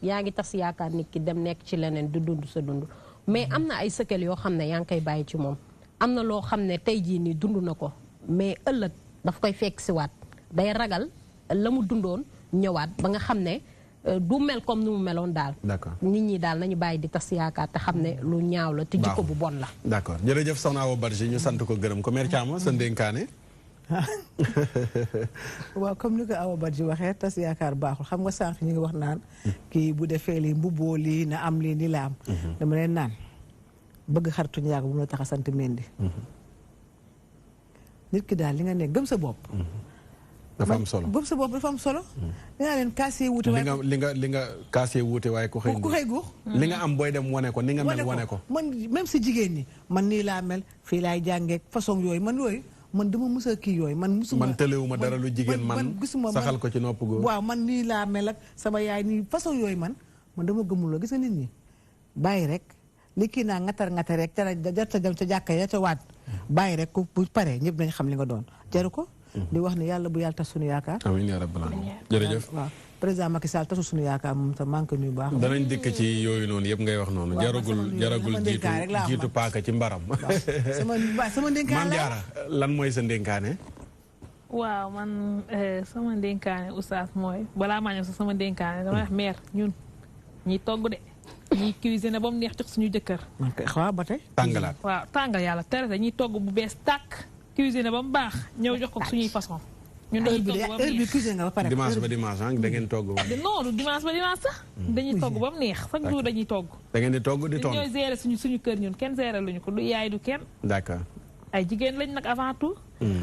yaa ngi tas yaakaar nit ki dem nekk ci leneen du dund sa dund mais am na ay séquelles yoo xam ne yaa ngi koy bàyyi ci moom am na loo xam ne tey jii nii dund na ko mais ëllëg daf koy fekk si waat day ragal la mu dundoon ñëwaat ba nga xam ne du mel comme ni mu meloon daal. d'accord nit ñi daal nañu bàyyi di tas yaakaar te xam ne lu ñaaw la te jikko bu bon la. d'accord jërëjëf soxna Awa Badji ñu sant ko gërëm ko mère Thiam sa ndénkaane. waaw comme ni ko Awa Badji waxee tas yaakaar baaxul xam nga sànq ñu ngi wax naan kii bu defee lii mbubboo lii na am lii ni la am dama leen naan bëgg xarituñu yàgg bu mu la tax a sant mendi nit ki daal li nga nekk gëm sa bopp dafa am solo gëm sa bopp dafa am solo li nga leen kaasee wuute waaye li nga kaasee wuute waaye ku xëy guux li nga am booy dem wane ko ni nga mel wane ko man même si jigéen ñi man nii laa mel fii laay jàngeek façon yooyu man dama musa kii yooyu man tëlewuma dara lu jigéen man saxal ko ci nopp góor waaw man nii laa mel ak sama yaay nii façon yooyu man dama gëmul la gis nga nit ñi bàyyi rek li kii naa ngatar rek ca jam ca jàkka ya ca waat bàyyi rek ku bu paree ñëpp dañ xam li nga doon jaru ko di wax ne yàlla bu yàlla tas suñu yaakaar amiin yaa rabbal aalamiin jërëjëf waaw président Macky Sall tasu suñu yaakaar moom tam maa ngi ko nuyu baax danañ dikk ci yooyu noonu yëpp ngay wax noonu jaragul jiitu paaka ci mbaram sama ndénkaane Mame Diarra lan mooy sa ndénkaane waaw man sama ndénkaane oustaz mooy balaa maa ñëw sax sama ndénkaane dama wax mère ñun ñiy togg de ñiy cuisiner ba mu neex jox suñu jëkkër waaw ba tey tàngalaat waaw tàngal yàlla tere dañuy togg bu bees tàkk cuisiner ba mu baax ñëw jox ko suñuy façon ñun dañuy togg ba mu neex dimanche ba dimanche da ngeen togg ba non du dimanche ba dimanche sax dañuy togg ba mu neex chaque jour dañuy togg da ngeen di togg di tonn ñooy gérer suñu kër ñun kenn gérer luñu ko du yaay du kenn d'accord ay jigéen lañ nag avant tout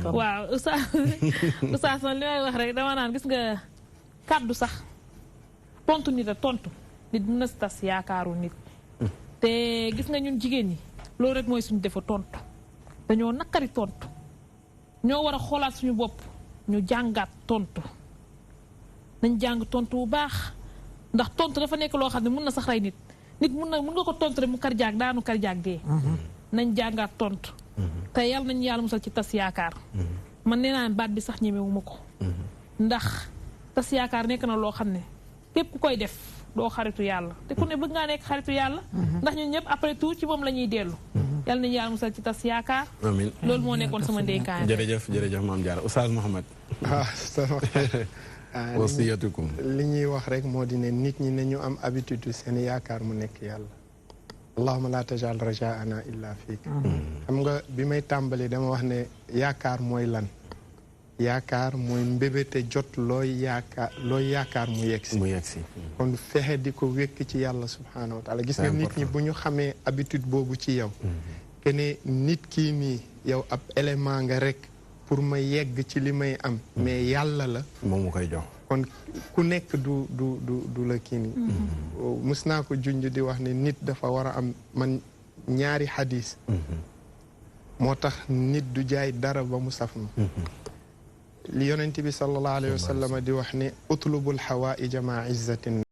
waaw oustaz man li may wax rek dama naan gis nga kàddu sax tontu nit a tontu nit mën na si tas yaakaaru nit te gis nga ñun jigéen ñi loolu rek mooy suñu defa tontu dañoo naqari tontu ñoo war a xoolaat suñu bopp ñu jàngaat tontu nañ jàng tontu bu baax ndax tontu dafa nekk loo xam ne mun na sax rey nit mun nga ko tontu rek mu karjaag daanu karjaag dee nañ jàngaat tontu te yàlla nañ yàlla musal ci tas yaakaar man nee naa baat bi sax ñemewuma ko ndax tas yaakaar nekk na loo xam ne képp ku koy def doo xaritu yàlla te ku ne bëgg ngaa nekk xaritu yàlla ndax ñun ñëpp après tout ci moom la ñuy dellu yàlla nañu yàlla musal ci tas yaakaar amiin loolu moo nekkoon sama ndénkaan jërëjëf Mame Diarra Oustaz Mouhamed wasiyatukum li ñuy wax rek moo di ne nit ñi nañu am habitude seen yaakaar mu nekk yàlla allahuma la tajal rajaana illa fiik xam nga bi may tàmbali dama wax ne yaakaar mooy lan yaakaar mooy mbébéte jot looy yaakaar mu yegsi kon fexe di ko wékk ci yàlla subhaanahu wa taala gis nga nit ñi bu ñu xamee habitude boobu ci yow kene nit kii nii yow ab élément nga rek pour ma yegg ci li may am mais yàlla la moom mu koy jox kon ku nekk du la kii nii mus naa ko junj di wax ne nit dafa war a am man ñaari xadis moo tax nit du jaay dara ba mu saf ma li yonent bi sallallahu alayhi wa sallam di wax ne utlubul xawaaija ma izzatin